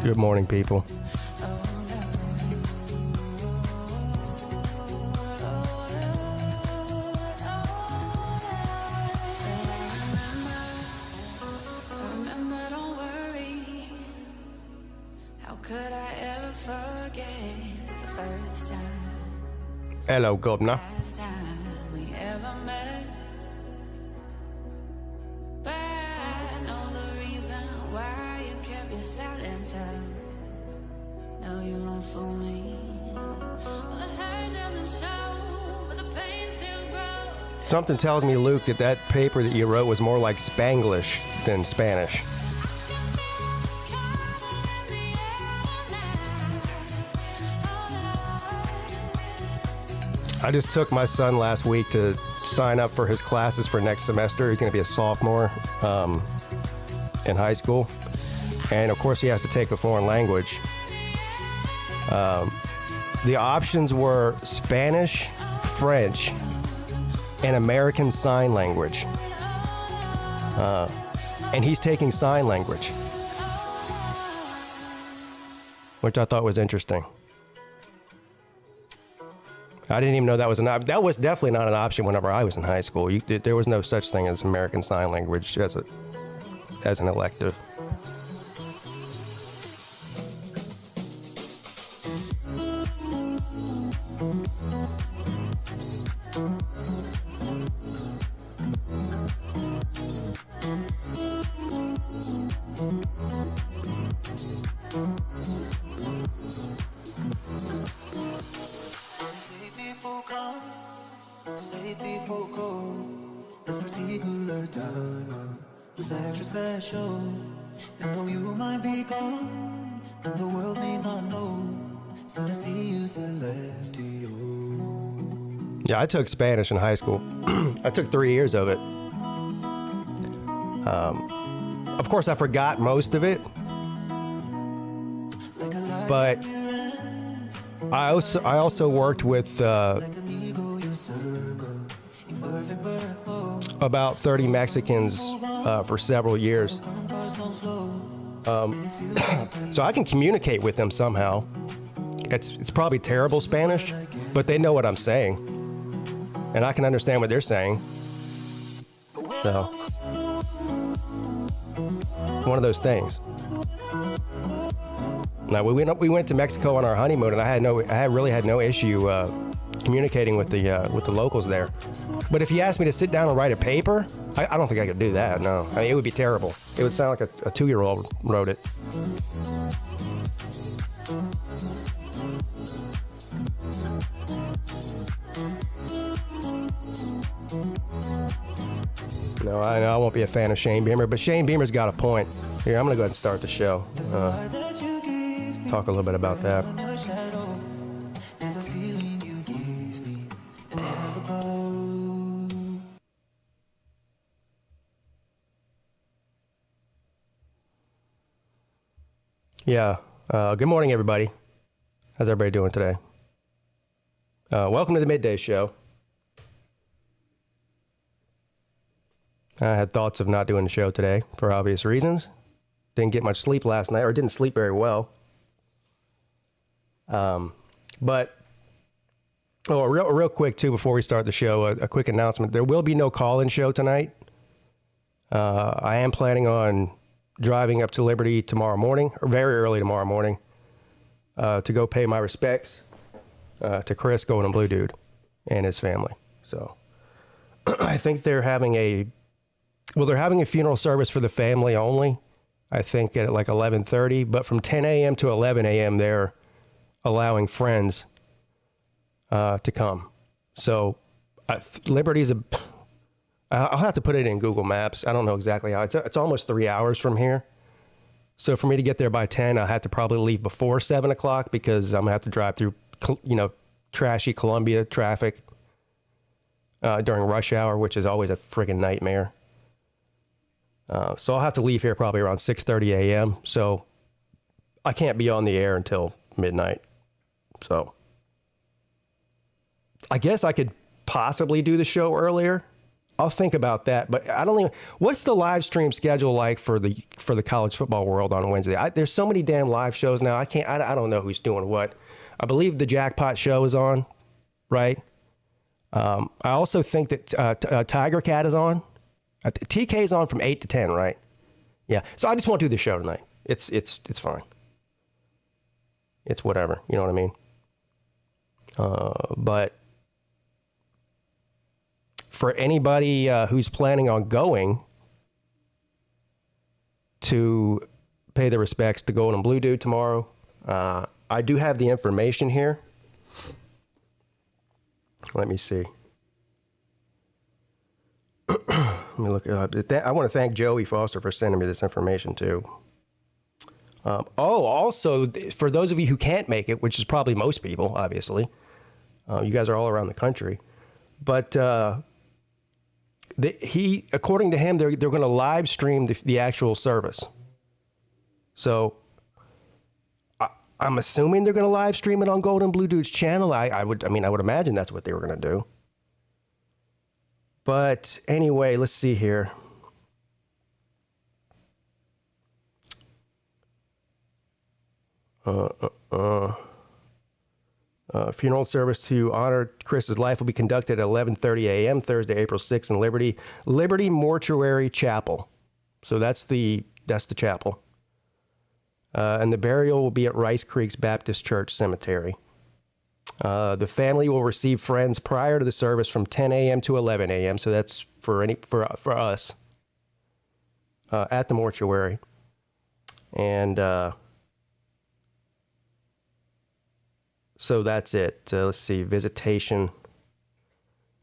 Good morning, people. Hello, Governor. Something tells me, Luke, that paper that you wrote was more like Spanglish than Spanish. I just took my son last week to sign up for his classes for next semester. He's going to be a sophomore in high school. And, of course, he has to take a foreign language. The options were Spanish, French, and American Sign Language. And he's taking sign language, which I thought was interesting. I didn't even know that was an option. That was definitely not an option whenever I was in high school. There was no such thing as American Sign Language as an elective. Say people go, this particular time was extra special. I know you might be gone, and the world may not know. Still I see you celestial. Yeah, I took Spanish in high school. I took 3 years of it. Of course, I forgot most of it, but I also worked with about 30 Mexicans for several years. So I can communicate with them somehow. It's probably terrible Spanish, but they know what I'm saying, and I can understand what they're saying. So one of those things. Now we went to Mexico on our honeymoon, and I really had no issue communicating with the locals there. But if you asked me to sit down and write a paper, I don't think I could do that. No, I mean, it would be terrible. It would sound like a 2-year-old wrote it. No, I won't be a fan of Shane Beamer, but Shane Beamer's got a point. Here, I'm going to go ahead and start the show. Talk a little bit about that. Yeah. Good morning, everybody. How's everybody doing today? Welcome to the Midday Show. I had thoughts of not doing the show today for obvious reasons. Didn't get much sleep last night, or didn't sleep very well. But real quick too, before we start the show, a quick announcement: there will be no call-in show tonight. I am planning on driving up to Liberty tomorrow morning, or very early tomorrow morning, to go pay my respects to Chris Golden Blue Dude and his family. So I think they're having a funeral service for the family only. I think at like 11:30, but from 10 a.m. to 11 a.m. they're allowing friends to come. So Liberty's I'll have to put it in Google Maps. I don't know exactly how. It's almost 3 hours from here. So for me to get there by 10, I have to probably leave before 7 o'clock because I'm going to have to drive through, trashy Columbia traffic during rush hour, which is always a friggin' nightmare. So I'll have to leave here probably around 6:30 a.m. So I can't be on the air until midnight. So I guess I could possibly do the show earlier. I'll think about that, but I don't even. What's the live stream schedule like for the college football world on Wednesday? There's so many damn live shows now. I don't know who's doing what. I believe the Jackpot show is on, right? I also think that Tiger Cat is on. TK is on from 8 to 10, right? Yeah. So I just won't do the show tonight. It's fine. It's whatever. You know what I mean? But for anybody who's planning on going to pay their respects to Golden Blue Dude tomorrow, I do have the information here. Let me see. Let me look it up. I want to thank Joey Foster for sending me this information too. Also, for those of you who can't make it, which is probably most people, obviously, you guys are all around the country, but according to him, they're going to live stream the actual service. So I'm assuming they're going to live stream it on Golden Blue Dude's channel. I would imagine that's what they were going to do. But anyway, let's see here. Funeral service to honor Chris's life will be conducted at 11:30 a.m. Thursday, April 6th in Liberty Mortuary Chapel. So that's the chapel. And the burial will be at Rice Creeks Baptist Church Cemetery. The family will receive friends prior to the service from 10 a.m. to 11 a.m. So that's for us at the mortuary. And so that's it. Let's see, visitation.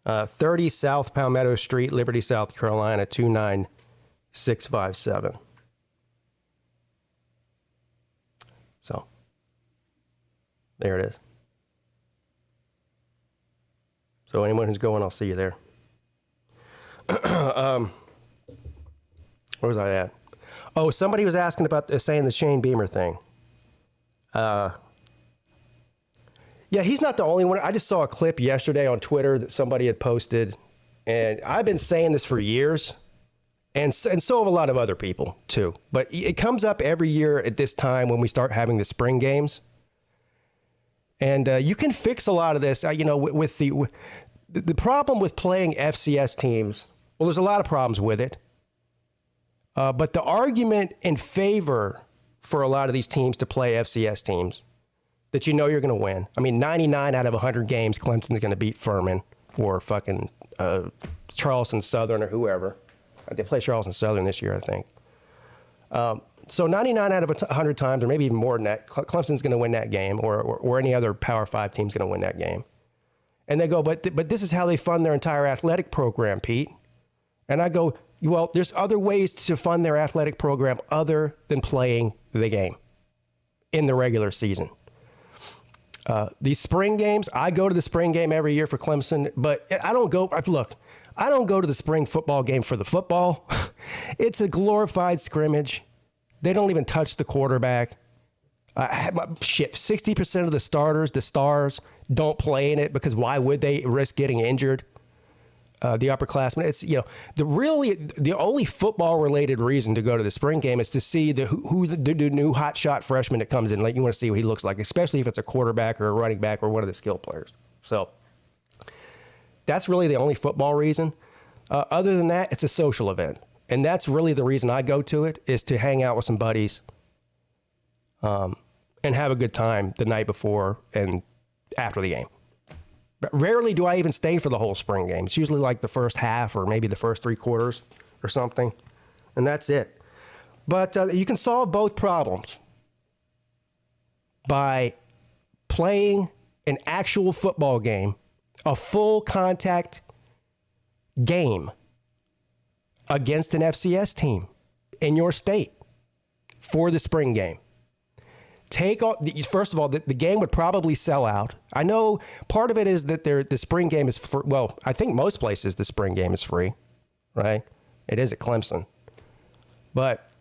30 South Palmetto Street, Liberty, South Carolina, 29657. So there it is. So anyone who's going, I'll see you there. Where was I at? Oh, somebody was asking about saying the Shane Beamer thing. Yeah, he's not the only one. I just saw a clip yesterday on Twitter that somebody had posted, and I've been saying this for years, and so have a lot of other people too. But it comes up every year at this time when we start having the spring games. And you can fix a lot of this, with the problem with playing FCS teams. Well, there's a lot of problems with it. But the argument in favor for a lot of these teams to play FCS teams that you're going to win. I mean, 99 out of 100 games, Clemson's going to beat Furman or fucking Charleston Southern or whoever. They play Charleston Southern this year, I think. So 99 out of 100 times, or maybe even more than that, Clemson's going to win that game, or any other Power 5 team's going to win that game. And they go, but this is how they fund their entire athletic program, Pete. And I go, well, there's other ways to fund their athletic program other than playing the game in the regular season. These spring games, I go to the spring game every year for Clemson, but I don't go to the spring football game for the football. It's a glorified scrimmage. They don't even touch the quarterback. 60% of the starters, the stars, don't play in it because why would they risk getting injured? The upperclassmen, it's, the only football related reason to go to the spring game is to see who the new hot shot freshman that comes in. Like, you want to see what he looks like, especially if it's a quarterback or a running back or one of the skill players. So that's really the only football reason. Other than that, it's a social event. And that's really the reason I go to it, is to hang out with some buddies and have a good time the night before and after the game. But rarely do I even stay for the whole spring game. It's usually like the first half or maybe the first 3 quarters or something. And that's it. But you can solve both problems by playing an actual football game, a full contact game against an FCS team in your state for the spring game. First of all, the game would probably sell out. I know part of it is that the spring game is for, well, I think most places the spring game is free, right? It is at Clemson. But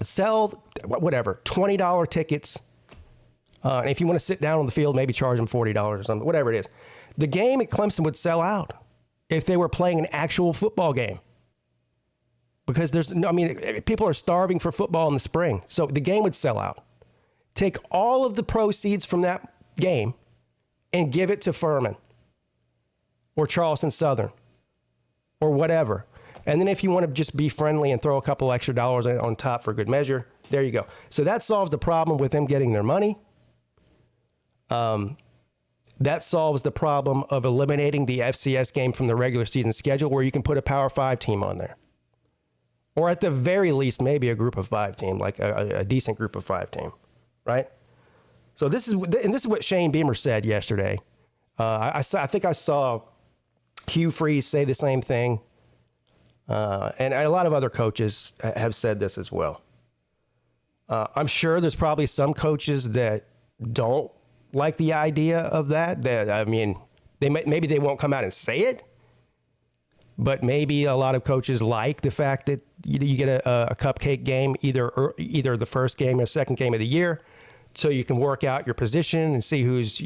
sell, whatever, $20 tickets. And if you want to sit down on the field, maybe charge them $40 or something, whatever it is. The game at Clemson would sell out if they were playing an actual football game. Because people are starving for football in the spring. So the game would sell out. Take all of the proceeds from that game and give it to Furman or Charleston Southern or whatever. And then if you want to just be friendly and throw a couple extra dollars on top for good measure, there you go. So that solves the problem with them getting their money. That solves the problem of eliminating the FCS game from the regular season schedule, where you can put a Power 5 team on there. Or at the very least, maybe a group of 5 team, like a decent group of 5 team. Right? So this is what Shane Beamer said yesterday. I think I saw Hugh Freeze say the same thing. And a lot of other coaches have said this as well. I'm sure there's probably some coaches that don't like the idea of that. Maybe they won't come out and say it, but maybe a lot of coaches like the fact that you get a cupcake game, either the first game or second game of the year, so you can work out your position and see who's,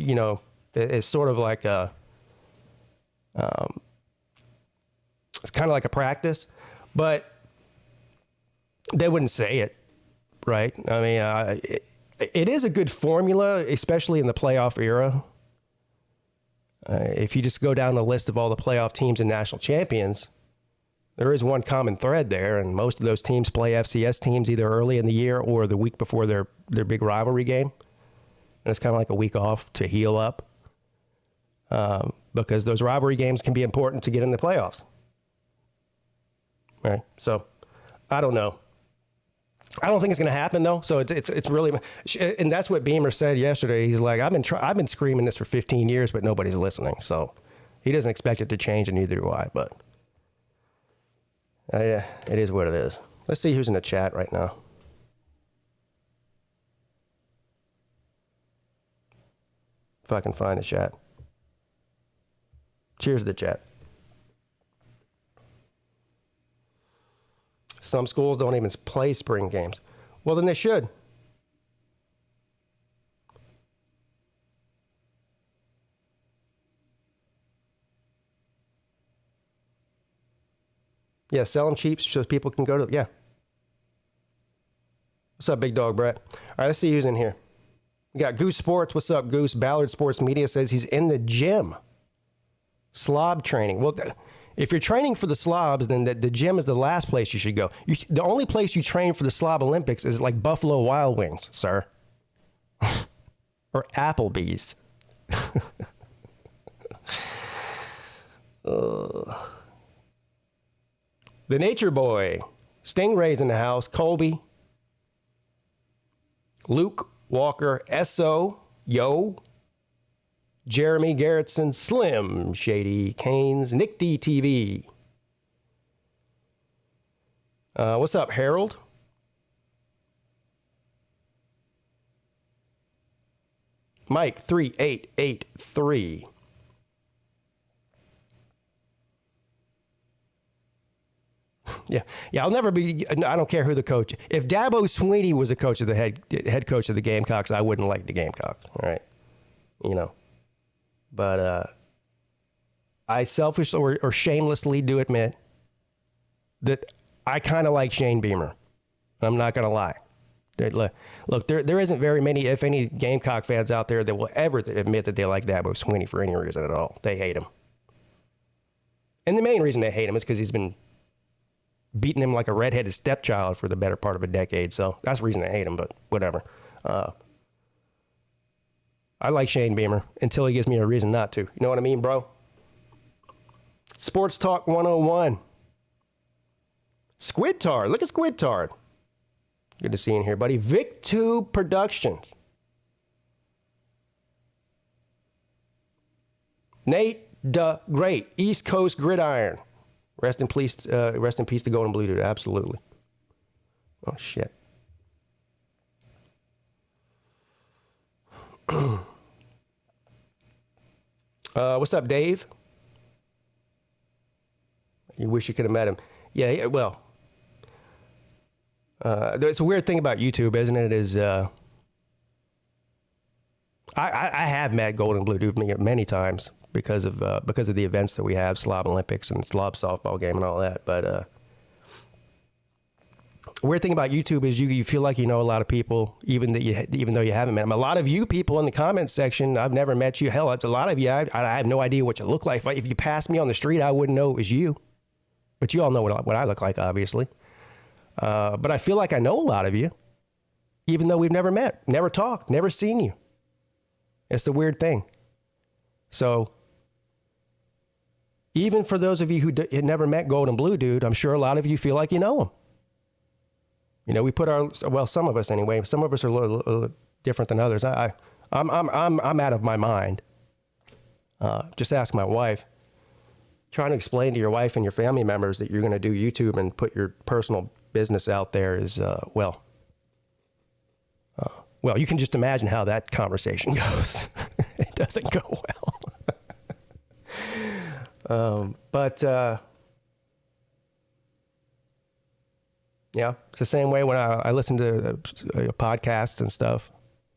it's sort of like it's kind of like a practice, but they wouldn't say it, right? I mean, it is a good formula, especially in the playoff era. If you just go down the list of all the playoff teams and national champions, there is one common thread there, and most of those teams play FCS teams either early in the year or the week before their big rivalry game. And it's kind of like a week off to heal up. because those rivalry games can be important to get in the playoffs. Right? So, I don't know. I don't think it's going to happen though. So it's really, and that's what Beamer said yesterday. He's like, I've been screaming this for 15 years, but nobody's listening. So he doesn't expect it to change, and neither do I. But yeah, it is what it is. Let's see who's in the chat right now. If I can find the chat. Cheers to the chat. Some schools don't even play spring games. Well, then they should. Yeah, sell them cheap so people can go to, yeah. What's up, Big Dog Brett? All right, let's see who's in here. We got Goose Sports. What's up, Goose? Ballard Sports Media says he's in the gym. Slob training. Well, if you're training for the slobs, then the gym is the last place you should go. The only place you train for the Slob Olympics is like Buffalo Wild Wings, sir. Or Applebee's. The Nature Boy. Stingray's in the house. Colby. Luke Walker. S.O. Yo. Jeremy Garrettson, Slim, Shady, Canes, Nick D TV. What's up, Harold? Mike 3883. Yeah, I'll never be. I don't care who the coach. If Dabo Swinney was the coach of the head coach of the Gamecocks, I wouldn't like the Gamecocks. All right, you know. But I selfishly or shamelessly do admit that I kind of like Shane Beamer. I'm not going to lie. Look, there isn't very many, if any, Gamecock fans out there that will ever admit that they like Dabo Swinney for any reason at all. They hate him. And the main reason they hate him is because he's been beating him like a redheaded stepchild for the better part of a decade. So that's the reason they hate him, but whatever. I like Shane Beamer until he gives me a reason not to. You know what I mean, bro? Sports Talk 101. Squid Tard. Look at Squid Tard. Good to see you in here, buddy. VicTube Productions. Nate the Great. East Coast Gridiron. Rest in peace to Golden Blue Dude. Absolutely. Oh, shit. What's up, Dave? You wish you could have met him. Yeah, well, it's a weird thing about YouTube, isn't it? I have met Golden Blue Dude many times because of the events that we have, Slob Olympics and Slob softball game and all that. But weird thing about YouTube is you feel like you know a lot of people, even though you haven't met them. A lot of you people in the comments section, I've never met you. Hell, a lot of you, I have no idea what you look like. If you passed me on the street, I wouldn't know it was you. But you all know what I look like, obviously. But I feel like I know a lot of you, even though we've never met, never talked, never seen you. It's the weird thing. So even for those of you who had never met Golden Blue Dude, I'm sure a lot of you feel like you know him. You know, we put some of us anyway. Some of us are a little different than others. I'm out of my mind. Just ask my wife. Trying to explain to your wife and your family members that you're going to do YouTube and put your personal business out there is, well, you can just imagine how that conversation goes. It doesn't go well. Yeah, it's the same way when I listen to podcasts and stuff.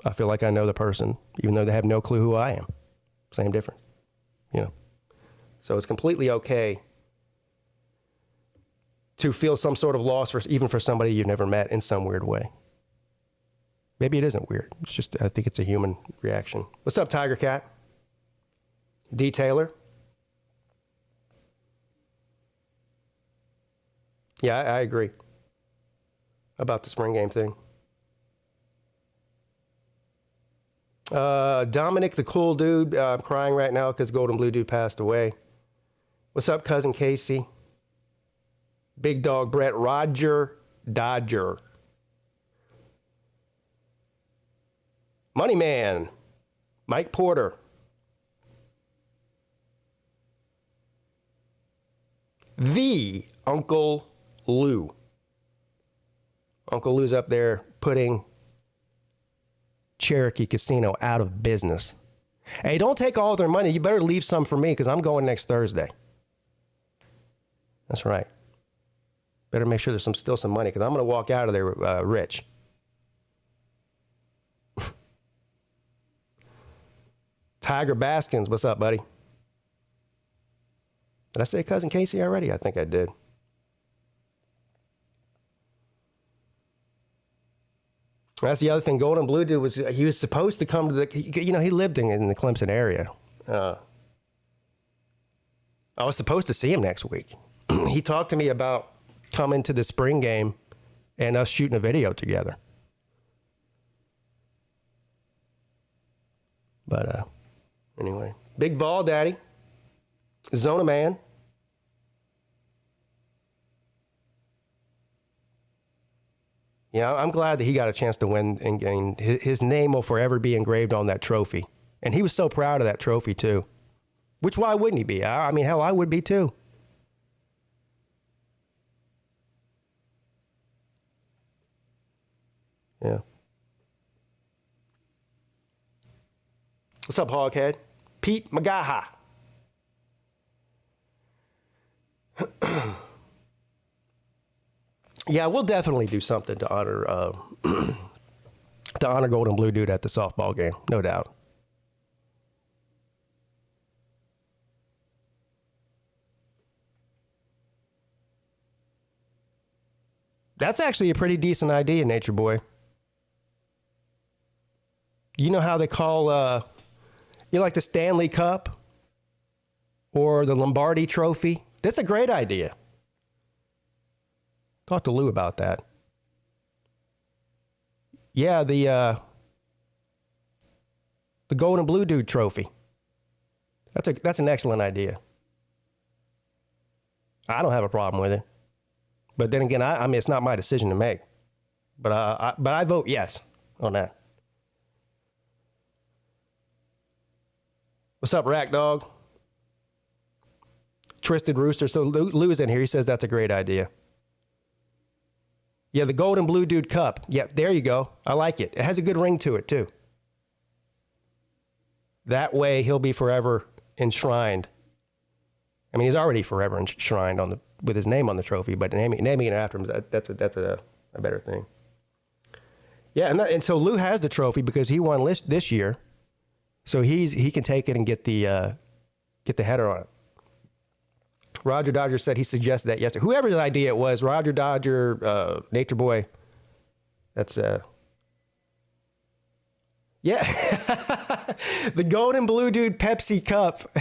I feel like I know the person, even though they have no clue who I am. Same difference, you know. So it's completely okay to feel some sort of loss even for somebody you've never met in some weird way. Maybe it isn't weird. It's just, I think it's a human reaction. What's up, Tiger Cat? D. Taylor? Yeah, I agree about the spring game thing. Dominic, the cool dude. I'm crying right now because Golden Blue Dude passed away. What's up, cousin Casey? Big Dog Brett. Roger Dodger. Money Man. Mike Porter. The Uncle Lou. Uncle Lou's up there putting Cherokee Casino out of business. Hey, don't take all their money. You better leave some for me because I'm going next Thursday. That's right. Better make sure there's still some money because I'm going to walk out of there rich. Tiger Baskins, what's up, buddy? Did I say cousin Casey already? I think I did. That's the other thing. Golden Blue Dude was supposed to come to the, he lived in the Clemson area. I was supposed to see him next week. He talked to me about coming to the spring game and us shooting a video together. But anyway, Big Vol Daddy, Zona Man. Yeah, I'm glad that he got a chance to win, and his name will forever be engraved on that trophy. And he was so proud of that trophy, too. Which, why wouldn't he be? I mean, hell, I would be, too. Yeah. What's up, Hoghead? Pete Magaha. Yeah, we'll definitely do something to honor Golden Blue Dude at the softball game, no doubt. That's actually a pretty decent idea, Nature Boy. You know how they call like the Stanley Cup or the Lombardi Trophy? That's a great idea. Talk to Lou about that. Yeah, the Golden Blue Dude Trophy. That's an excellent idea. I don't have a problem with it. But then again, I mean, it's not my decision to make. But I vote yes on that. What's up, Rack Dog? Twisted Rooster. So Lou's in here. He says that's a great idea. Yeah, the Golden Blue Dude Cup. Yeah, there you go. I like it. It has a good ring to it, too. That way, he'll be forever enshrined. I mean, he's already forever enshrined with his name on the trophy, but naming it after him, that's a better thing. Yeah, and so Lou has the trophy because he won this year. So he can take it and get the header on it. Roger Dodger said he suggested that yesterday. Whoever's idea it was, Roger Dodger, Nature Boy. That's yeah. The Golden Blue Dude Pepsi Cup.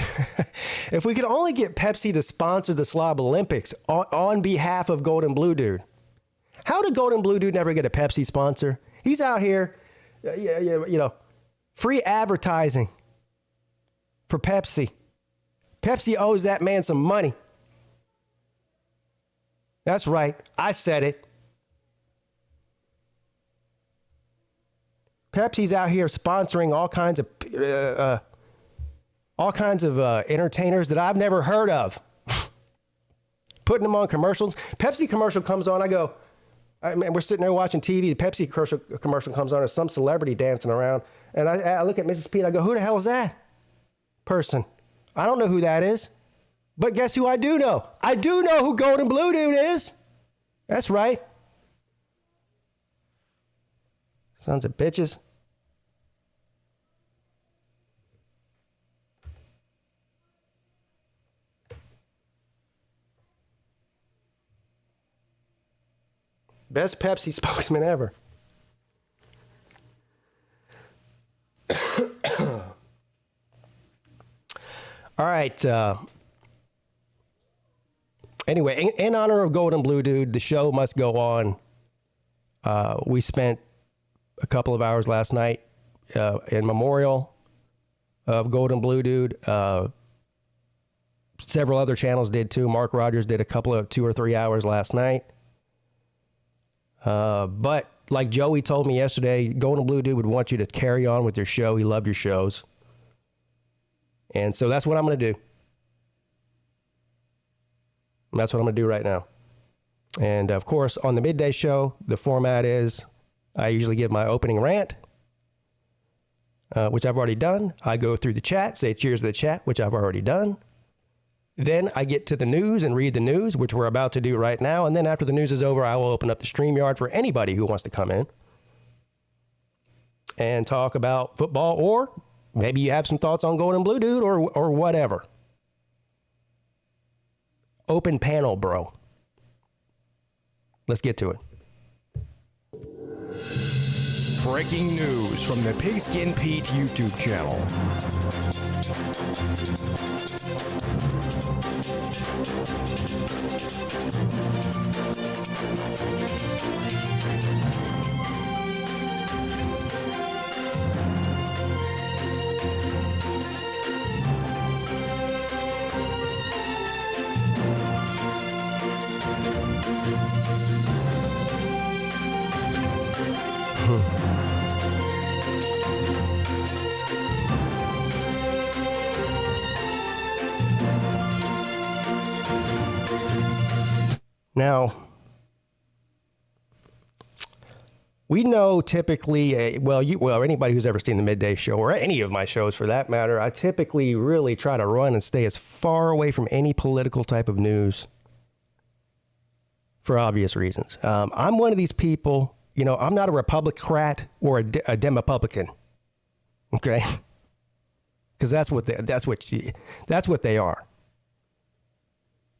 If we could only get Pepsi to sponsor the Slob Olympics on behalf of Golden Blue Dude. How did Golden Blue Dude never get a Pepsi sponsor? He's out here, free advertising for Pepsi. Pepsi owes that man some money. That's right. I said it. Pepsi's out here sponsoring all kinds of entertainers that I've never heard of. Putting them on commercials. Pepsi commercial comes on. I go, we're sitting there watching TV. The Pepsi commercial comes on. There's some celebrity dancing around. And I look at Mrs. Peete. I go, who the hell is that person? I don't know who that is. But guess who I do know? I do know who Golden Blue Dude is. That's right. Sons of bitches. Best Pepsi spokesman ever. All right. Anyway, in honor of Golden Blue Dude, the show must go on. We spent a couple of hours last night in memorial of Golden Blue Dude. Several other channels did too. Mark Rogers did a couple of 2 or 3 hours last night. But like Joey told me yesterday, Golden Blue Dude would want you to carry on with your show. He loved your shows. And so that's what I'm going to do. That's what I'm going to do right now. And of course, on the midday show, the format is I usually give my opening rant, which I've already done. I go through the chat, say cheers to the chat, which I've already done. Then I get to the news and read the news, which we're about to do right now. And then after the news is over, I will open up the StreamYard for anybody who wants to come in and talk about football, or maybe you have some thoughts on Golden Blue Dude or whatever. Open panel, bro. Let's get to it. Breaking news from the PigskinPeete YouTube channel. Now, we know typically, anybody who's ever seen the midday show or any of my shows for that matter, I typically really try to run and stay as far away from any political type of news for obvious reasons. I'm one of these people, I'm not a Republican or a Demopublican, okay? Because that's what they are.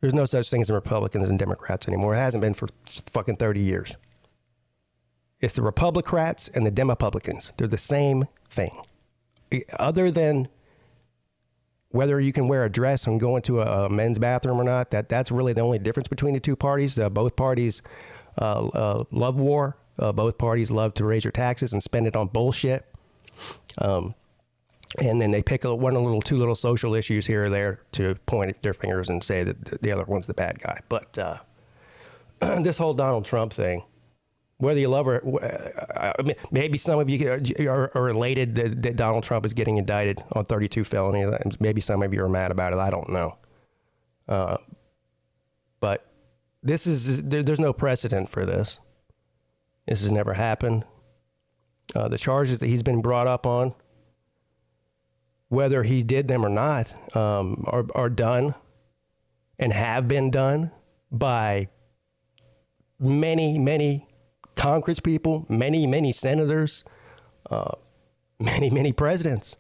There's no such thing as Republicans and Democrats anymore. It hasn't been for fucking 30 years. It's the Republicrats and the Demopublicans. They're the same thing. Other than whether you can wear a dress and go into a men's bathroom or not, that's really the only difference between the two parties. Both parties love war. Both parties love to raise your taxes and spend it on bullshit. And then they pick two little social issues here or there to point at their fingers and say that the other one's the bad guy. But this whole Donald Trump thing, whether you love or maybe some of you are elated that Donald Trump is getting indicted on 32 felonies. Maybe some of you are mad about it. I don't know. But there's no precedent for this. This has never happened. The charges that he's been brought up on, whether he did them or not, are done and have been done by many, many Congress people, many, many senators, many, many presidents.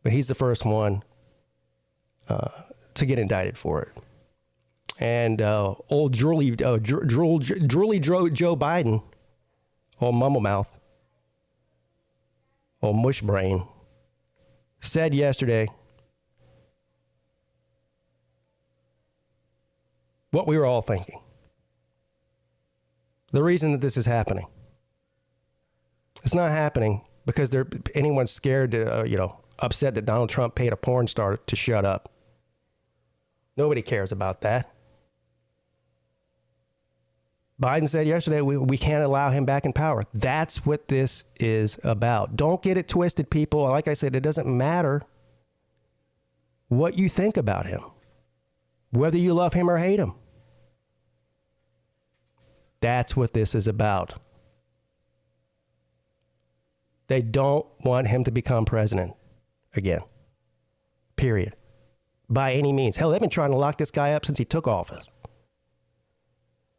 But he's the first one to get indicted for it. And old drooly Joe Biden, old mumble mouth, old mush brain, said yesterday what we were all thinking. The reason that this is happening. It's not happening because anyone's scared to, upset that Donald Trump paid a porn star to shut up. Nobody cares about that. Biden said yesterday, we can't allow him back in power. That's what this is about. Don't get it twisted, people. Like I said, it doesn't matter what you think about him, whether you love him or hate him. That's what this is about. They don't want him to become president again. Period. By any means. Hell, they've been trying to lock this guy up since he took office.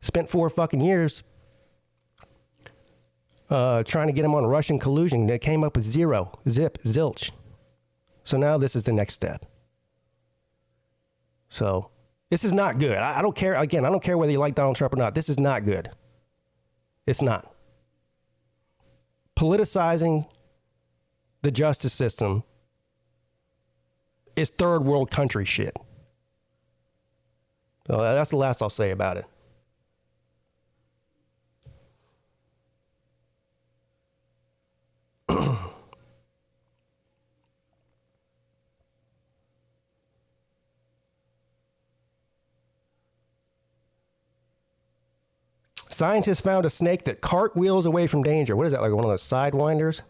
Spent 4 fucking years trying to get him on Russian collusion. They came up with zero, zilch. So now this is the next step. So this is not good. I don't care. Again, I don't care whether you like Donald Trump or not. This is not good. It's not. Politicizing the justice system is third world country shit. So that's the last I'll say about it. Scientists found a snake that cartwheels away from danger. What is that, like one of those sidewinders?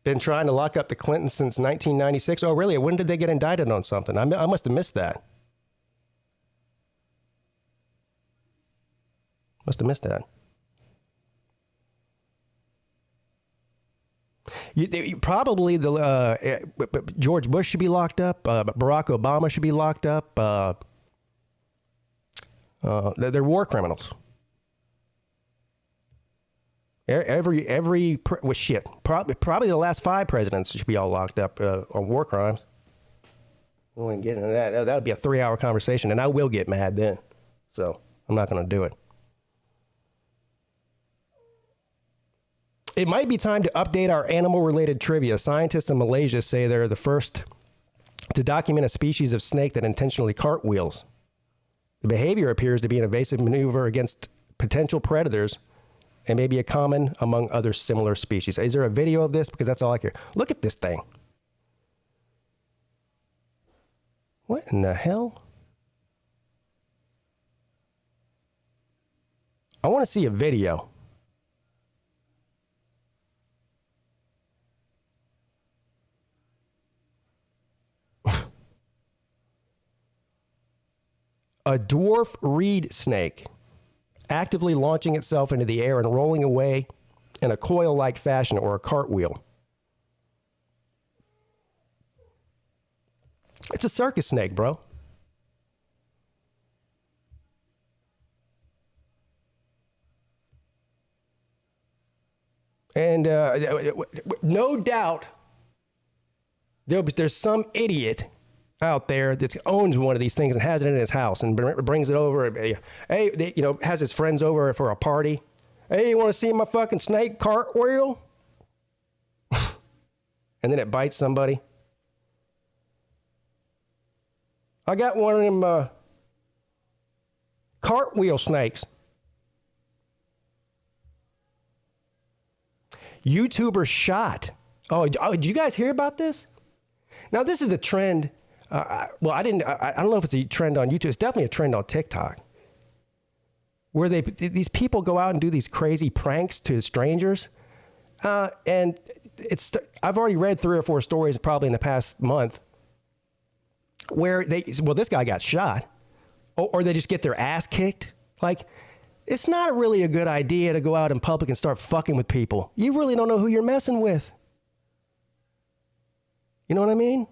Been trying to lock up the Clintons since 1996. Oh, really? When did they get indicted on something? I must have missed that. Must have missed that. Probably George Bush should be locked up. Barack Obama should be locked up. They're war criminals. Probably the last 5 presidents should be all locked up on war crimes. We won't get into that. That would be a 3-hour conversation, and I will get mad then. So I'm not going to do it. It might be time to update our animal-related trivia. Scientists in Malaysia say they're the first to document a species of snake that intentionally cartwheels. The behavior appears to be an evasive maneuver against potential predators and may be a common among other similar species. Is there a video of this? Because that's all I care. Look at this thing. What in the hell? I want to see a video. A dwarf reed snake actively launching itself into the air and rolling away in a coil-like fashion or a cartwheel. It's a circus snake, bro. And no doubt there's some idiot out there that owns one of these things and has it in his house and brings it over. Hey, has his friends over for a party. Hey, you want to see my fucking snake cartwheel? And then it bites somebody. I got one of them cartwheel snakes. YouTuber shot. Oh, did you guys hear about this? Now, this is a trend. I don't know if it's a trend on YouTube. It's definitely a trend on TikTok, where these people go out and do these crazy pranks to strangers, and I've already read 3 or 4 stories probably in the past month where this guy got shot, or they just get their ass kicked. Like, it's not really a good idea to go out in public and start fucking with people. You really don't know who you're messing with. You know what I mean?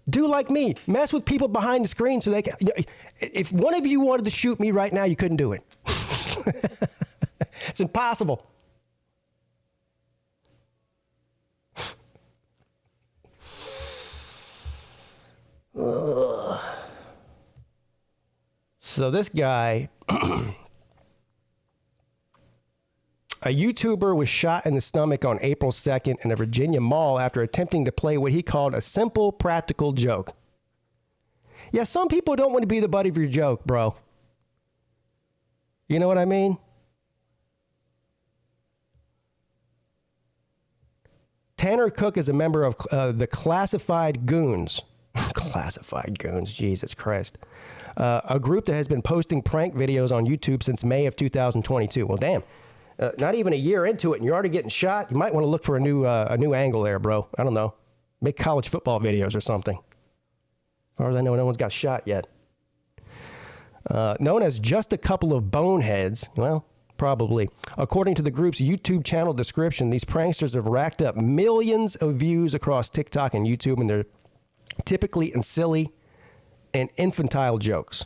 Do like me. Mess with people behind the screen so they can. If one of you wanted to shoot me right now, you couldn't do it. It's impossible. Ugh. So this guy, a YouTuber was shot in the stomach on April 2nd in a Virginia mall after attempting to play what he called a simple, practical joke. Yeah, some people don't want to be the butt of your joke, bro. You know what I mean? Tanner Cook is a member of the Classified Goons. Classified Goons, Jesus Christ. A group that has been posting prank videos on YouTube since May of 2022. Well, damn. Not even a year into it, and you're already getting shot. You might want to look for a new angle there, bro. I don't know. Make college football videos or something. As far as I know, no one's got shot yet. Known as Just a Couple of Boneheads, well, probably. According to the group's YouTube channel description, these pranksters have racked up millions of views across TikTok and YouTube, and they're typically in silly and infantile jokes.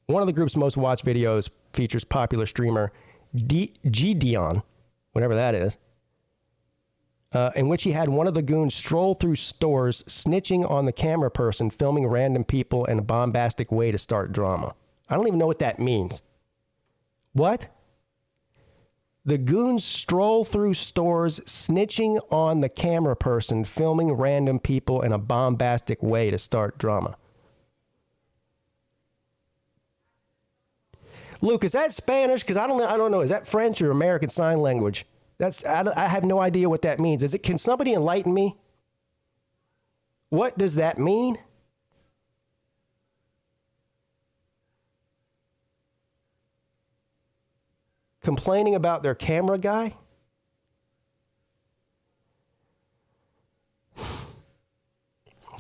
One of the group's most watched videos features popular streamer Gideon, whatever that is, in which he had one of the goons stroll through stores, snitching on the camera person, filming random people in a bombastic way to start drama. I don't even know what that means. What? The goons stroll through stores, snitching on the camera person, filming random people in a bombastic way to start drama. Luke, is that Spanish? Because I don't know. Is that French or American Sign Language? I have no idea what that means. Can somebody enlighten me? What does that mean? Complaining about their camera guy?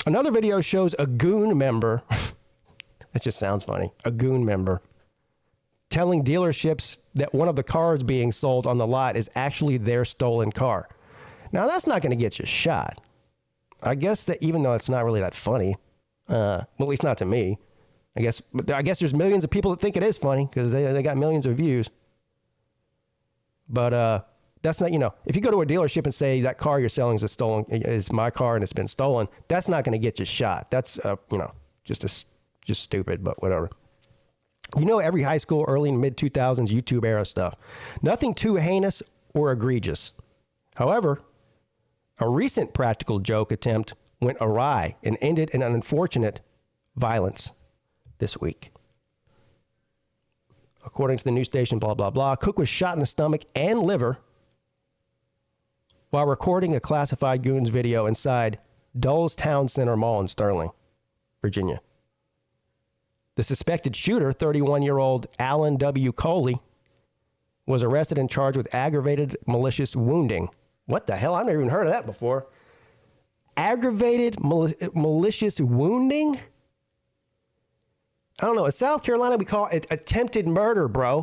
Another video shows a goon member. That just sounds funny. A goon member telling dealerships that one of the cars being sold on the lot is actually their stolen car. Now, that's not going to get you shot. I guess that even though it's not really that funny, well, at least not to me, I guess there's millions of people that think it is funny because they got millions of views. But that's not, if you go to a dealership and say that car you're selling is my car and it's been stolen, that's not going to get you shot. That's, just stupid, but whatever. Every high school, early and mid 2000s YouTube era stuff. Nothing too heinous or egregious. However, a recent practical joke attempt went awry and ended in an unfortunate violence this week. According to the news station, blah, blah, blah, Cook was shot in the stomach and liver while recording a classified goons video inside Dulles Town Center Mall in Sterling, Virginia. The suspected shooter, 31-year-old Alan W. Coley, was arrested and charged with aggravated malicious wounding. What the hell? I've never even heard of that before. Aggravated malicious wounding? I don't know. In South Carolina, we call it attempted murder, bro.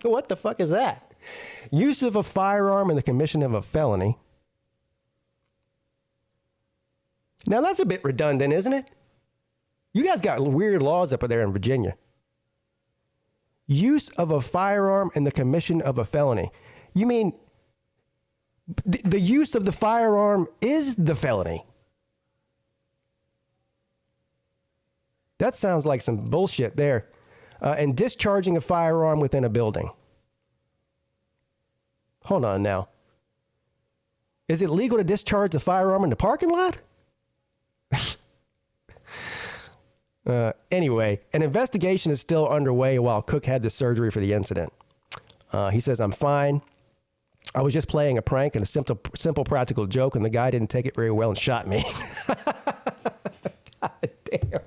What the fuck is that? Use of a firearm in the commission of a felony. Now, that's a bit redundant, isn't it? You guys got weird laws up there in Virginia. Use of a firearm in the commission of a felony. You mean the use of the firearm is the felony? That sounds like some bullshit there. And discharging a firearm within a building. Hold on now. Is it legal to discharge a firearm in the parking lot? Anyway, an investigation is still underway while Cook had the surgery for the incident. He says, I'm fine. I was just playing a prank and a simple practical joke, and the guy didn't take it very well and shot me. God damn.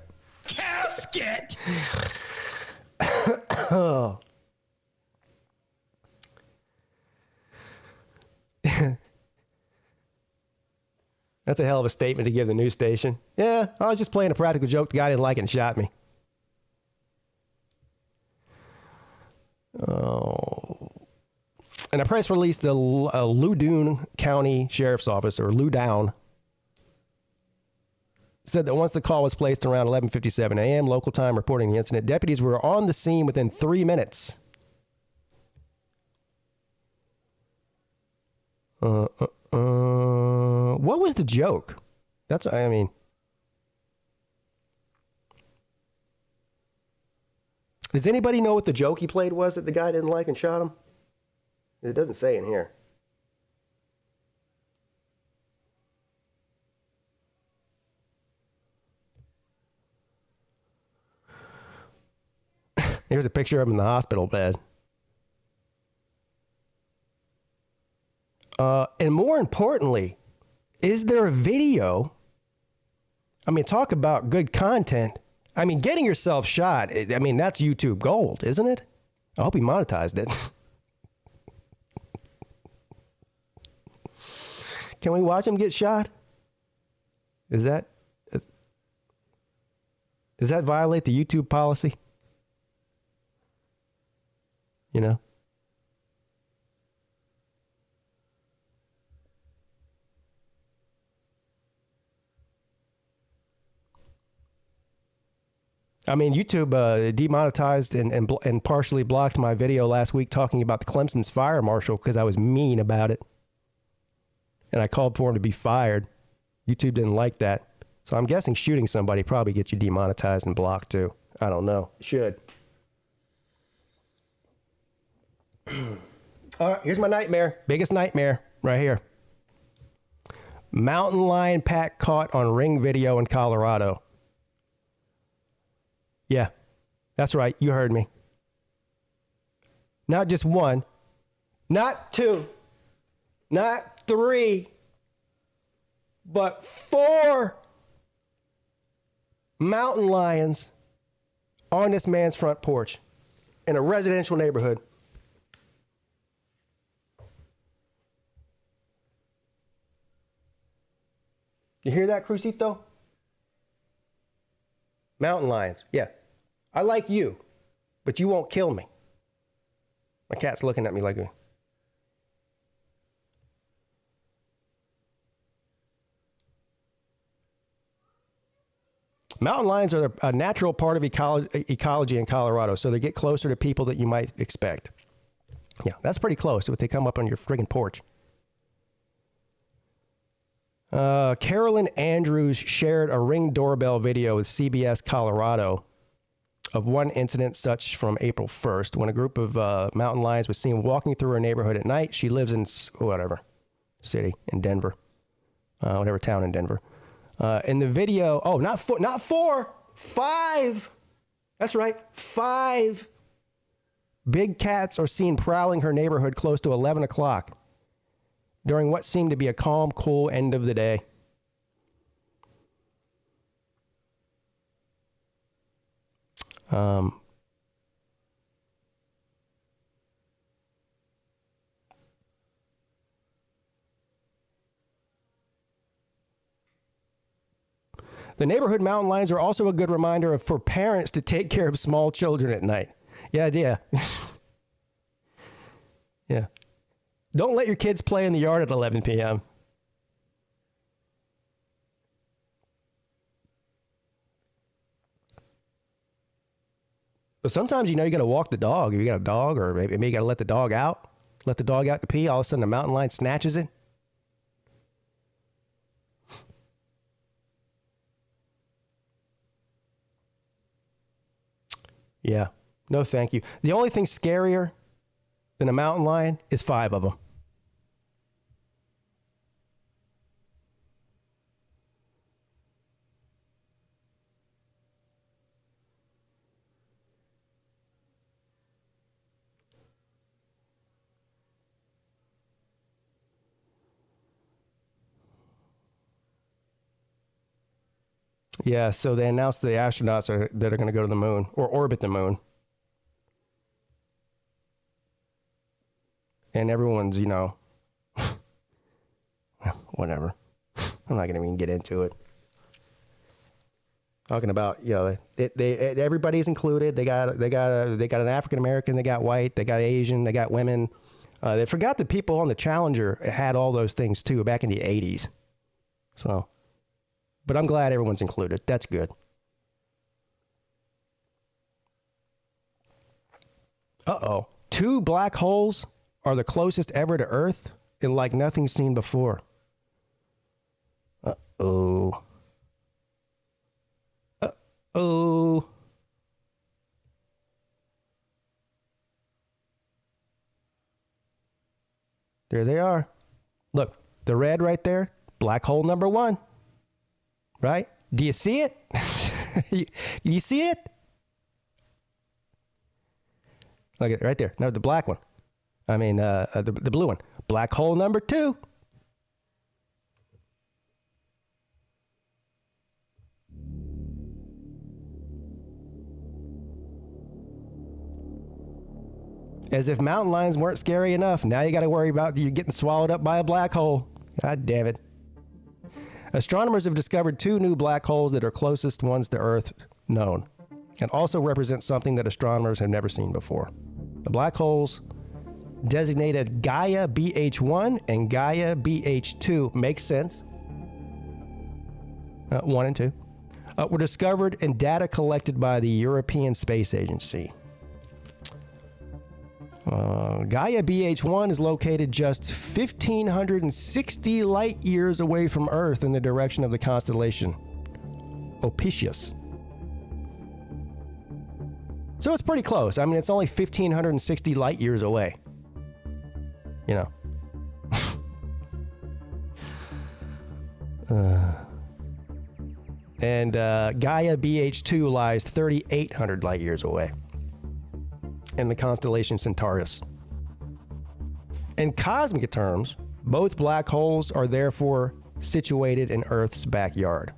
Casket! Oh. That's a hell of a statement to give the news station. Yeah, I was just playing a practical joke. The guy didn't like it and shot me. Oh. In a press release, the Loudoun County Sheriff's Office, or Loudoun, said that once the call was placed around 11:57 a.m. local time reporting the incident, deputies were on the scene within 3 minutes. What was the joke? Does anybody know what the joke he played was that the guy didn't like and shot him? It doesn't say in here. Here's a picture of him in the hospital bed. And more importantly, is there a video? Talk about good content. Getting yourself shot, that's YouTube gold, isn't it? I hope he monetized it. Can we watch him get shot? Does that violate the YouTube policy? YouTube demonetized and partially blocked my video last week talking about the Clemson's fire marshal because I was mean about it. And I called for him to be fired. YouTube didn't like that. So I'm guessing shooting somebody probably gets you demonetized and blocked too. I don't know. It should. All right, here's my nightmare. Biggest nightmare right here. Mountain lion pack caught on Ring video in Colorado. Yeah, that's right. You heard me. Not just one, not two, not three, but 4 mountain lions on this man's front porch in a residential neighborhood. You hear that, Crucito? Mountain lions. Yeah. I like you, but you won't kill me. My cat's looking at me like a... Mountain lions are a natural part of ecology in Colorado, so they get closer to people that you might expect. Yeah, that's pretty close if they come up on your friggin' porch. Carolyn Andrews shared a Ring doorbell video with CBS Colorado of one incident such from April 1st when a group of mountain lions was seen walking through her neighborhood at night. She lives in whatever city in Denver, whatever town in Denver. In the video, not 4, 5. That's right, 5 big cats are seen prowling her neighborhood close to 11 o'clock during what seemed to be a calm, cool end of the day. The neighborhood mountain lions are also a good reminder for parents to take care of small children at night. Yeah. Yeah. Don't let your kids play in the yard at 11 p.m. But sometimes, you got to walk the dog. If you got a dog, or maybe you got to let the dog out. Let the dog out to pee. All of a sudden, the mountain lion snatches it. Yeah. No, thank you. The only thing scarier than a mountain lion is 5 of them. Yeah, so they announced the astronauts that are going to go to the moon or orbit the moon. And everyone's, whatever. I'm not going to even get into it. Talking about, everybody's included. They got an African American, they got white, they got Asian, they got women. They forgot that people on the Challenger had all those things too back in the 80s. So, but I'm glad everyone's included. That's good. Uh-oh. 2 black holes are the closest ever to Earth and like nothing seen before. Uh-oh. Uh-oh. There they are. Look, the red right there, black hole number 1. Right? Do you see it? You see it? Look at it right there. No, the black one. I mean, the blue one. Black hole number 2. As if mountain lions weren't scary enough, now you got to worry about you getting swallowed up by a black hole. God damn it. Astronomers have discovered 2 new black holes that are closest ones to Earth known, and also represent something that astronomers have never seen before. The black holes, designated Gaia BH1 and Gaia BH2, makes sense. 1 and 2, were discovered in data collected by the European Space Agency. Gaia BH1 is located just 1,560 light years away from Earth in the direction of the constellation Ophiuchus. So it's pretty close. I mean, it's only 1,560 light years away. And Gaia BH2 lies 3,800 light years away in the constellation Centaurus. In cosmic terms, both black holes are therefore situated in Earth's backyard.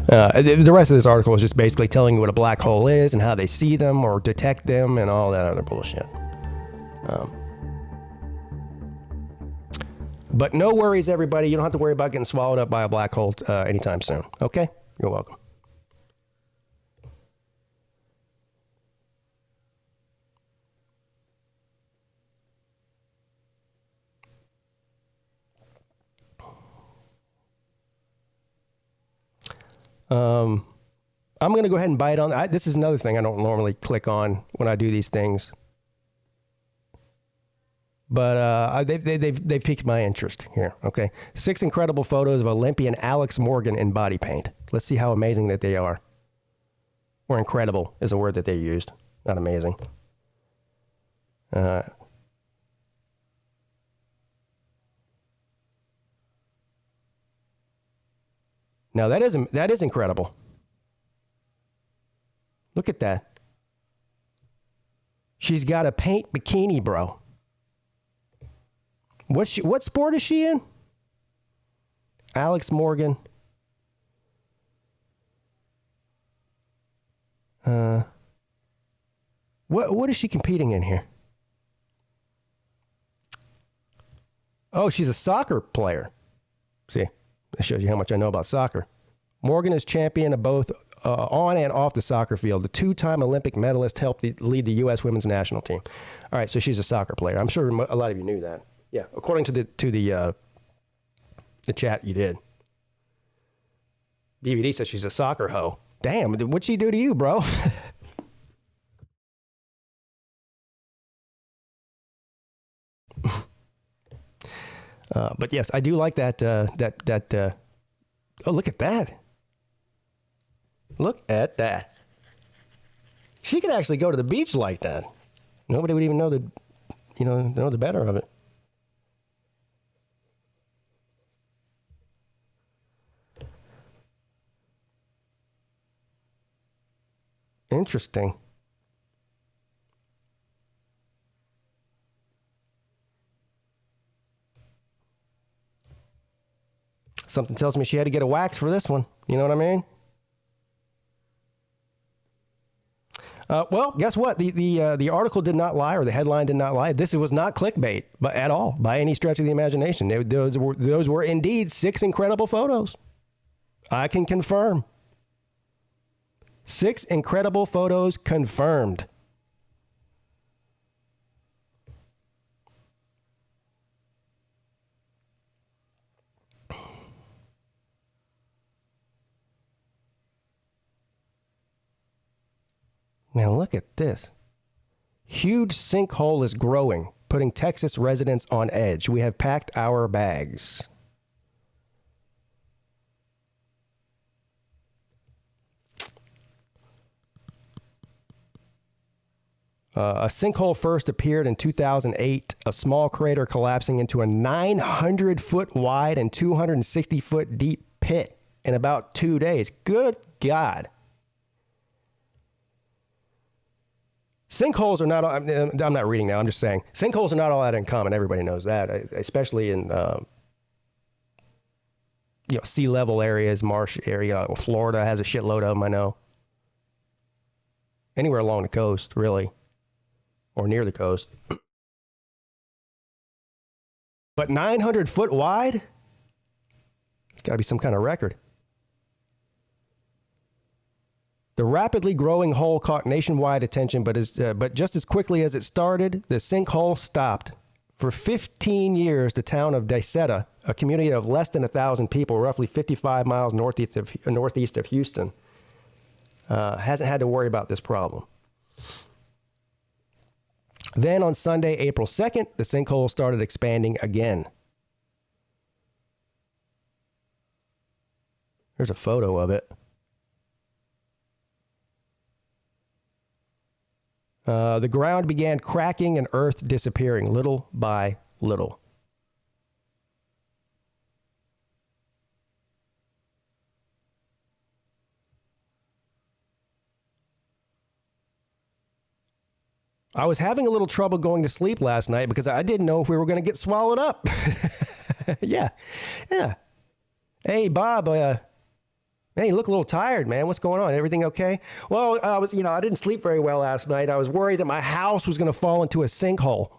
The rest of this article is just basically telling you what a black hole is and how they see them or detect them and all that other bullshit. But no worries, everybody. You don't have to worry about getting swallowed up by a black hole anytime soon. Okay? You're welcome. I'm going to go ahead and bite on. This is another thing I don't normally click on when I do these things. But they've piqued my interest here. Okay. 6 incredible photos of Olympian Alex Morgan in body paint. Let's see how amazing that they are. Or incredible is a word that they used. Not amazing. Now that is incredible. Look at that. She's got a paint bikini, bro. What sport is she in? Alex Morgan. What is she competing in here? Oh, she's a soccer player. See, that shows you how much I know about soccer. Morgan is champion of both on and off the soccer field. The 2-time Olympic medalist helped lead the U.S. women's national team. All right, so she's a soccer player. I'm sure a lot of you knew that. Yeah, according to the chat, you did. BBD says she's a soccer hoe. Damn, what'd she do to you, bro? But yes, I do like that. Oh, look at that! Look at that. She could actually go to the beach like that. Nobody would even know the better of it. Interesting. Something tells me she had to get a wax for this one. You know what I mean? Well, guess what? The article did not lie, or the headline did not lie. This was not clickbait, but at all, by any stretch of the imagination. Those were indeed 6 incredible photos. I can confirm. 6 incredible photos confirmed. Now look at this. Huge sinkhole is growing, putting Texas residents on edge. We have packed our bags. A sinkhole first appeared in 2008, a small crater collapsing into a 900-foot wide and 260-foot deep pit in about 2 days. Good God. Sinkholes are not, I'm not reading now, I'm just saying, sinkholes are not all that uncommon. Everybody knows that, especially in sea level areas, marsh area. Florida has a shitload of them, I know. Anywhere along the coast, really. Or near the coast. But 900 foot wide? It's got to be some kind of record. The rapidly growing hole caught nationwide attention, but just as quickly as it started, the sinkhole stopped. For 15 years, the town of Dicetta, a community of less than 1,000 people, roughly 55 miles northeast of Houston, hasn't had to worry about this problem. Then on Sunday, April 2nd, the sinkhole started expanding again. There's a photo of it. The ground began cracking and earth disappearing little by little. I was having a little trouble going to sleep last night because I didn't know if we were going to get swallowed up. Yeah. Hey, Bob, hey, you look a little tired, man. What's going on? Everything okay? Well, I didn't sleep very well last night. I was worried that my house was going to fall into a sinkhole.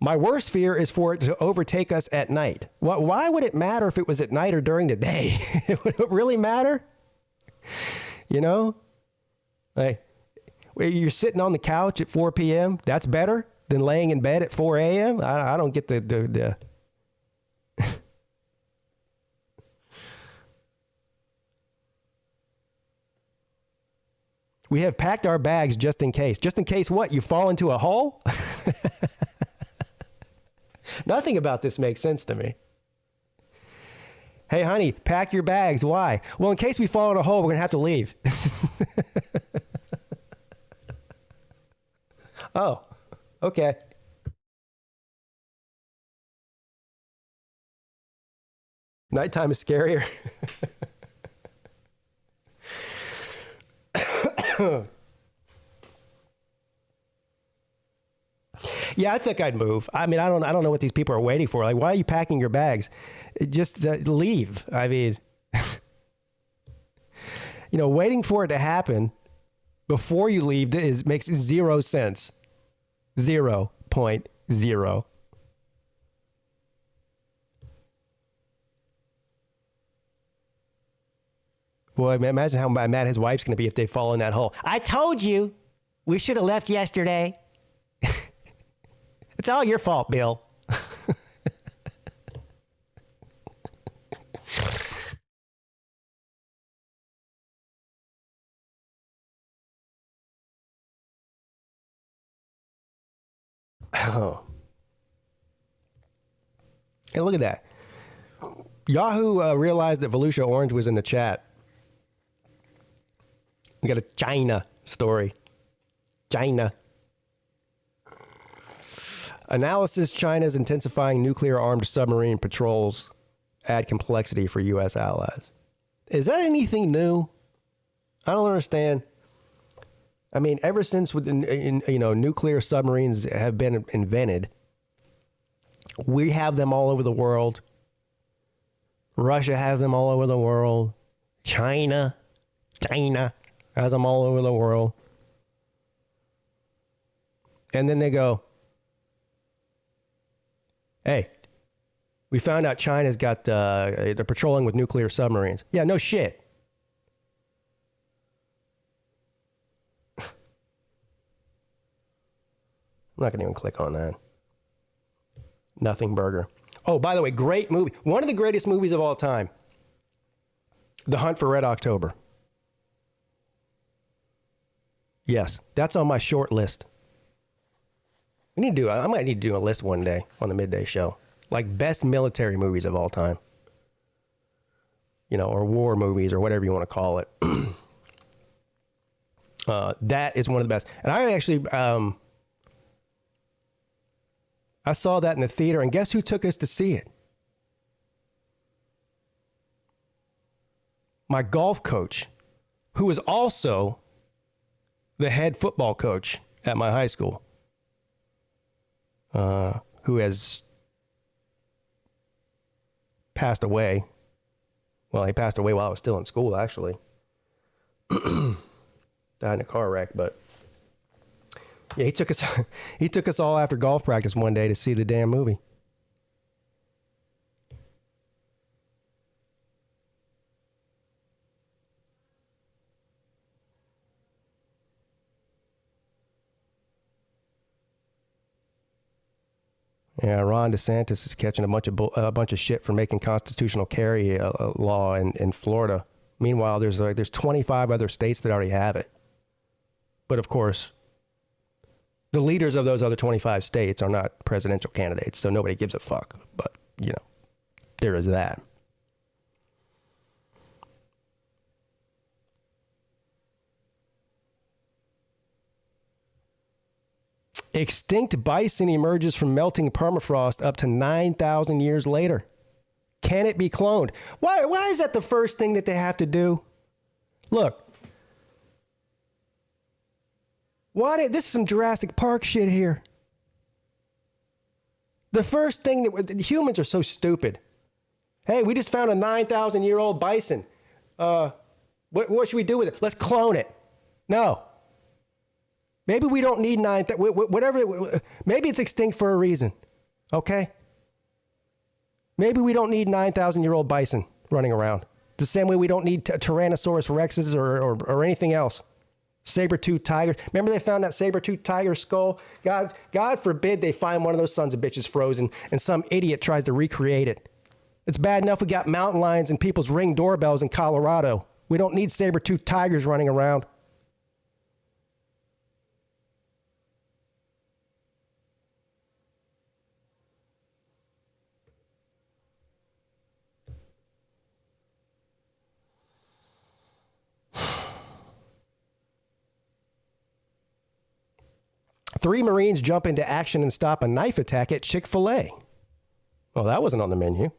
My worst fear is for it to overtake us at night. Why would it matter if it was at night or during the day? Would it really matter? You know? Like, you're sitting on the couch at 4 p.m. That's better than laying in bed at 4 a.m.? I don't get the We have packed our bags just in case. Just in case what? You fall into a hole? Nothing about this makes sense to me. Hey, honey, pack your bags. Why? Well, in case we fall in a hole, we're going to have to leave. Oh, okay. Nighttime is scarier. Yeah, I think I'd move. I mean, I don't know what these people are waiting for. Like, why are you packing your bags? Just leave. I mean, waiting for it to happen before you leave makes zero sense. 0.0. Well, imagine how mad his wife's going to be if they fall in that hole. I told you we should have left yesterday. It's all your fault, Bill. Oh. Hey, look at that. Yahoo realized that Volusia Orange was in the chat. We got a China story. China. Analysis: China's intensifying nuclear-armed submarine patrols add complexity for U.S. allies. Is that anything new? I don't understand. I mean, ever since nuclear submarines have been invented, we have them all over the world. Russia has them all over the world. China has them all over the world. And then they go, hey, we found out China's got, they're patrolling with nuclear submarines. Yeah, no shit. I'm not going to even click on that. Nothing Burger. Oh, by the way, great movie. One of the greatest movies of all time. The Hunt for Red October. Yes, that's on my short list. I might need to do a list one day on the Midday Show. Like best military movies of all time. Or war movies or whatever you want to call it. That is one of the best. And I actually, I saw that in the theater, and guess who took us to see it? My golf coach, who was also the head football coach at my high school, who has passed away. Well, he passed away while I was still in school, actually. Died in a car wreck, but yeah, he took us all after golf practice one day to see the damn movie. Yeah, Ron DeSantis is catching a bunch of shit for making constitutional carry law in Florida. Meanwhile, there's 25 other states that already have it. But of course, the leaders of those other 25 states are not presidential candidates, so nobody gives a fuck. But, there is that. Extinct bison emerges from melting permafrost up to 9,000 years later. Can it be cloned? Why is that the first thing that they have to do? Look. This is some Jurassic Park shit here. The first thing that humans are so stupid. Hey, we just found a 9,000-year-old bison. What should we do with it? Let's clone it. No. Maybe we don't need whatever. Maybe it's extinct for a reason. Okay? Maybe we don't need 9,000-year-old bison running around. The same way we don't need Tyrannosaurus rexes or anything else. Saber-toothed tigers. Remember they found that saber-toothed tiger skull? God forbid they find one of those sons of bitches frozen and some idiot tries to recreate it. It's bad enough we got mountain lions and people's Ring doorbells in Colorado. We don't need saber-toothed tigers running around. Three Marines jump into action and stop a knife attack at Chick-fil-A. Well, that wasn't on the menu.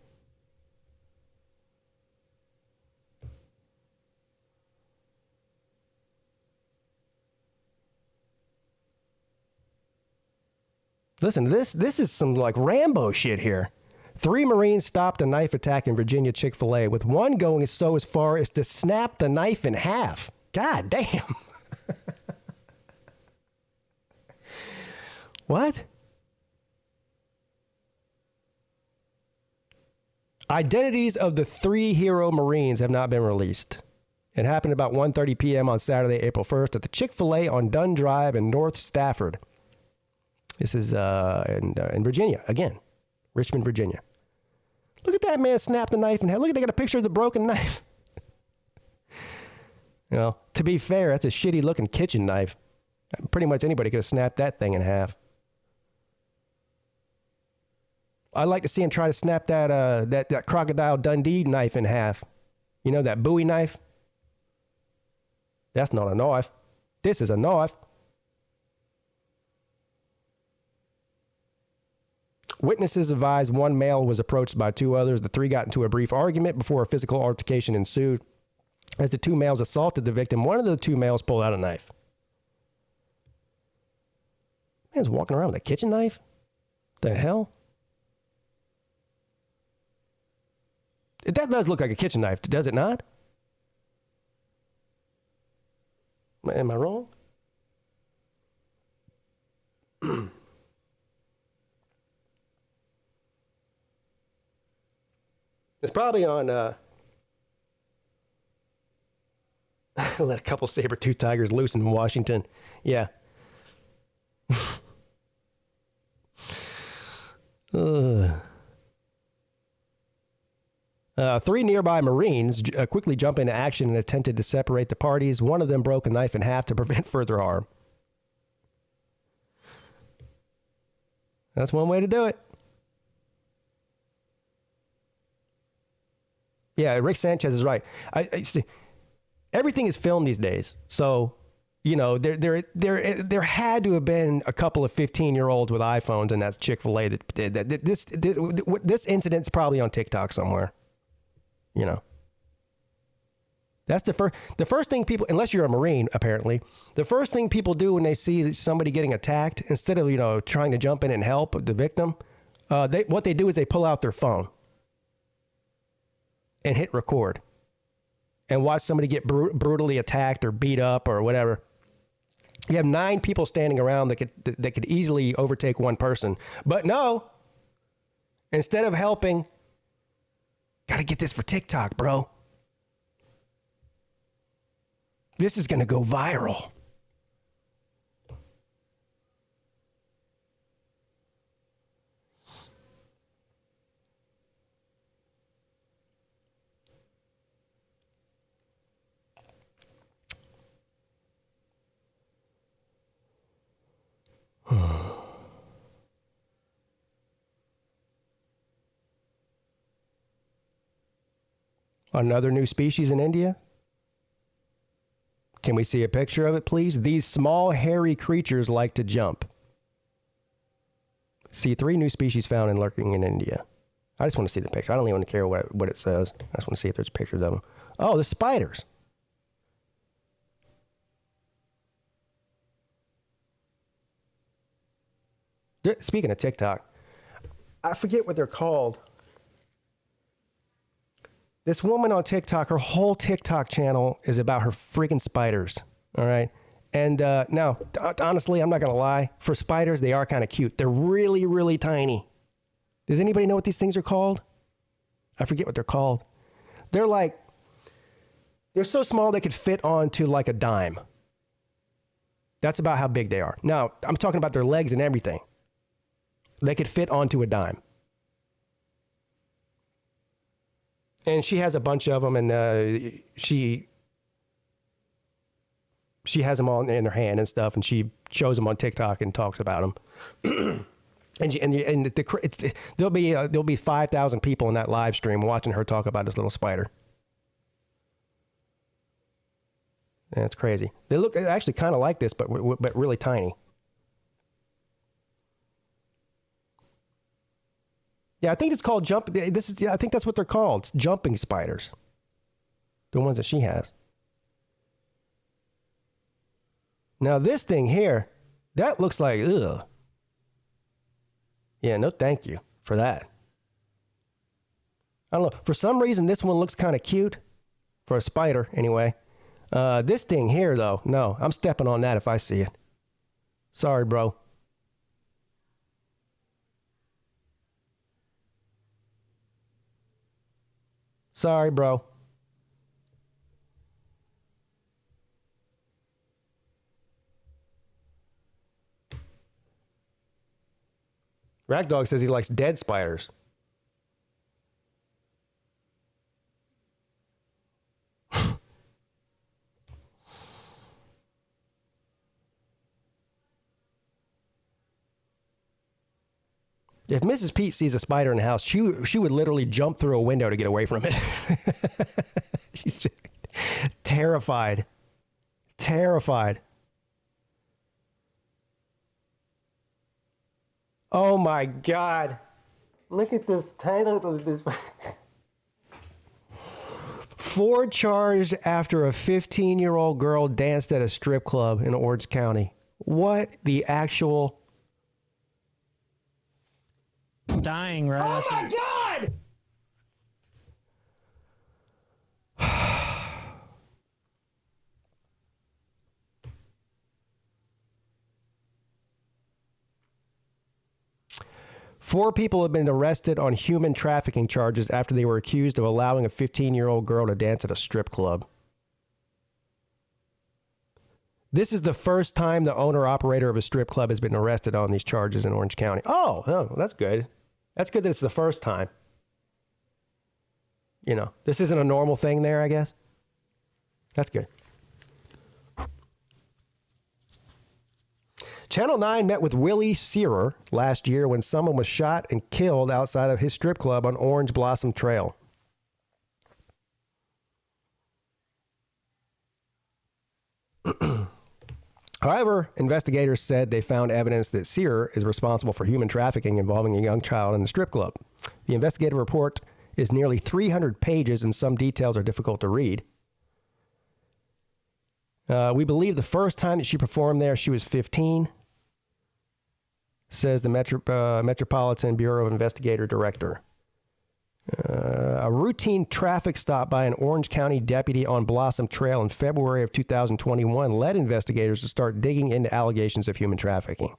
Listen, this is some like Rambo shit here. Three Marines stopped a knife attack in Virginia Chick-fil-A, with one going as far as to snap the knife in half. God damn. What? Identities of the three hero Marines have not been released. It happened about 1:30 p.m. on Saturday, April 1st at the Chick-fil-A on Dunn Drive in North Stafford. This is in Virginia, again. Richmond, Virginia. Look at that man snap the knife in half. Look, they got a picture of the broken knife. You know, to be fair, that's a shitty looking kitchen knife. Pretty much anybody could have snapped that thing in half. I'd like to see him try to snap that Crocodile Dundee knife in half. You know, that Bowie knife? That's not a knife. This is a knife. Witnesses advise one male was approached by two others. The three got into a brief argument before a physical altercation ensued. As the two males assaulted the victim, one of the two males pulled out a knife. Man's walking around with a kitchen knife? The hell? That does look like a kitchen knife, does it not? Am I wrong? It's probably on, let a couple saber-toothed tigers loose in Washington. Yeah. Three nearby Marines quickly jump into action and attempted to separate the parties. One of them broke a knife in half to prevent further harm. That's one way to do it. Yeah, Rick Sanchez is right. I see, everything is filmed these days. So, you know, there had to have been a couple of 15-year-olds with iPhones, and that's Chick-fil-A that did that. This incident's probably on TikTok somewhere. You know. That's the first thing people, unless you're a Marine, apparently, the first thing people do when they see somebody getting attacked, instead of, you know, trying to jump in and help the victim, what they do is they pull out their phone and hit record and watch somebody get brutally attacked or beat up or whatever. You have 9 people standing around that could easily overtake one person. But no, instead of helping, got to get this for TikTok, bro. This is going to go viral. Another new species in India? Can we see a picture of it, please? These small, hairy creatures like to jump. See 3 new species found and lurking in India. I just want to see the picture. I don't even care what it says. I just want to see if there's pictures of them. Oh, there's spiders. Speaking of TikTok, I forget what they're called. This woman on TikTok, her whole TikTok channel is about her freaking spiders. All right. And now, honestly, I'm not going to lie. For spiders, they are kind of cute. They're really, really tiny. Does anybody know what these things are called? I forget what they're called. They're so small they could fit onto like a dime. That's about how big they are. Now, I'm talking about their legs and everything. They could fit onto a dime. And she has a bunch of them, and she has them all in her hand and stuff, and she shows them on TikTok and talks about them. There'll be 5,000 people in that live stream watching her talk about this little spider. That's crazy. They look actually kind of like this, but really tiny. Yeah, I think it's called I think that's what they're called. It's jumping spiders. The ones that she has. Now this thing here, that looks like, ugh. Yeah, no thank you for that. I don't know. For some reason, this one looks kind of cute. For a spider, anyway. This thing here, though, no. I'm stepping on that if I see it. Sorry, bro. Sorry, bro. Ragdog says he likes dead spiders. If Mrs. Peete sees a spider in the house, she would literally jump through a window to get away from it. She's just terrified. Terrified. Oh my God. Look at this title of this. 4 charged after a 15-year-old girl danced at a strip club in Orange County. What the actual... Dying, right? Oh my God! 4 people have been arrested on human trafficking charges after they were accused of allowing a 15-year-old girl to dance at a strip club. This is the first time the owner-operator of a strip club has been arrested on these charges in Orange County. Oh, that's good. That's good that it's the first time. You know, this isn't a normal thing there, I guess. That's good. Channel 9 met with Willie Searer last year when someone was shot and killed outside of his strip club on Orange Blossom Trail. However, investigators said they found evidence that Searer is responsible for human trafficking involving a young child in the strip club. The investigative report is nearly 300 pages and some details are difficult to read. We believe the first time that she performed there, she was 15, says the Metropolitan Bureau of Investigator Director. A routine traffic stop by an Orange County deputy on Blossom Trail in February of 2021 led investigators to start digging into allegations of human trafficking.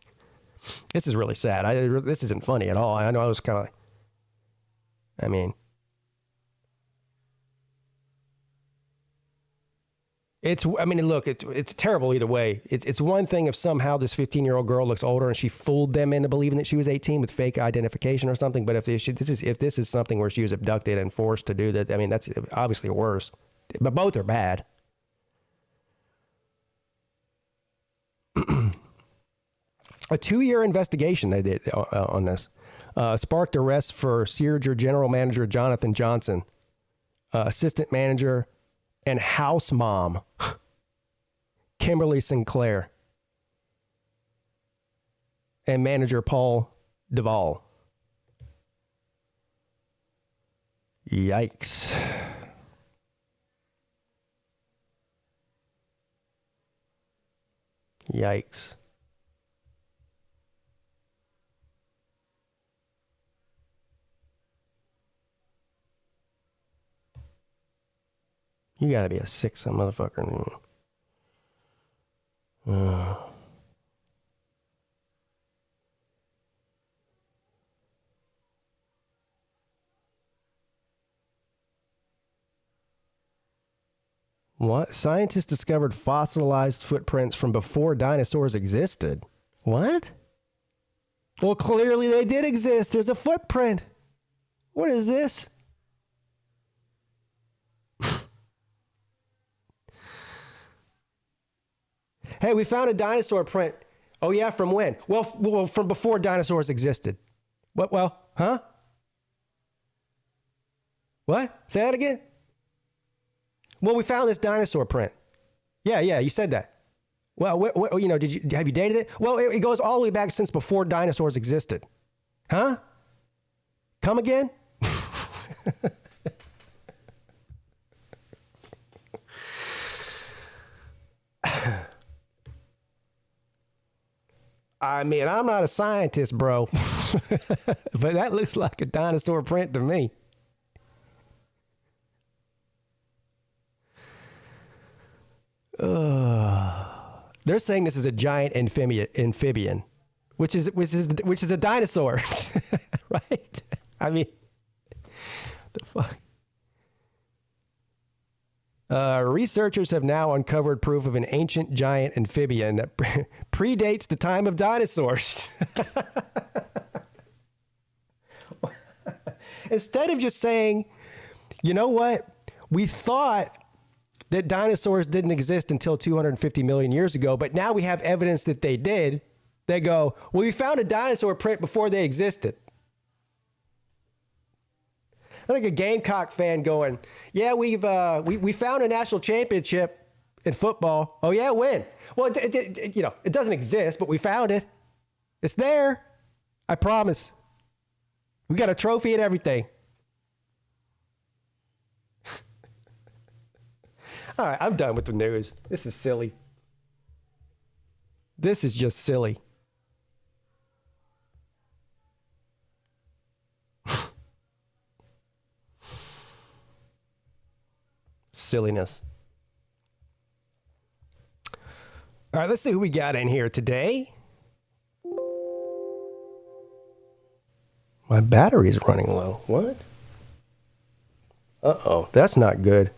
This is really sad. This isn't funny at all. I know I was kind of like, I mean, look, it's terrible either way. It's one thing if somehow this 15-year-old girl looks older and she fooled them into believing that she was 18 with fake identification or something. But if this is something where she was abducted and forced to do that, I mean, that's obviously worse. But both are bad. A 2-year investigation they did on this sparked arrests for Searger General Manager Jonathan Johnson, Assistant Manager and house mom, Kimberly Sinclair, and manager Paul Duvall. Yikes. Yikes. You gotta be a sick son motherfucker. What? Scientists discovered fossilized footprints from before dinosaurs existed. What? Well, clearly they did exist. There's a footprint. What is this? Hey, we found a dinosaur print. Oh, yeah, from when? Well, from before dinosaurs existed. What? Well, huh? What? Say that again? Well, we found this dinosaur print. Yeah, you said that. Well, have you dated it? Well, it goes all the way back since before dinosaurs existed. Huh? Come again? I mean, I'm not a scientist, bro. But that looks like a dinosaur print to me. They're saying this is a giant amphibian, which is a dinosaur, right? I mean, the fuck. Researchers have now uncovered proof of an ancient giant amphibian that predates the time of dinosaurs. Instead of just saying, you know what, we thought that dinosaurs didn't exist until 250 million years ago, but now we have evidence that they did. They go, well, we found a dinosaur print before they existed. I think a Gamecock fan going, yeah, we found a national championship in football. Oh yeah, when? Well, it doesn't exist, but we found it. It's there. I promise. We got a trophy and everything. All right, I'm done with the news. This is silly. This is just silly. Silliness. All right, let's see who we got in here today. My battery's running low. What? Uh-oh, that's not good.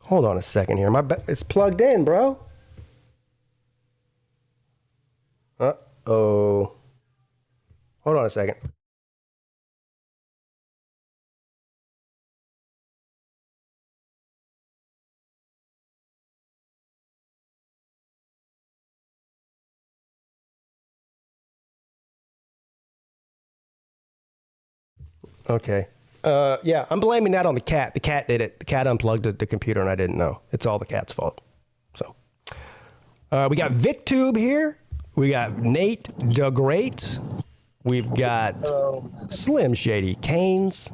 Hold on a second here. It's plugged in, bro. Uh-oh. Hold on a second. Okay. Yeah, I'm blaming that on the cat. The cat did it. The cat unplugged the computer and I didn't know. It's all the cat's fault. So, we got VicTube here. We got Nate the Great. We've got Slim Shady Canes.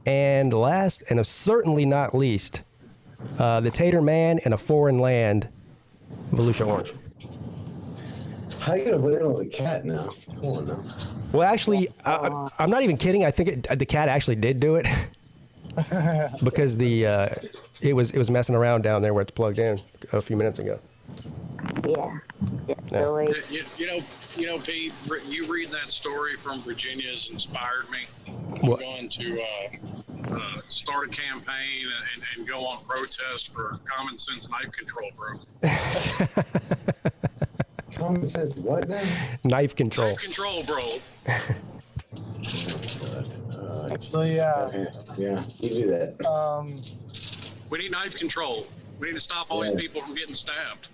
And last and certainly not least, the Tater Man in a Foreign Land, Volusia Orange. How you gonna blame it on the cat now? Come on now. Well, actually, I'm not even kidding. I think the cat actually did do it because it was messing around down there where it's plugged in a few minutes ago. Yeah. You know, Pete, you reading that story from Virginia has inspired me. I'm going to start a campaign and go on protest for common sense knife control, bro. Common sense what now? Knife control. Knife control, bro. So yeah, you do that. We need knife control. We need to stop all these people from getting stabbed.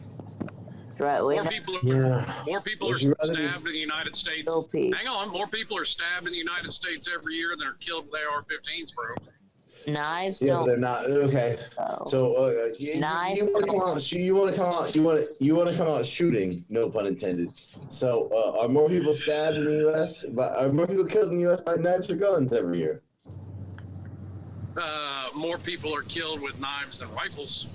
Right, More people are stabbed in the United States. Hang on, more people are stabbed in the United States every year than are killed with AR-15s, bro. Knives Yeah, but don't. they're not okay. Oh. So you want to come out? You want to come out? You want to come out shooting? No pun intended. So are more people stabbed in the U.S. But are more people killed in the U.S. by knives or guns every year? More people are killed with knives than rifles.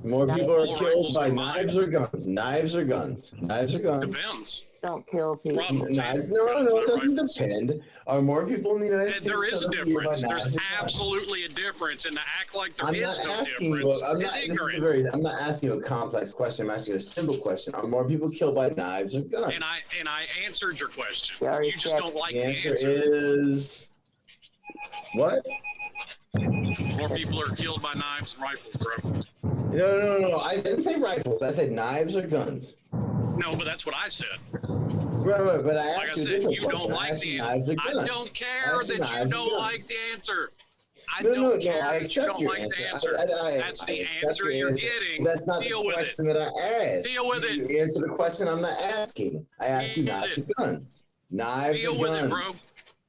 More people are All killed rifles by are knives or guns. Knives or guns. Knives or guns. Depends. Don't kill people. Knives? No, it doesn't depend. Are more people in the United States There is a killed every year by difference. knives There's or guns? absolutely a difference, and to act like there I'm is not no asking you. difference I'm is not. This is ignorant. I'm not asking you a complex question. I'm asking you a simple question. Are more people killed by knives or guns? And I answered your question. You already You just said don't like The the answer answer. is what? More people are killed by knives than rifles, bro. No. I didn't say rifles. I said knives or guns. No, but that's what I said. Right. But I Like I asked you a said, different you question. don't I like asked you the knives or answer. guns. I don't care asked you that you knives or don't guns. like the answer. I No, don't care I that you accept don't your like answer. the answer. That's the accept answer your you're answer. getting. That's not Deal the with question it. that I asked. Deal with it. You answered the question I'm not asking. I asked you Deal knives with or guns. Knives Deal or with guns. it, bro.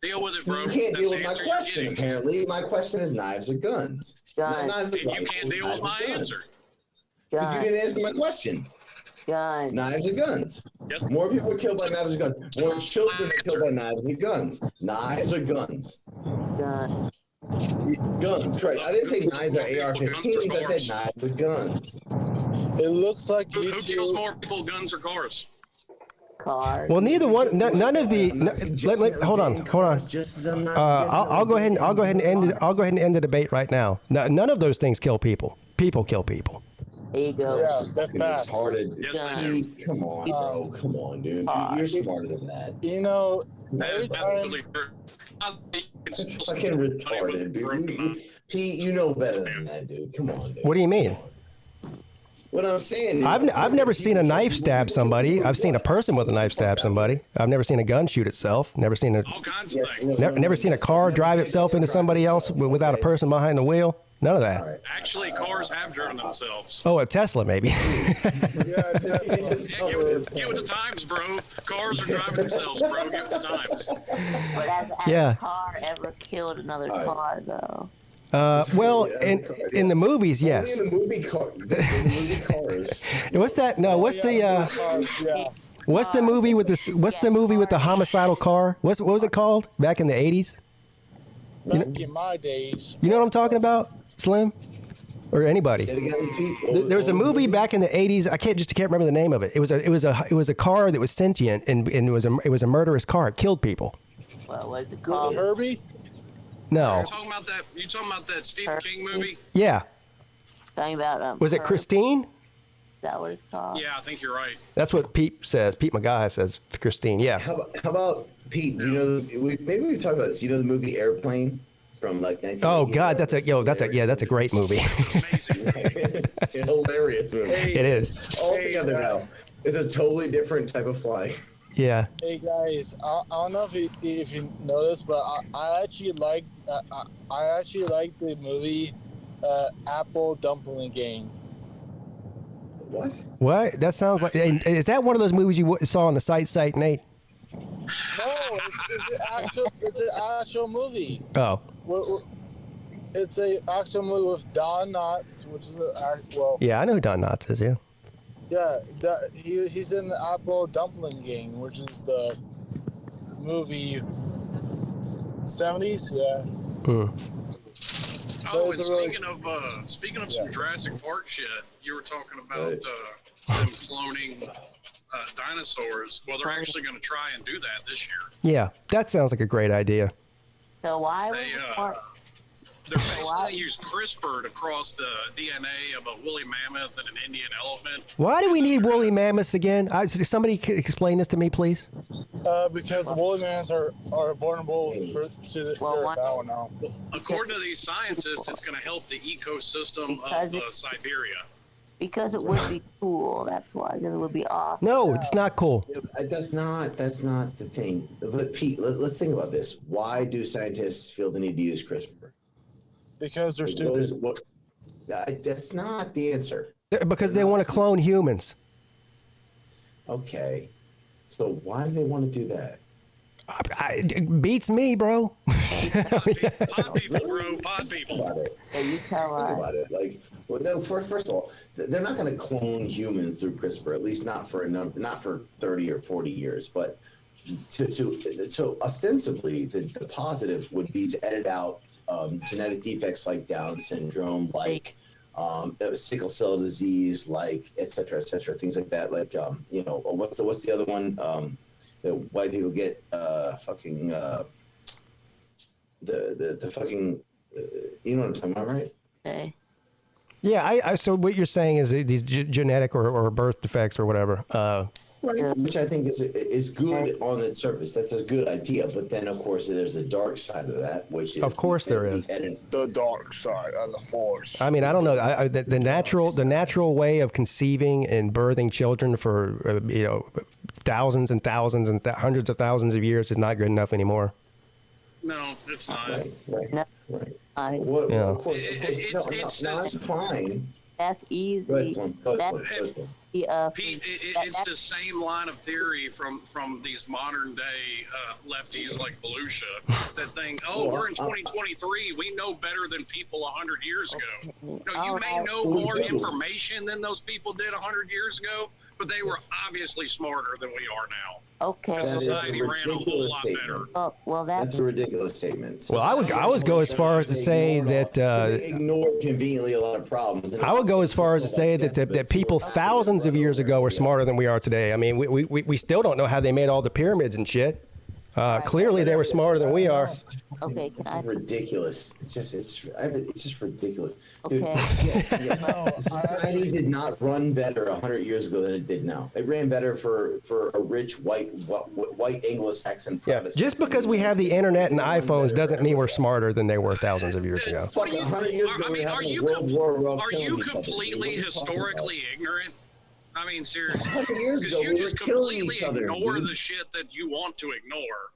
Deal with it, bro. You can't That's deal the with my answer you're question, getting. apparently. My question is knives or guns. Not Guns. knives or And you rifles, can't deal with knives or my guns. answer. Because you Guns. didn't answer my question. Guns. Knives or guns. Yes. More people are killed by knives or guns. More children are killed by knives or guns. Knives or guns. Guns. Guns, correct. I didn't say knives or AR-15s. I said knives or guns. It looks like Who you kills two. more people, guns or cars? Cars. Well, neither one. None of the. Hold on. Just as I'm not I'll go ahead and end the debate right now. None of those things kill people. People kill people. Ego. Yeah, that's fucking facts. retarded. Yes, they do. Pete, come on, bro. Come on, dude. You're smarter than that. You know, That every is time. absolutely true. That's fucking retarded, dude. Pete, you know better than that, dude. Come on, dude. What do you mean? What I'm saying is, I've never seen a knife stab somebody. I've seen a person with a knife stab somebody. I've never seen a gun shoot itself. Never seen All kinds of things. never seen a car drive itself into somebody else without a person behind the wheel. None of that. Alright. Actually, cars have driven themselves. Oh, a Tesla maybe. Yeah, Get with the times, bro. Cars are driving themselves, bro. Get with the times. But has Yeah. a car ever killed another Alright. car, though? Well, in the movies, yes. Only in the movie car. In the movie cars. What's that? No, what's the yeah. what's the movie with the what's the movie with the homicidal car? What was it called back in the 80s? Back in my days. You know what I'm talking about, Slim, or anybody? Say it again, Pete. There was a movie back in the 80s. I can't remember the name of it. It was a car that was sentient and it was a murderous car. It killed people. What was it Was called? it Herbie? No. You talking about that Stephen King movie? Yeah. Talking about Was it Herb. Christine? Is that what it's called? Yeah, I think you're right. That's what Pete says. Pete McGuy says Christine. Yeah. How about Pete? Do you know? Maybe we've talked about this. You know the movie Airplane from like 1980? Oh God, that's a great movie. Amazing. hilarious movie. It is. Altogether now, it's a totally different type of flying. Yeah. Hey guys, I don't know if you noticed, but I actually like the movie Apple Dumpling Game. What? What? That sounds like. Is that one of those movies you saw on the site, Nate? No, it's an actual movie. Oh. It's a actual movie with Don Knotts, which is Yeah, I know who Don Knotts is. Yeah. yeah, he's in the Apple Dumpling Gang, which is the movie 70s. Yeah. Oh, Those and are really- speaking of some Jurassic Park shit, you were talking about Right. them cloning dinosaurs. Well, they're actually going to try and do that this year. Yeah, that sounds like a great idea. So why would They, you uh, want? They're basically going to use CRISPR to cross the DNA of a woolly mammoth and an Indian elephant. Why do we need woolly mammoths again? Somebody explain this to me, please. Because woolly mammoths are vulnerable to the Well, earth. I don't know. According to these scientists, it's going to help the ecosystem Because of Siberia. Because it would be cool. That's why. Because it would be awesome. No, it's not cool. That's not the thing. But Pete, let's think about this. Why do scientists feel the need to use CRISPR? Because they're What is- stupid. what- that's not the answer. Because they want to clone humans. Okay. So why do they want to do that? Beats me, bro. Pod people, bro. Pod people. About it. Yeah, you tell Think us. about it. Like, well, no. First of all, they're not going to clone humans through CRISPR. At least not for 30 or 40 years. But so ostensibly, the positive would be to edit out genetic defects like Down syndrome, like sickle cell disease, like et cetera, things like that. Like what's the other one? That white people get fucking the fucking you know what I'm talking about, right? Okay. Yeah, so what you're saying is these genetic or birth defects or whatever. Right. Which I think is good on the surface. That's a good idea. But then, of course, there's a dark side of that, which is Of course there is. The dark side of the force. I mean, I don't know. The natural way of conceiving and birthing children for thousands and thousands and hundreds of thousands of years is not good enough anymore. No, it's not. Right. No. Well, Yeah. of course. No, that's fine. That's easy. Go ahead, Slim. Pete, it's the same line of theory from these modern day lefties like Belushi that think, we're in 2023, we know better than people 100 years ago. No, you may know more information than those people did 100 years ago, but they were obviously smarter than we are now. Okay. Society ran a whole lot better. Oh, well, that's a ridiculous statement. Well, I would go as far as to say that they ignored conveniently a lot of problems. I would go as far as to say that people thousands of years ago were smarter than we are today. I mean, we still don't know how they made all the pyramids and shit. Clearly, they were smarter than we are. okay. It's ridiculous. It's just ridiculous. Dude, Okay. yes. Society did not run better 100 years ago than it did now. It ran better for a rich white Anglo-Saxon Protestant. Just because we have the internet and iPhones doesn't mean we're smarter than they were thousands of years ago. Fucking 100 years ago, we had a world war. Are you completely historically ignorant? I mean, seriously, 100 years because ago, you we just were killing completely each other. ignore Dude. the shit that you want to ignore.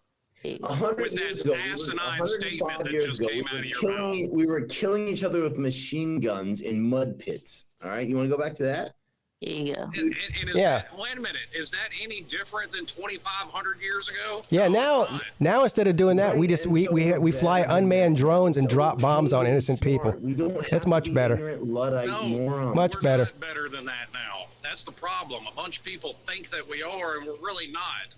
100 With years that ago, asinine statement that just came out of your mouth. we were killing each other with machine guns in mud pits. All right, you want to go back to that? Here you go. And is Yeah. wait a minute. Is that any different than 2,500 years ago? Yeah, No, it's now not. instead of doing that, we fly unmanned drones and drop bombs on innocent people. We don't have That's to much be better. ignorant, Luddite morons. Much we're better. not better than that now. That's the problem. A bunch of people think that we are, and we're really not.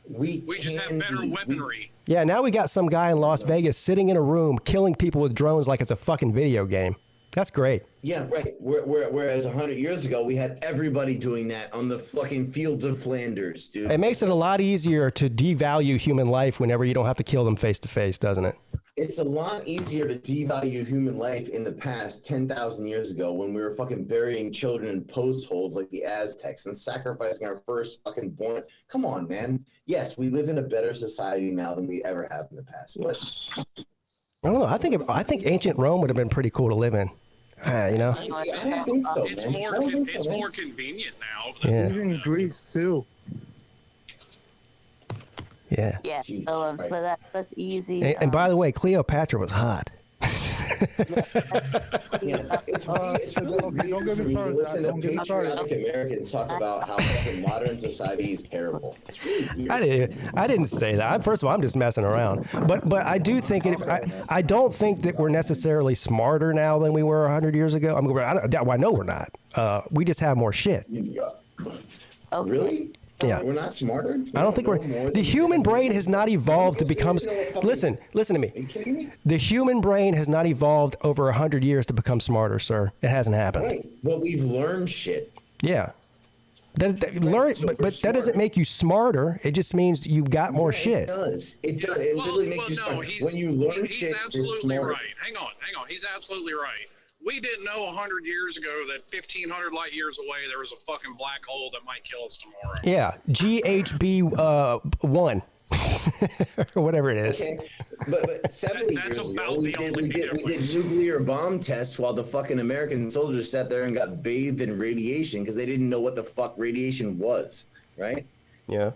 We just have better weaponry. Yeah, now we got some guy in Las Vegas sitting in a room killing people with drones like it's a fucking video game. That's great. Yeah, right. Whereas 100 years ago, we had everybody doing that on the fucking fields of Flanders, dude. It makes it a lot easier to devalue human life whenever you don't have to kill them face to face, doesn't it? It's a lot easier to devalue human life in the past 10,000 years ago when we were fucking burying children in post holes like the Aztecs and sacrificing our first fucking born. Come on, man. Yes, we live in a better society now than we ever have in the past. But I don't know. I think ancient Rome would have been pretty cool to live in. I don't think so, It's man. more I don't think so, it's man. more convenient now. Yeah. Even Greece too. Yeah. Yeah. Jesus So Christ. that's easy. And by the way, Cleopatra was hot. Yeah, it's really Okay, don't get me weird started. to listen to Don't get me started. patriotic Americans talk about how fucking modern society is terrible. It's really weird. I didn't say that. First of all, I'm just messing around. But I do think I don't think that we're necessarily smarter now than we were 100 years ago. I mean, I know we're not. We just have more shit. Okay. Really? Yeah. We're not smarter? I don't think the human brain has not evolved to become. Listen to me. Are you kidding me? The human brain has not evolved over 100 years to become smarter, sir. It hasn't happened. Right. Well, we've learned shit. Yeah. But that doesn't smart. make you smarter. It just means you got more shit. It does. It does. It literally makes you smart. When you learn he's shit, you're absolutely smarter. right. Hang on. He's absolutely right. We didn't know 100 years ago that 1,500 light years away there was a fucking black hole that might kill us tomorrow. Yeah, GHB1 or whatever it is. Okay. But 70 That's years about ago, we the only did difference. nuclear bomb tests while the fucking American soldiers sat there and got bathed in radiation because they didn't know what the fuck radiation was, right? Yeah.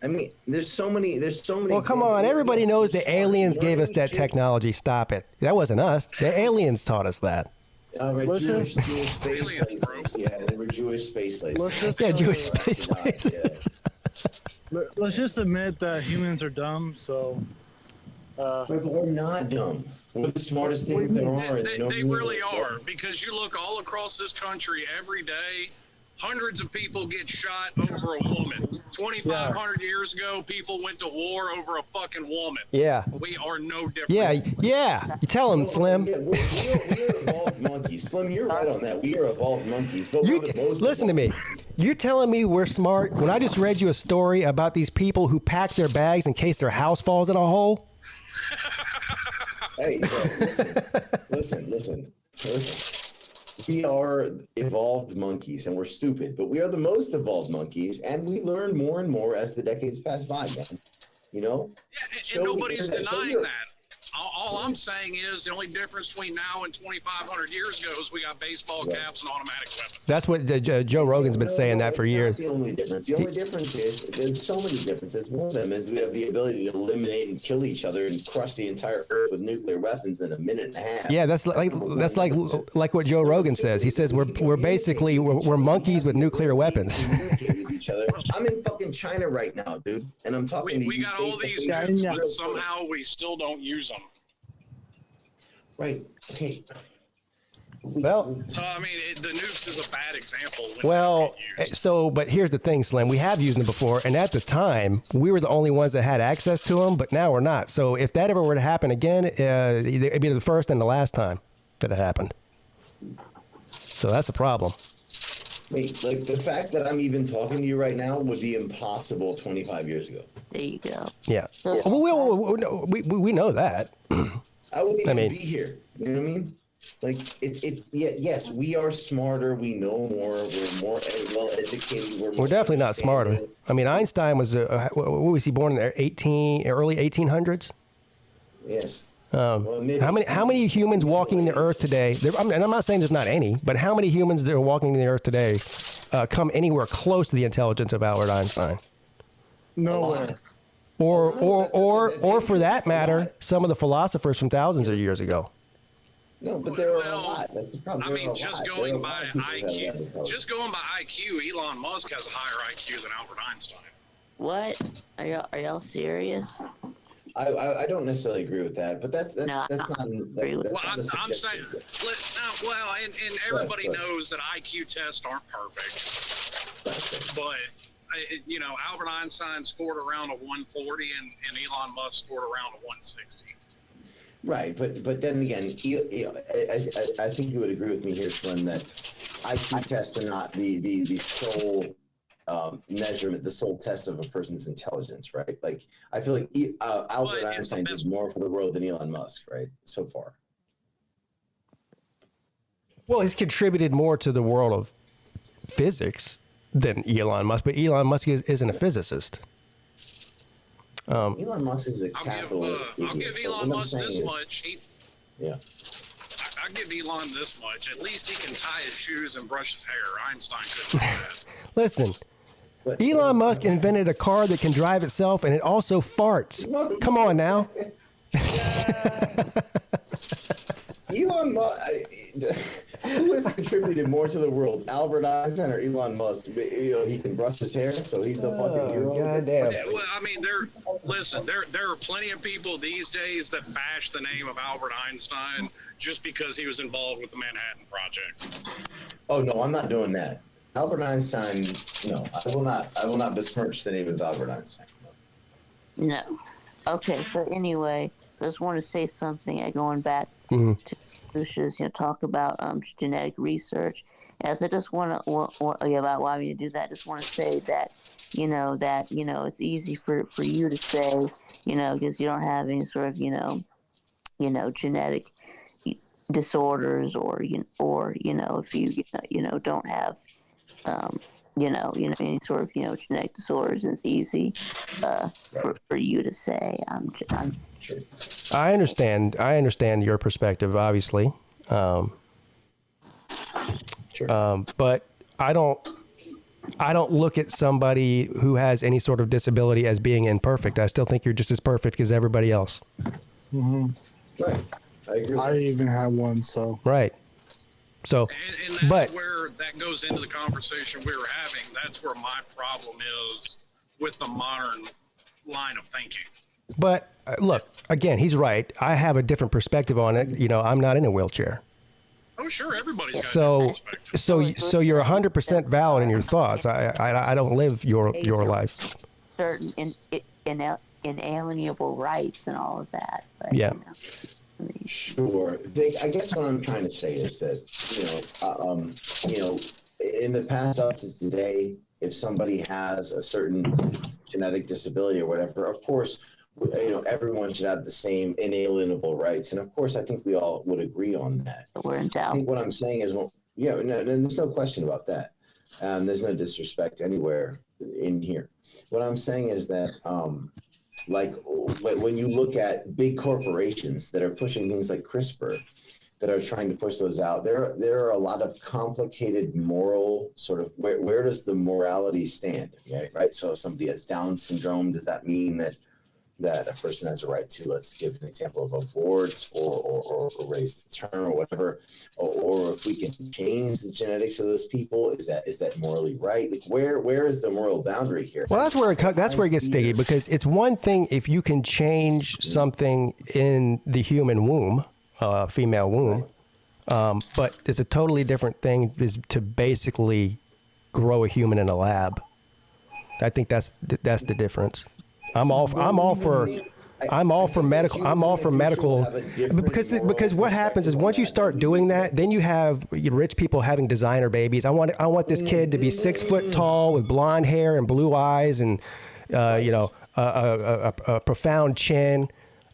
I mean, there's so many. Well, come on. Everybody knows the aliens gave us that technology. Stop it. That wasn't us. The aliens taught us that. Right, Listen. Jewish space Aliens, bro. lasers. Yeah, they were Jewish space lasers. Let's just Yeah, say Jewish that. space lasers. Let's just admit that humans are dumb. So. But we're not dumb. We're the smartest things there are. They really are, because you look all across this country every day, hundreds of people get shot over a woman. 2,500 years ago, people went to war over a fucking woman. Yeah. We are no different. Yeah. You tell him, Slim. Yeah, we're evolved monkeys. Slim, you're right on that. We are evolved monkeys. But we're the most Listen to me. You're telling me we're smart when I just read you a story about these people who pack their bags in case their house falls in a hole? Hey, listen. We are evolved monkeys, and we're stupid, but we are the most evolved monkeys, and we learn more and more as the decades pass by, man. You know? Yeah, and nobody's denying that. All I'm saying is the only difference between now and 2,500 years ago is we got baseball caps and automatic weapons. That's what Joe Rogan's been saying that for years. The only difference. The only difference is there's so many differences. One of them is we have the ability to eliminate and kill each other and crush the entire earth with nuclear weapons in a minute and a half. Yeah, that's like what Joe Rogan says. He says we're basically monkeys with nuclear weapons. With each other. I'm in fucking China right now, dude, and I'm talking to you. We got all these nukes, but somehow we still don't use them. Right. Okay. Well, so I mean, the nukes is a bad example. But here's the thing, Slim. We have used them before, and at the time, we were the only ones that had access to them. But now we're not. So if that ever were to happen again, it'd be the first and the last time that it happened. So that's a problem. Wait, like the fact that I'm even talking to you right now would be impossible 25 years ago. There you go. Yeah. We know that. I wouldn't even be here. You know what I mean? Like yes, we are smarter. We know more. We're more well educated. We're definitely not smarter. I mean, Einstein was what was he born in the early 1800s? Yes. How many humans walking the earth today? And I'm not saying there's not any, but how many humans that are walking the earth today come anywhere close to the intelligence of Albert Einstein? Nowhere. Or for that matter, some of the philosophers from thousands of years ago. No, but there are a lot. That's the problem. I mean, just going by IQ, Elon Musk has a higher IQ than Albert Einstein. What? Are y'all serious? I don't necessarily agree with that, but that's not. I'm saying, and everybody knows that IQ tests aren't perfect, but. Albert Einstein scored around a 140, and Elon Musk scored around a 160. Right, but then again, I think you would agree with me here, Slim, that IQ tests are not the sole measurement, the sole test of a person's intelligence, right? Like, I feel like Albert Einstein did more for the world than Elon Musk, right, so far. Well, he's contributed more to the world of physics than Elon Musk, but Elon Musk isn't a physicist. Elon Musk is a capitalist. I'll give Elon Musk this much. I'll give Elon this much. At least he can tie his shoes and brush his hair. Einstein couldn't do that. Listen, Elon Musk invented a car that can drive itself, and it also farts. Come on now. Elon Musk, who has contributed more to the world, Albert Einstein or Elon Musk? He can brush his hair, so he's a fucking hero. Goddamn. Yeah, well, I mean, there are plenty of people these days that bash the name of Albert Einstein just because he was involved with the Manhattan Project. Oh no, I'm not doing that. Albert Einstein, no, I will not besmirch the name of Albert Einstein. No. Okay, so anyway, so I just want to say something going back to Lucia's, talk about genetic research. As I just want to, about why we do that, I just want to say that, it's easy for you to say, because you don't have any sort of, genetic disorders or if you, don't have, any sort of, genetic disorders, it's easy for you to say. I'm I understand your perspective, obviously. But I don't look at somebody who has any sort of disability as being imperfect. I still think you're just as perfect as everybody else. Mm-hmm. Right. I agree. I even have one, so. Right. So, and that's where that goes into the conversation we were having. That's where my problem is with the modern line of thinking. But look, again, he's right. I have a different perspective on it. You know, I'm not in a wheelchair. Oh, sure, everybody's got a So, different perspective. so you're 100% valid in your thoughts. I don't live your life. Certain inalienable rights and all of that. But, Yeah. you know, I mean, Sure. Vic, I guess what I'm trying to say is that, in the past up to today, if somebody has a certain genetic disability or whatever, of course, everyone should have the same inalienable rights. And of course, I think we all would agree on that. we're in I doubt. think what I'm saying is, there's no question about that. There's no disrespect anywhere in here. What I'm saying is that, when you look at big corporations that are pushing things like CRISPR, that are trying to push those out, there are a lot of complicated moral sort of where does the morality stand? Right. So if somebody has Down syndrome, does that mean that a person has a right to, let's give an example of abort or raise the term or whatever, or if we can change the genetics of those people, is that morally right? Like where is the moral boundary here? Well, that's where it gets sticky, because it's one thing if you can change something in the human womb, female womb, but it's a totally different thing is to basically grow a human in a lab. I think that's the difference. I'm all for medical because what happens is once you start doing that, then you have rich people having designer babies. I want this kid to be 6 foot tall with blonde hair and blue eyes and a profound chin,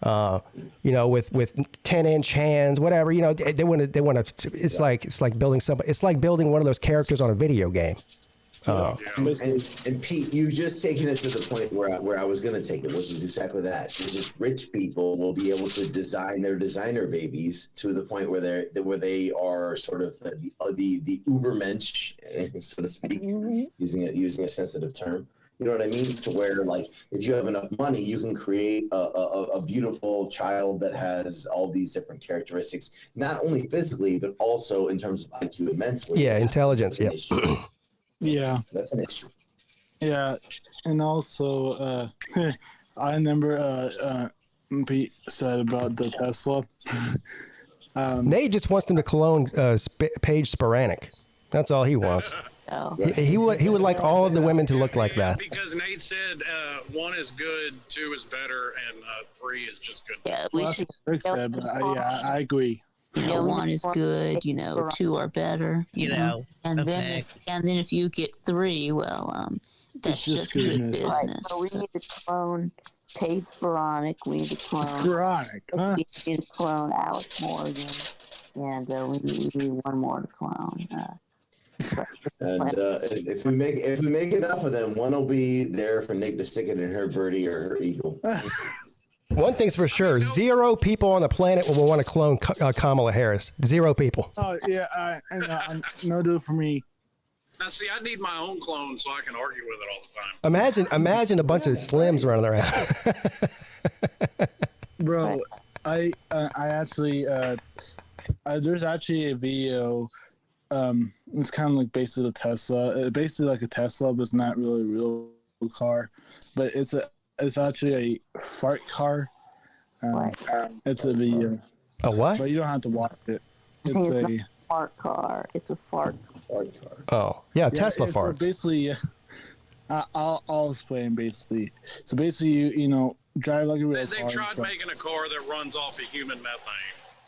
with 10-inch hands, whatever. They want to. It's like building one of those characters on a video game. And Pete, you've just taken it to the point where I was going to take it, which is exactly that. It's just rich people will be able to design their designer babies to the point where they are sort of the Ubermensch, so to speak, using a sensitive term. You know what I mean? To where, like, if you have enough money, you can create a beautiful child that has all these different characteristics, not only physically but also in terms of IQ and mentally. Yeah, intelligence. Yeah. Yeah, that's an issue. Yeah, and also I remember Pete said about the Tesla. Nate just wants them to clone Paige Sporanic. That's all he wants. Oh. He would like all of the women to look like that. Because Nate said 1 is good, 2 is better, and 3 is just good. Yeah, Well, that's what Rick said, but I agree. 1 is good, 2 are better, and then if you get 3, well, that's just good business. Right, so we need to clone Paige Sporanic. We need to clone Sporanic, huh? We need to clone Alex Morgan, and we need one more to clone. And if we make enough of them, one will be there for Nick to stick it in her birdie or her eagle. One thing's for sure: 0 people on the planet will want to clone Kamala Harris. 0 people. Oh yeah, I no do for me. Now, see, I need my own clone so I can argue with it all the time. Imagine a bunch of slims running around. Bro, I actually there's actually a video. It's kind of like basically a Tesla. Basically like a Tesla, but it's not really a real car. But it's actually a fart car. It's a video. A what? But you don't have to watch it. It's not a fart car. It's a fart car. Oh, yeah, Tesla fart. So basically, I'll explain basically. So basically, you drive like a real car. They've tried making a car that runs off of human methane.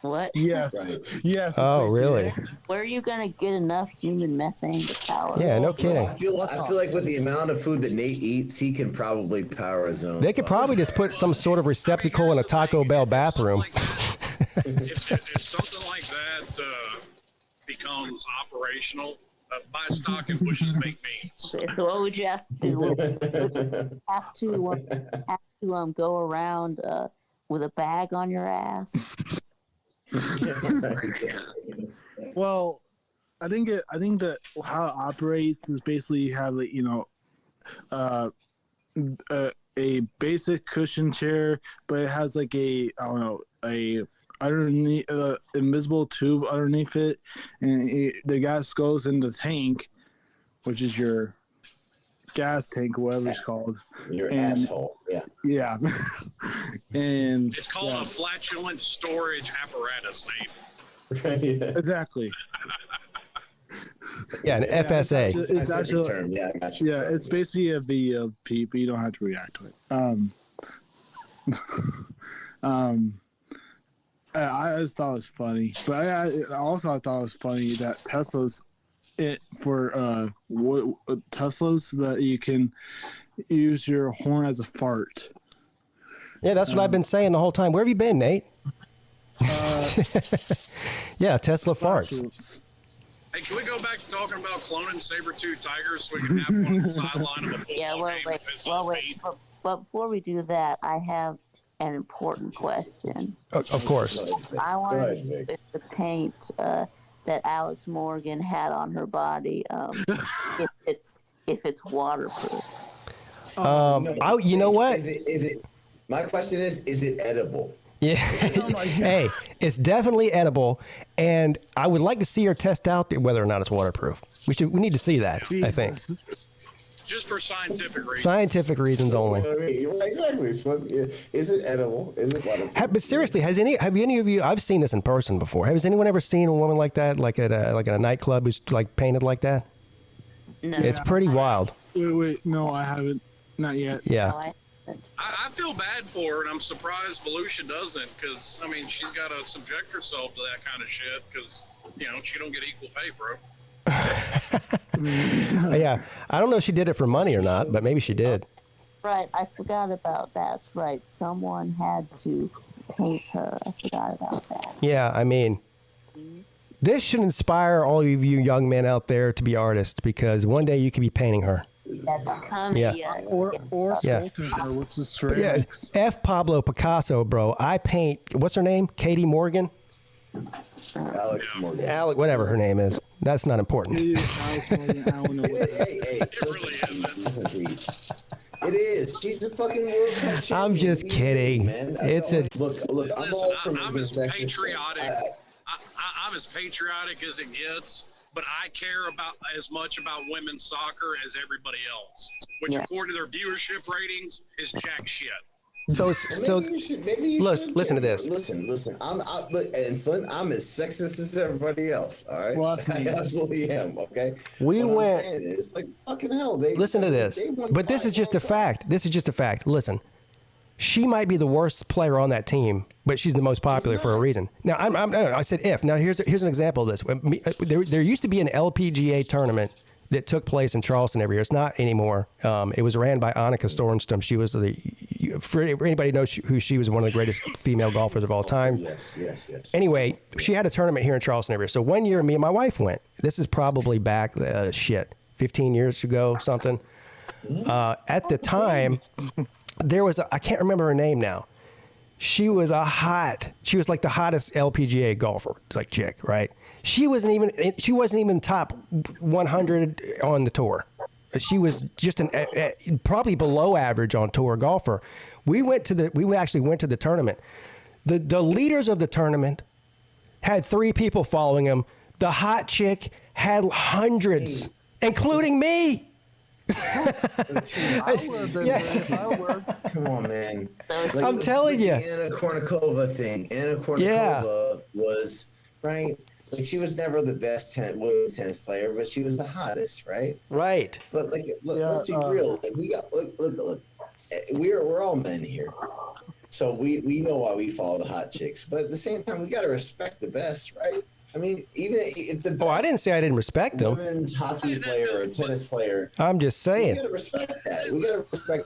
What? Yes. Right. Yes. Oh, really? Where are you gonna get enough human methane to power? Yeah, no kidding. I feel like with the amount of food that Nate eats, he can probably power his own. They could probably just put some sort of receptacle in a Taco Bell bathroom. If something like that becomes operational, buy stock in Bush's baked beans. Okay, so what would you have to do? Have to go around with a bag on your ass? Well, I think that how it operates is basically you have a basic cushion chair, but it has like a underneath invisible tube underneath it, and the gas goes in the tank, which is your gas tank, whatever it's called. Your asshole. Yeah. Yeah. And It's called a flatulent storage apparatus, Nate. Exactly. Yeah, an FSA. It's actually term. Yeah, I got you. Yeah, it's basically a video, Pete, but you don't have to react to it. I just thought it was funny, but I thought it was funny that Teslas Teslas that you can use your horn as a fart. Yeah, that's what I've been saying the whole time. Where have you been, Nate? Yeah, Tesla farts. Hey, can we go back to talking about cloning saber-tooth tigers so we can have one on the sideline of a football game? But before we do that, I have an important question. Of course. I wanted to paint that Alex Morgan had on her body. If it's waterproof. You know what? Is it? My question is it edible? Yeah. Hey, it's definitely edible, and I would like to see her test out whether or not it's waterproof. We need to see that. Jesus. I think. Just for scientific reasons. Scientific reasons only. Exactly. So, is it edible? Is it waterproof? But seriously, have any of you? I've seen this in person before. Has anyone ever seen a woman like that, like at a nightclub who's like painted like that? No. It's pretty wild. Wait, no, I haven't. Not yet. Yeah. No, I feel bad for her, and I'm surprised Volusia doesn't, because, I mean, she's got to subject herself to that kind of shit, because, she don't get equal pay, bro. Yeah. I don't know if she did it for money or not, but maybe she did. Right, I forgot about that. That's right. Someone had to paint her. I forgot about that. Yeah, I mean, this should inspire all of you young men out there to be artists, because one day you could be painting her. Yeah. Or Yeah. Fulton, which is But yeah, ceramics. F. Pablo Picasso, bro. I paint. What's her name? Katie Morgan. Alex Morgan. Alec, whatever her name is. That's not important. Hey, It really isn't. It is. She's the fucking World Cup champion. I'm just kidding. Man. It's a look. I'm Listen, all from I'm as the patriotic. I'm as patriotic as it gets, but I care about as much about women's soccer as everybody else, which according to their viewership ratings is jack shit. So maybe you listen to this. Listen. I'm as sexist as everybody else. All right. Well, that's I me. absolutely am. Okay. We What went- I'm saying is, like, fucking hell. Listen to this. But this is just a fact. This is just a fact. Listen. She might be the worst player on that team, but she's the most popular for a reason. Now, I said if. Now, here's an example of this. There used to be an LPGA tournament that took place in Charleston every year. It's not anymore. It was ran by Annika Sorenstam. She was for anybody knows who she was, one of the greatest female golfers of all time. Yes. Anyway, she had a tournament here in Charleston every year. So one year, me and my wife went. This is probably back 15 years ago, something. At the time, there was I can't remember her name now. She was like the hottest LPGA golfer, like chick, right? She wasn't even top 100 on the tour. She was just probably below average on tour golfer. We actually went to the tournament. The leaders of the tournament had 3 people following him. The hot chick had hundreds, including me. I would have been there if I were. Come on, man. I'm telling you. The Anna Kournikova thing. Anna Kournikova was, right? Like, she was never the best women's tennis player, but she was the hottest, right? Right. But let's be real. Like, we got look. We're all men here, so we know why we follow the hot chicks. But at the same time, we got to respect the best, right? I mean, even if the best I didn't say I didn't respect them. women's hockey player or tennis player, I'm just saying. we gotta respect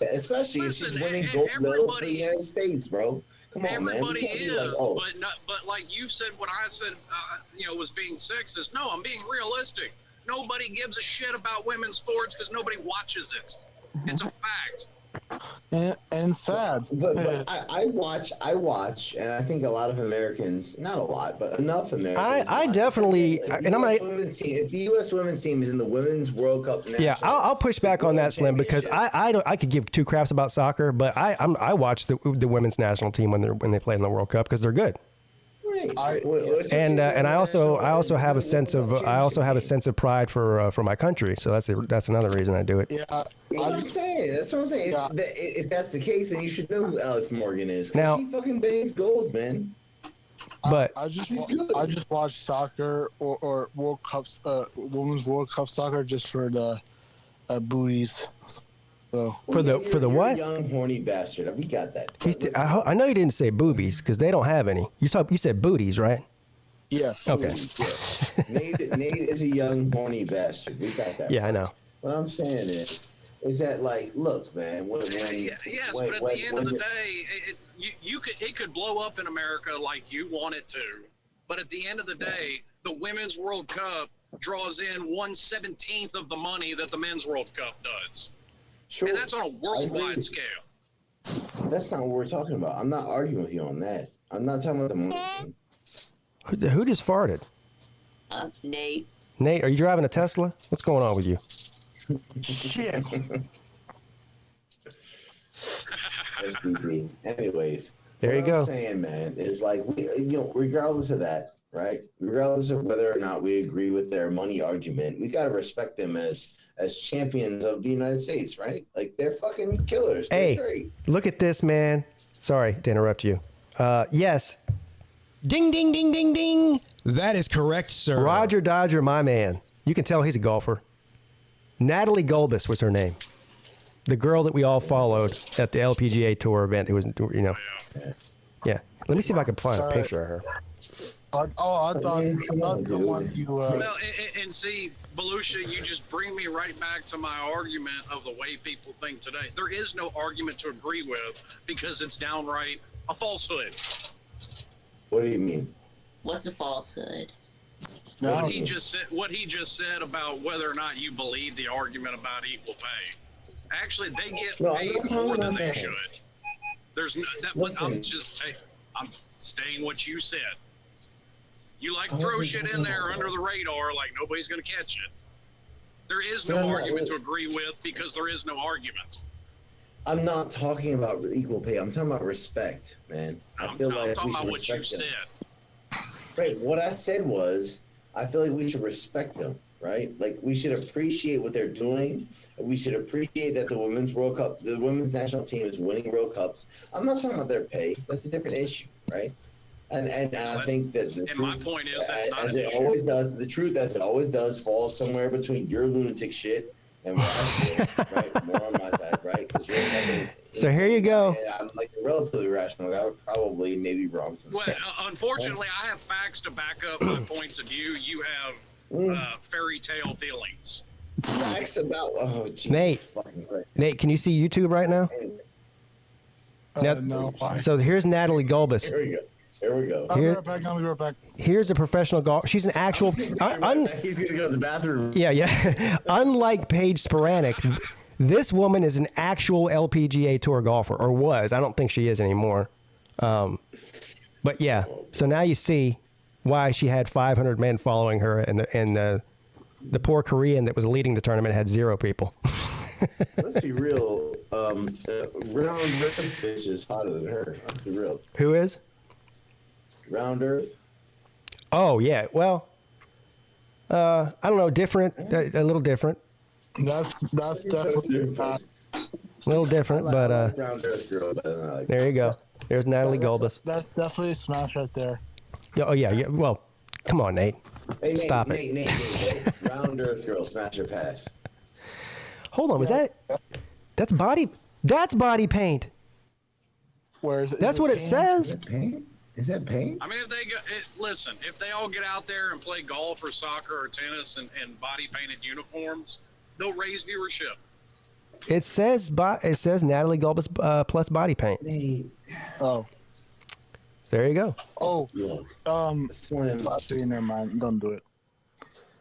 that. Especially if she's winning gold medals for the United States, bro. Come on, man. Everybody We can't be is, like, oh, but like you said, what I said, was being sexist. No, I'm being realistic. Nobody gives a shit about women's sports because nobody watches it. It's a fact. And sad. But I watch, and I think a lot of Americans, not a lot, but enough Americans. I definitely, if and I'm gonna. if the U.S. women's team is in the Women's World Cup national, Yeah, I'll push back on that, Slim, because I could give 2 craps about soccer, but I watch the women's national team when they play in the World Cup because they're good. And I also have a sense of pride for my country. So that's another reason I do it. Yeah, That's what I'm saying. Yeah. If that's the case, then you should know who Alex Morgan is. Now- She fucking bangs goals, man. But I just watch soccer or World Cups, Women's World Cup soccer just for the booties. So for the You're a what? young horny bastard. We got that. I know you didn't say boobies because they don't have any. You said booties, right? yes. Okay. Nate is a young horny bastard. We got that. Yeah, I know. What I'm saying is that, like, look, man. But at the end of the day, it could blow up in America like you want it to. But at the end of the day, the Women's World Cup draws in 1/17 of the money that the Men's World Cup does. Sure. And that's on a worldwide scale. That's not what we're talking about. I'm not arguing with you on that. I'm not talking about the money. Who just farted? Nate. Nate, are you driving a Tesla? What's going on with you? Shit. That's goofy. Anyways, There you what go. I'm saying, man, is like, regardless of that, right? Regardless of whether or not we agree with their money argument, we gotta respect them as champions of the United States, right? Like, they're fucking killers. They're Hey, great. look at this, man. Sorry to interrupt you. Yes. Ding, ding, ding, ding, ding. That is correct, sir. Roger Dodger, my man. You can tell he's a golfer. Natalie Gulbis was her name. The girl that we all followed at the LPGA Tour event. It was, yeah. Let me see if I can find a picture of her. I thought the one you. Well, and see, Belushi, you just bring me right back to my argument of the way people think today. There is no argument to agree with because it's downright a falsehood. What do you mean? What's a falsehood? What he just said about whether or not you believe the argument about equal pay. Actually, they get paid more than they should. There's no that. I'm saying what you said. You throw shit in there under the radar like nobody's going to catch it. There is no argument to agree with because there is no argument. I'm not talking about equal pay. I'm talking about respect, man. I'm talking about what you said. Right. What I said was, I feel like we should respect them, right? Like, we should appreciate what they're doing. We should appreciate that the Women's World Cup, the women's national team is winning World Cups. I'm not talking about their pay. That's a different issue, right? And I think that the truth, my point is that's not as an it issue. always does, the truth, as it always does, falls somewhere between your lunatic shit and what I said, right? More on my side, right? Because you're fucking So here you go. and I'm like a relatively rational guy. I would probably maybe wrong sometimes. Well, unfortunately, I have facts to back up my points of view. You have fairy tale feelings. Facts about geez, Nate. fucking Christ. Nate, can you see YouTube right now? No. So here's Natalie Gulbis. Here we go. Here we go. I'll be right back. I'll be right back. Here's a professional golf. She's an actual. He's gonna go to the bathroom. Yeah. Unlike Paige Sporanic, this woman is an actual LPGA Tour golfer, or was. I don't think she is anymore. But yeah. So now you see why she had 500 men following her, and the poor Korean that was leading the tournament had 0 people. Let's be real. Round Earth fish is hotter than her. Let's be real. Who is? Round Earth. Oh yeah. Well, I don't know. Different. A little different. That's definitely not. A little different, but Round Earth girl. But I like there you go. There's Natalie Gulbis. That's definitely a smash right there. Oh yeah. Well, come on, Nate. Hey, Nate, Stop it. Nate. Round Earth girl, smash her pass. Hold on. Was that's body paint? Where is it? That's what it says. Paint? Is that paint? I mean, if they listen, if they all get out there and play golf or soccer or tennis and body painted uniforms, they'll raise viewership. It says Natalie Gulbis plus body paint. Nate. Oh. So there you go. Oh. Slim. Actually, never mind. Don't do it.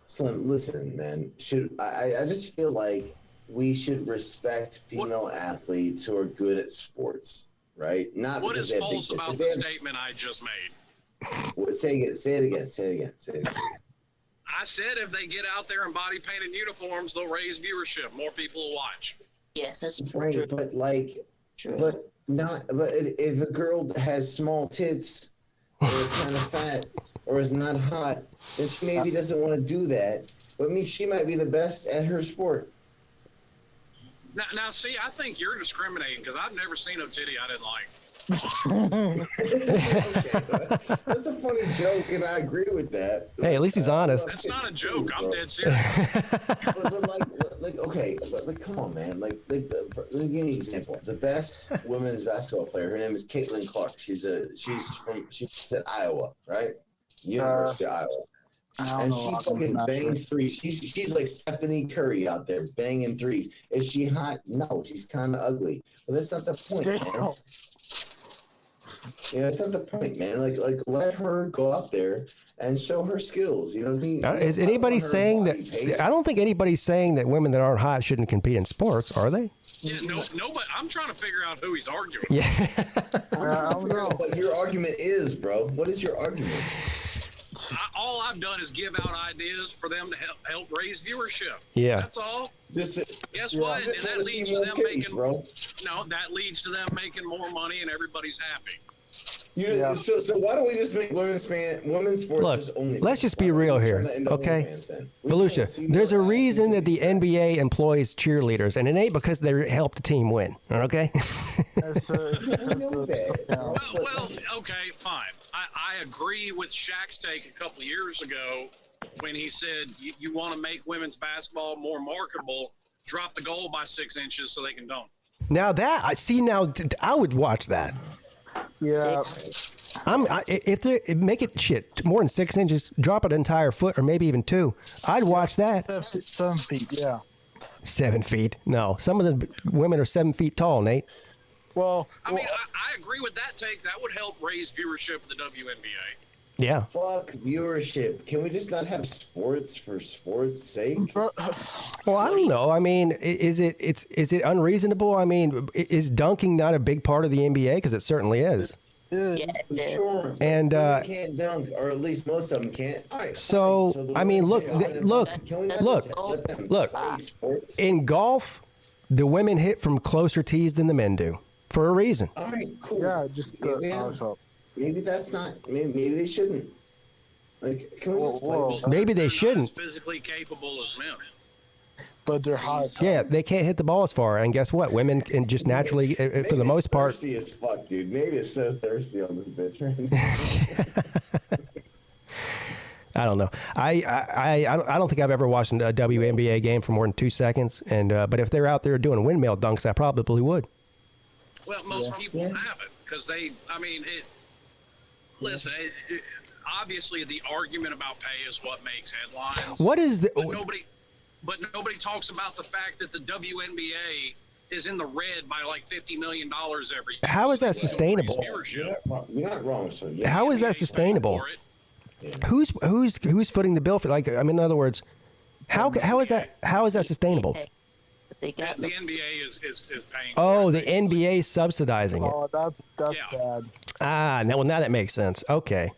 Slim, listen, man. I just feel like we should respect female athletes who are good at sports, right? Not What because is they have false big- about the statement I just made? Say it again. I said if they get out there in body painted uniforms, they'll raise viewership. More people will watch. Yes, that's Right, true. but True. if a girl has small tits, or is kind of fat, or is not hot, then she maybe doesn't want to do that. But she might be the best at her sport. Now, see, I think you're discriminating because I've never seen a titty I didn't like. Okay, that's a funny joke, and I agree with that. Hey, at least he's honest. That's not a joke. I'm dead serious. but come on, man. Let me give you an example. The best women's basketball player, her name is Caitlin Clark. She's at Iowa, right? University of Iowa. And she fucking bangs threes. She's like Stephanie Curry out there banging threes. Is she hot? No, she's kind of ugly. But that's not the point, man. You know, that's not the point, man. Like let her go out there and show her skills. You know what I mean? Is anybody saying that? I don't think anybody's saying that women that aren't hot shouldn't compete in sports, are they? Yeah, nobody. I'm trying to figure out who he's arguing. Yeah. I don't know what your argument is, bro. What is your argument? All I've done is give out ideas for them to help raise viewership. Yeah. That's all. Guess what? And that leads to them making. Bro. No, that leads to them making more money, and everybody's happy. So why don't we just make women's sports Look, just only? let's just be real here, okay? Volusia, there's a reason that the NBA employs cheerleaders, and it ain't because they help the team win, okay? Well, okay, fine. I agree with Shaq's take a couple of years ago when he said you want to make women's basketball more marketable, drop the goal by 6 inches so they can dunk. Now I would watch that. Yeah. If they make it more than 6 inches, drop it an entire foot or maybe even 2. I'd watch that. 7 feet, yeah. 7 feet? No, some of the women are 7 feet tall, Nate. Well, I mean, I agree with that take. That would help raise viewership of the WNBA. Yeah. Fuck viewership. Can we just not have sports for sports' sake? Well, I don't know. I mean, is it unreasonable? I mean, is dunking not a big part of the NBA? Because it certainly is. Sure. And can't dunk, or at least most of them can't. All right, so I mean, look. In golf, the women hit from closer tees than the men do for a reason. All right, cool. Yeah, just maybe that's not. Maybe they shouldn't. Like, can we just play? Maybe they shouldn't. As physically capable as men. But they're hot. Yeah, they can't hit the ball as far. And guess what? Women can just naturally, for the most part. Thirsty as fuck, dude. Maybe it's so thirsty on this bitch right now. I don't know. I don't think I've ever watched a WNBA game for more than 2 seconds. And but if they're out there doing windmill dunks, I probably would. Well, most people haven't because they. I mean, listen. Obviously, the argument about pay is what makes headlines. What is the? But nobody talks about the fact that the WNBA is in the red by like $50 million every year. How is that sustainable? You're not wrong, sir. How is that sustainable? Who's footing the bill for? Like, I mean, in other words, how is that sustainable? The NBA is paying. Oh, the NBA subsidizing it. Oh, that's sad. Now that makes sense. Okay.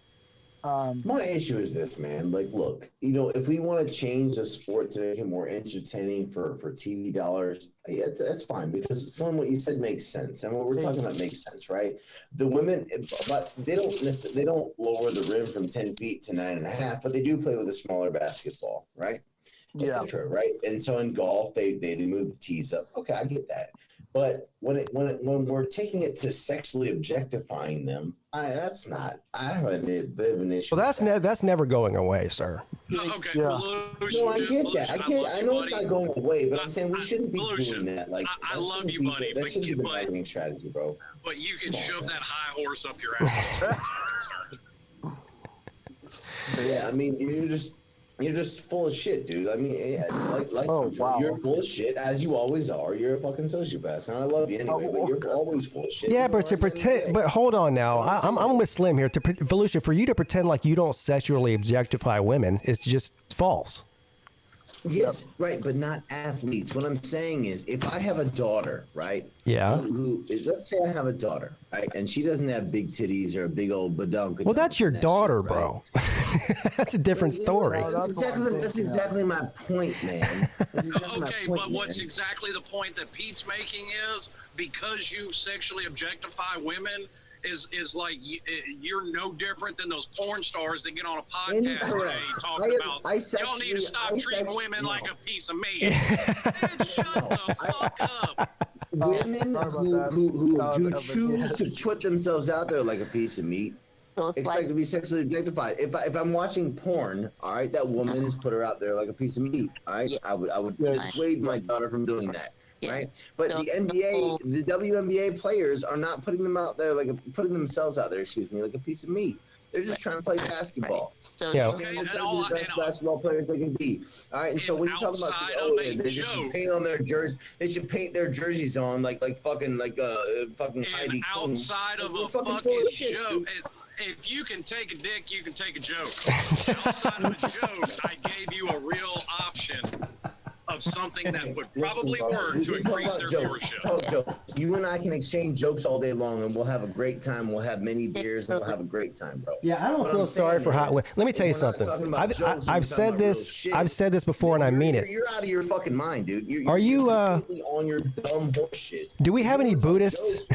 My issue is this, man. Like, look, if we want to change the sport to make it more entertaining for TV dollars, yeah, that's fine because some of what you said makes sense, and what we're talking about makes sense, right? The women, but they don't lower the rim from 10 feet to 9.5, but they do play with a smaller basketball, right? Yeah. Etc., right? And so in golf, they move the tees up. Okay, I get that. But when we're taking it to sexually objectifying them, I have a bit of an issue. Well, that's never going away, sir. Okay. Yeah. No, I get that. I know it's not going away, but I'm saying we shouldn't be doing that. Like, I love you, buddy. That shouldn't be the marketing strategy, bro. But you can shove that high horse up your ass. Yeah, I mean, you're just full of shit, dude. I mean, yeah, you're full of shit as you always are. You're a fucking sociopath, and I love you anyway. But you're always full of shit. Yeah, but to pretend. But hold on now. I'm with Slim here. Volusia, for you to pretend like you don't sexually objectify women is just false. Yes, right, but not athletes. What I'm saying is, if I have a daughter, right? Yeah. Let's say I have a daughter, right, and she doesn't have big titties or a big old badunk. Well, that's your daughter, bro. That's a different story. That's exactly my point, man. What's exactly the point that Pete's making is because you sexually objectify women, is like you're no different than those porn stars that get on a podcast Incorrect. today talking about y'all need to stop treating women like a piece of meat. Man, shut the fuck up. Women who choose to put themselves out there like a piece of meat expect to be sexually objectified. If I'm watching porn, all right, that woman has put her out there like a piece of meat. All right, I would dissuade my daughter from doing that. Right, but the NBA, the WNBA players are not putting them out there putting themselves out there. Excuse me, like a piece of meat. They're just trying to play basketball. So, yeah. Okay, They're trying to be the best basketball players they can be. All right, and so when you're talking about, they should paint on their jerseys. They should paint their jerseys on like fucking Heidi Klum. Outside of a fucking joke. If you can take a dick, you can take a joke. Outside of a joke, I gave you a real option of something that would probably work to increase their viewership. You and I can exchange jokes all day long, and we'll have a great time. We'll have many beers, and we'll have a great time, bro. Yeah, I don't feel sorry for hot women. Let me tell you something. I've said this. I've said this before, and I mean it. You're out of your fucking mind, dude. Are you completely on your dumb horse shit? Do we have any Buddhists?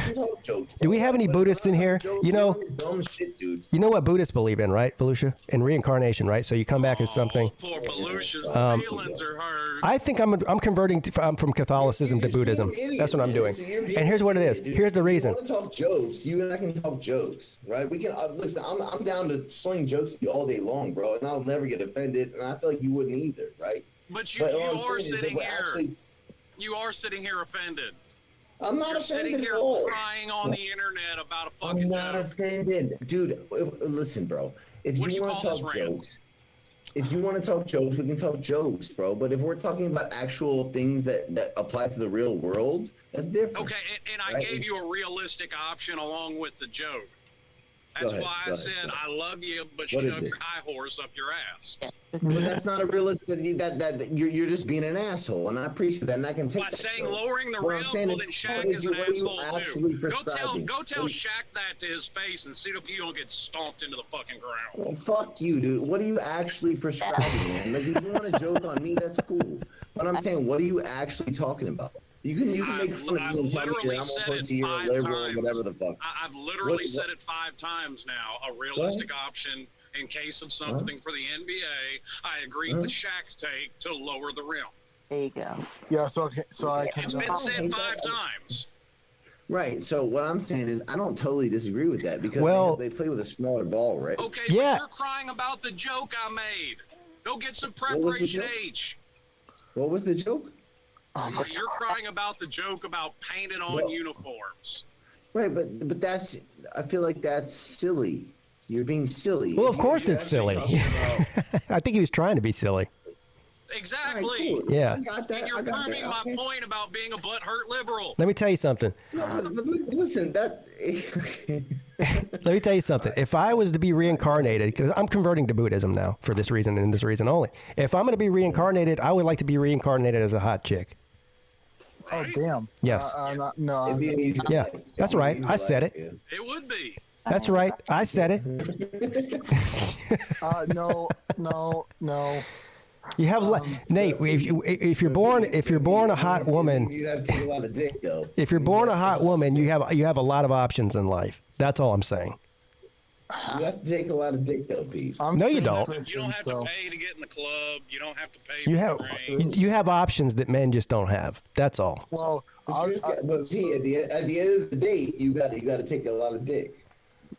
Do we have any Buddhists in here? You know, dumb shit, dude. You know what Buddhists believe in, right, Belusha? In reincarnation, right? So you come back as something. Poor Belusha's feelings are hurt. I think I'm converting from Catholicism to Buddhism. That's what I'm doing. And here's what it is. Here's the reason. You want to talk jokes? You and I can talk jokes, right? We can listen. I'm down to sling jokes to you all day long, bro, and I'll never get offended. And I feel like you wouldn't either, right? But you are sitting here. You are sitting here offended. I'm not offended sitting here at all. crying on the internet about a fucking I'm not offended, dude. Listen, bro. If you want to talk jokes. If you want to talk jokes, we can talk jokes, bro. But if we're talking about actual things that apply to the real world, that's different. Okay, and I gave you a realistic option along with the joke. That's why I said I love you, but shove your high horse up your ass. But that's not a realistic. That you're just being an asshole, and I appreciate that, and I can take. By that, saying bro. lowering the What rim, I'm saying well, then Shaq is an asshole too. Go tell Shaq that to his face and see if you don't get stomped into the fucking ground. Well, fuck you, dude. What are you actually prescribing, man? Like, if you want to joke on me, that's cool. But I'm saying, what are you actually talking about? You can make fun of me and tell me that I'm a pussy or a liberal or whatever the fuck. I've literally said it 5 times now. A realistic option in case of something for the NBA. I agree with Shaq's take to lower the rim. There you go. Yeah, so I can. It's been said 5 times. Right. So what I'm saying is, I don't totally disagree with that because they play with a smaller ball, right? Okay, but you're crying about the joke I made. Go get some preparation H. What was the joke? You're crying about the joke about painted on uniforms. Right, but that's. I feel like that's silly. You're being silly. Well, of course it's silly. I think he was trying to be silly. Exactly. Right, cool. Yeah. And you're proving my point about being a butthurt liberal. Let me tell you something. No, but listen, that. Let me tell you something. If I was to be reincarnated, because I'm converting to Buddhism now for this reason and this reason only. If I'm going to be reincarnated, I would like to be reincarnated as a hot chick. Oh, damn. Yes. Yeah, that's right. I said it. It would be. That's right. I said it. No. You have Nate. If you're born a hot woman, you have to take a lot of dick, though. If you're born a hot woman, you have a lot of options in life. That's all I'm saying. You have to take a lot of dick, though, Pete. No, you don't. You don't have to pay to get in the club. You don't have to pay. You have options that men just don't have. That's all. Well, but Pete, at the end of the day, you got to take a lot of dick.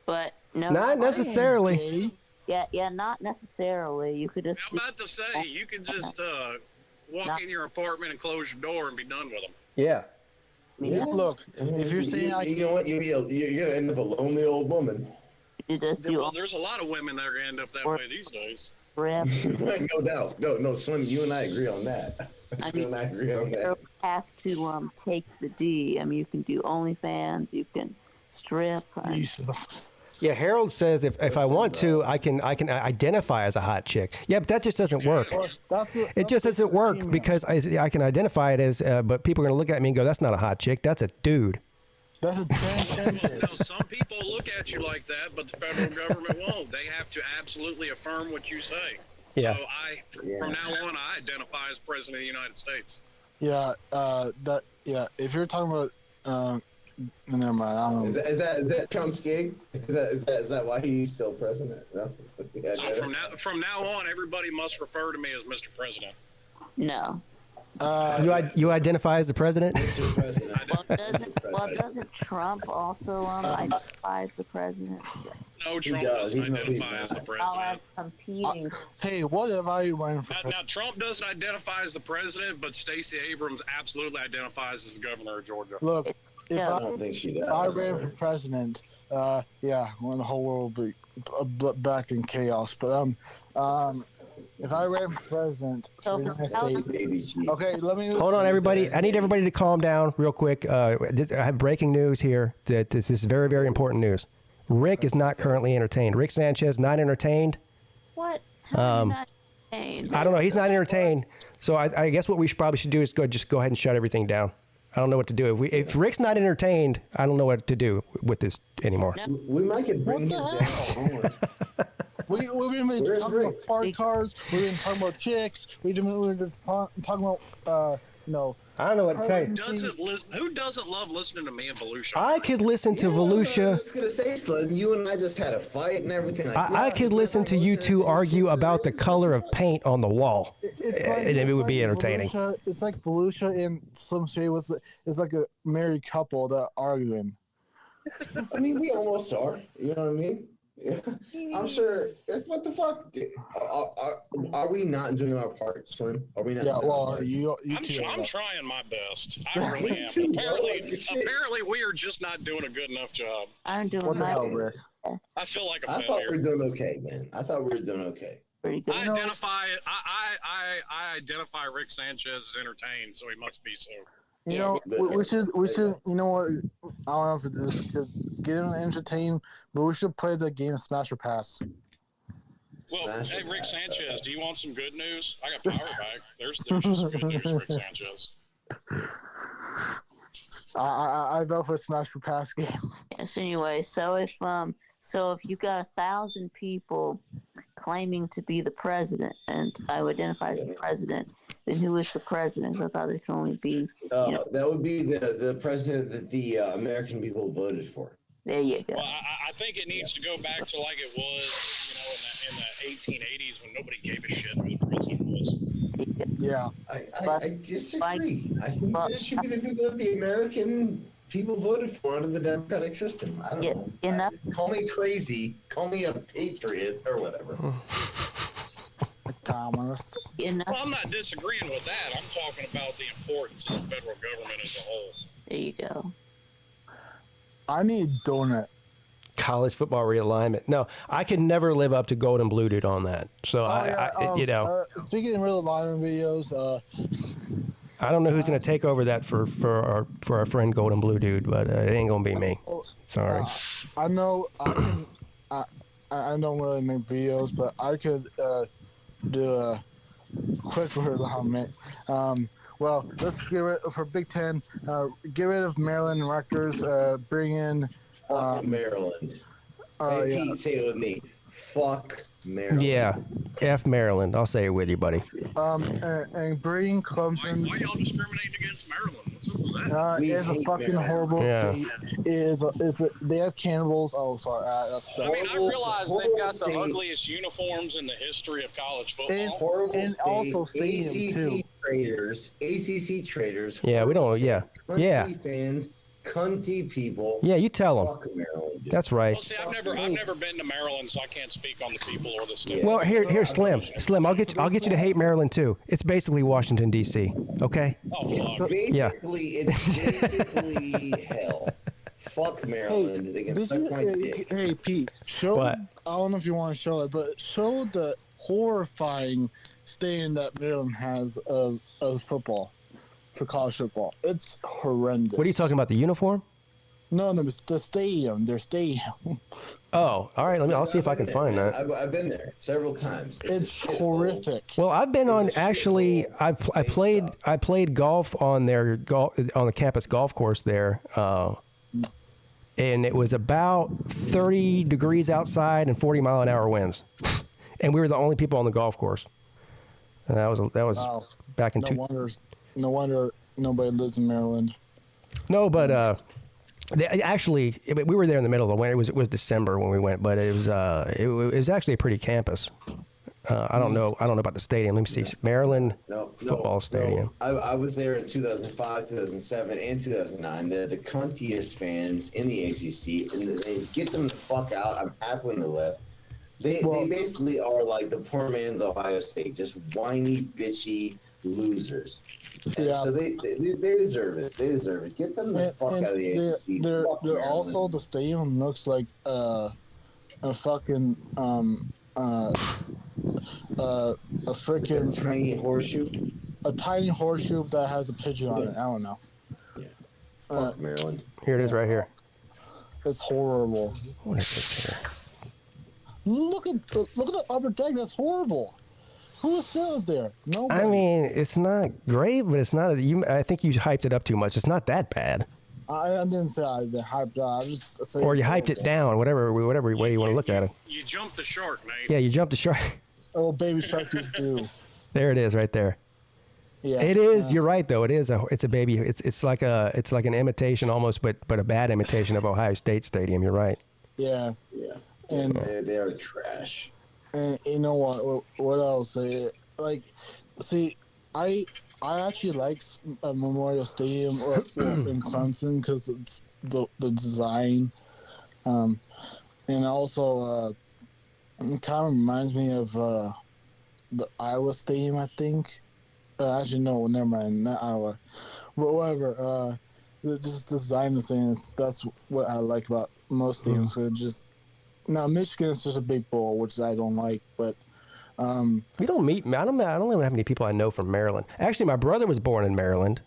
But no, not necessarily. Yeah, not necessarily. You could just. I'm about to say you could just walk in your apartment and close your door and be done with them. Yeah. Look, if you're saying you know what, you're gonna end up a lonely old woman. Well, there's a lot of women that are gonna end up that way these days. No doubt. No, Slim, you and I agree on that. You have to take the D. I mean, you can do OnlyFans. You can strip. Yeah, Harold says if I want to, I can identify as a hot chick. Yeah, but that just doesn't work. It just doesn't work because I can identify it as, but people are going to look at me and go, "That's not a hot chick. That's a dude." That's a transgender. Some people look at you like that, but the federal government won't. They have to absolutely affirm what you say. Yeah. So from now on, I identify as president of the United States. Yeah. If you're talking about Never mind. I don't know. Is that Trump's gig? Is that why he's still president? No. Yeah, So from now on, everybody must refer to me as Mr. President. No. You identify as the president? Mr. President. Doesn't Trump also identify as the president? No, Trump doesn't identify as the president. Competing. Hey, what have I running for? Now, Trump doesn't identify as the president, but Stacey Abrams absolutely identifies as the governor of Georgia. Look, if Yeah. I don't think she does. I ran for president, yeah, when the whole world would be back in chaos. But if I ran for president for the United States, Baby Jesus. okay, let me Hold on, everybody. I need everybody to calm down real quick. I have breaking news here. That this is very, very important news. Rick is not currently entertained. Rick Sanchez not entertained. What? How are you not entertained? I don't know. He's not entertained. So I guess what we probably should do is just go ahead and shut everything down. I don't know what to do. If Rick's not entertained, I don't know what to do with this anymore. We might could bring his down. We've been talking about fart cars. We've been talking about chicks. We've been talking about I don't know what to tell you. Who doesn't love listening to me and Volusia? I could listen to I Volusia. was gonna say, Slim, you and I just had a fight and everything. I could listen to you two argue about the color of paint on the wall, and it would be entertaining. It's like Volusia and Slim Shady is like a married couple that are arguing. I mean, we almost are. You know what I mean? Yeah. I'm sure. What the fuck? Are we not doing our part, Slim? Are we not? Yeah, well, you I'm trying my best. I really am. Apparently, we are just not doing a good enough job. I'm doing What the my hell, Rick? I feel like a I thought failure. we were doing okay, man. I thought we were doing okay. pretty good. I identify Rick Sanchez as entertained, so he must be so. You know, we should, you know what, I don't know if this could get him entertained, but we should play the game Smash or Pass. Well, hey, Rick Sanchez, do you want some good news? I got power back. There's some good news, Rick Sanchez. I vote for Smash or Pass game. Yes. Anyway, so if you got 1,000 people claiming to be the president, and I would identify as the president, then who is the president? I thought there could only be. That would be the president that the American people voted for. There you go. Well, I think it needs to go back to like it was, in the 1880s when nobody gave a shit who the president was. Yeah. I disagree. I think it should be the people that the American people voted for under the democratic system. I don't know. Call me crazy. Call me a patriot or whatever. Thomas. Well, I'm not disagreeing with that. I'm talking about the importance of the federal government as a whole. There you go. I need donut. College football realignment. No, I could never live up to Golden Blue Dude on that. So speaking of realignment videos, I don't know who's going to take over that for our friend Golden Blue Dude, but it ain't going to be me. Sorry. I know I don't really make videos, but I could do a quick realignment. Well, let's get rid for Big Ten. Get rid of Maryland and Rutgers. Bring in Maryland. Hey, Pete, say it with me. Fuck Maryland. Yeah, F Maryland. I'll say it with you, buddy. And bring Clemson. Why y'all discriminating against Maryland? What's up with that? It's a fucking horrible state. They have cannibals. Oh, sorry. That's I mean, I realize they've got the ugliest uniforms in the history of college football. And also stadium too. ACC traders. Yeah, we don't. Yeah, yeah. Fans, cunty people. Yeah, you tell them. Fuck Maryland, dude. That's right. Well, see, I've never been to Maryland, so I can't speak on the people or the state. Well, here, Slim. I'll get you to hate Maryland too. It's basically Washington D.C. Okay. Oh, fuck. It's basically hell. Fuck Maryland. They can suck my dick. Hey, Pete. Show. What? I don't know if you want to show it, but show the horrifying stand that Maryland has of football, for college football. It's horrendous. What are you talking about? The uniform? No, the stadium. Their stadium. Oh, all right. I'll see if I can find that. I've been there several times. It's horrific. Well, I've been on. Actually, I played golf on on the campus golf course there, and it was about 30 degrees outside and 40-mile-an-hour winds, and we were the only people on the golf course. And that was back in No wonder nobody lives in Maryland. No, but Actually, we were there in the middle of the winter. It was December when we went, but it was actually a pretty campus. I don't know about the stadium. Let me see. Maryland football stadium. No. I was there in 2005, 2007, and 2009. They're the cuntiest fans in the ACC, and they get them the fuck out. I'm happy when they left. They basically are like the poor man's Ohio State, just whiny, bitchy losers. Yeah. So they deserve it. They deserve it. Get them the fuck out of the ACC. They're also, the stadium looks like a fucking a freaking tiny horseshoe. A tiny horseshoe that has a pigeon on it. I don't know. Yeah. Fuck Maryland. Here it is, right here. It's horrible. What is this here? Look at the upper deck. That's horrible. Who is sitting there? Nobody. I mean, it's not great, but it's not. I think you hyped it up too much. It's not that bad. I didn't say I hyped it up. I just saying. Or you hyped it down, whatever way you want to look at it. You jumped the shark, Nate. Yeah, you jumped the shark. Oh, baby shark just do. There it is, right there. Yeah, it is. You're right, though. It's a baby. It's like an imitation almost, but a bad imitation of Ohio State Stadium. You're right. Yeah. And they are trash. And you know what else? See, I actually like Memorial Stadium in Clemson because it's the design, and also it kind of reminds me of the Iowa Stadium. I think. Actually, no, never mind, not Iowa, but whatever. Just design the thing. That's what I like about most stadiums. So just. Now Michigan is just a big bowl, which I don't like. But we don't meet. I don't know how many people I know from Maryland. Actually, my brother was born in Maryland.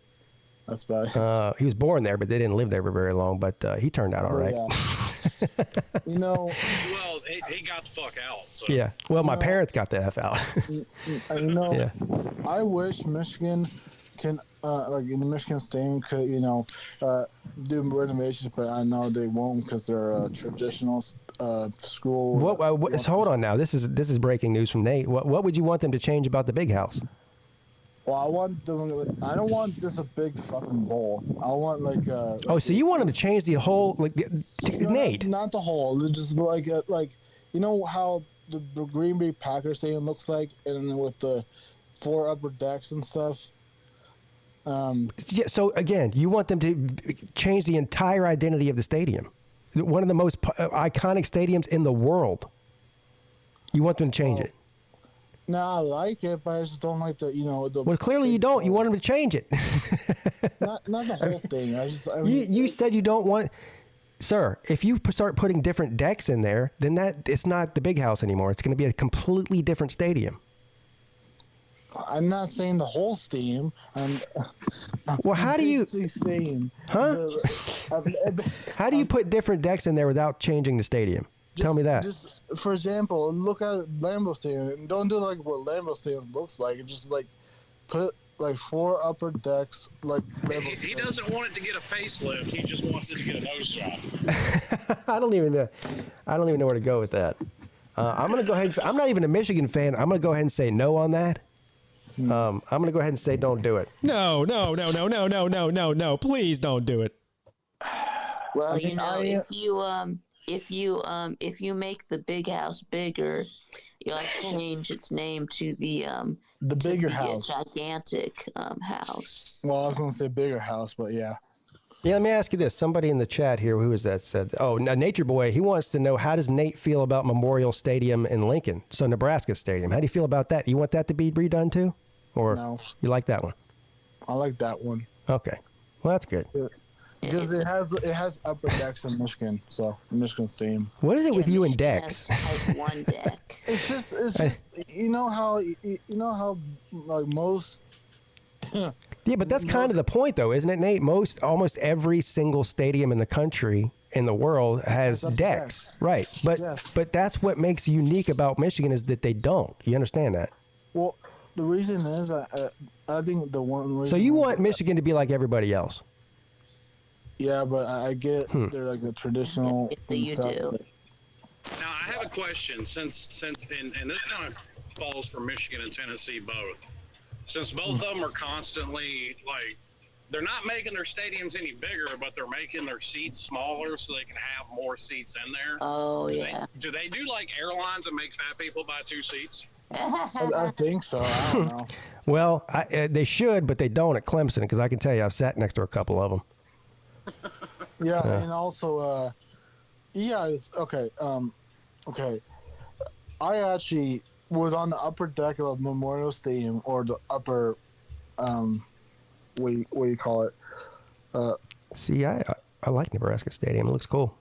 That's bad. He was born there, but they didn't live there for very long. But he turned out all right. Yeah. Well, he got the fuck out. So. Yeah. Well, my parents got the F out. Yeah. I wish Michigan can. Like in the Michigan Stadium could, do renovations, but I know they won't because they're a traditional school. Hold on now. This is breaking news from Nate. What would you want them to change about the big house? Well, I don't want just a big fucking bowl. I want so you want them to change the whole Nate? Not the whole. Just you know how the Green Bay Packers Stadium looks like, and with the 4 upper decks and stuff. So again, you want them to change the entire identity of the stadium, one of the most iconic stadiums in the world. You want them to change it? No, I like it, but I just don't like the. Well, clearly you don't. You want them to change it. not the whole thing. You said you don't want. Sir, if you start putting different decks in there, then it's not the big house anymore. It's going to be a completely different stadium. I'm not saying the whole stadium. Well, how do you? Stadium. Huh? How do you put different decks in there without changing the stadium? Tell me that. Just for example, look at Lambeau Stadium. And don't do like what Lambeau Stadium looks like. Just put 4 upper decks like Lambeau He doesn't want it to get a facelift. He just wants it to get a nose job. I don't even know where to go with that. I'm gonna go ahead. I'm not even a Michigan fan. I'm gonna go ahead and say no on that. I'm going to go ahead and say don't do it. No. Please don't do it. Well, if you make the big house bigger, you change its name to the bigger house, gigantic house. Well, I was going to say bigger house, but yeah. Yeah, let me ask you this. Somebody in the chat here, who was that, said, Nature Boy, he wants to know, how does Nate feel about Memorial Stadium in Lincoln? So Nebraska Stadium. How do you feel about that? You want that to be redone too? Or no. You like that one? I like that one. Okay. Well, that's good. Because it has upper decks in Michigan, so Michigan Stadium. What is it with you and decks? Has one deck. It's just you know how like most. Yeah, but that's kind of the point, though, isn't it, Nate? Almost every single stadium in the country, in the world, has decks, right? But that's what makes unique about Michigan is that they don't. You understand that? Well, the reason is I think the one reason. So you want Michigan to be like everybody else? Yeah, but I get they're like the traditional. You do. Now I have a question, since and this kind of falls for Michigan and Tennessee both. Since both of them are constantly they're not making their stadiums any bigger, but they're making their seats smaller so they can have more seats in there. Oh, yeah. Do they do like airlines and make fat people buy 2 seats? I think so. I don't know. Well, they should, but they don't at Clemson because I can tell you I've sat next to a couple of them. Yeah, and also, okay. Okay. I actually was on the upper deck of Memorial Stadium, or the upper, what do you call it? See, I like Nebraska Stadium. It looks cool.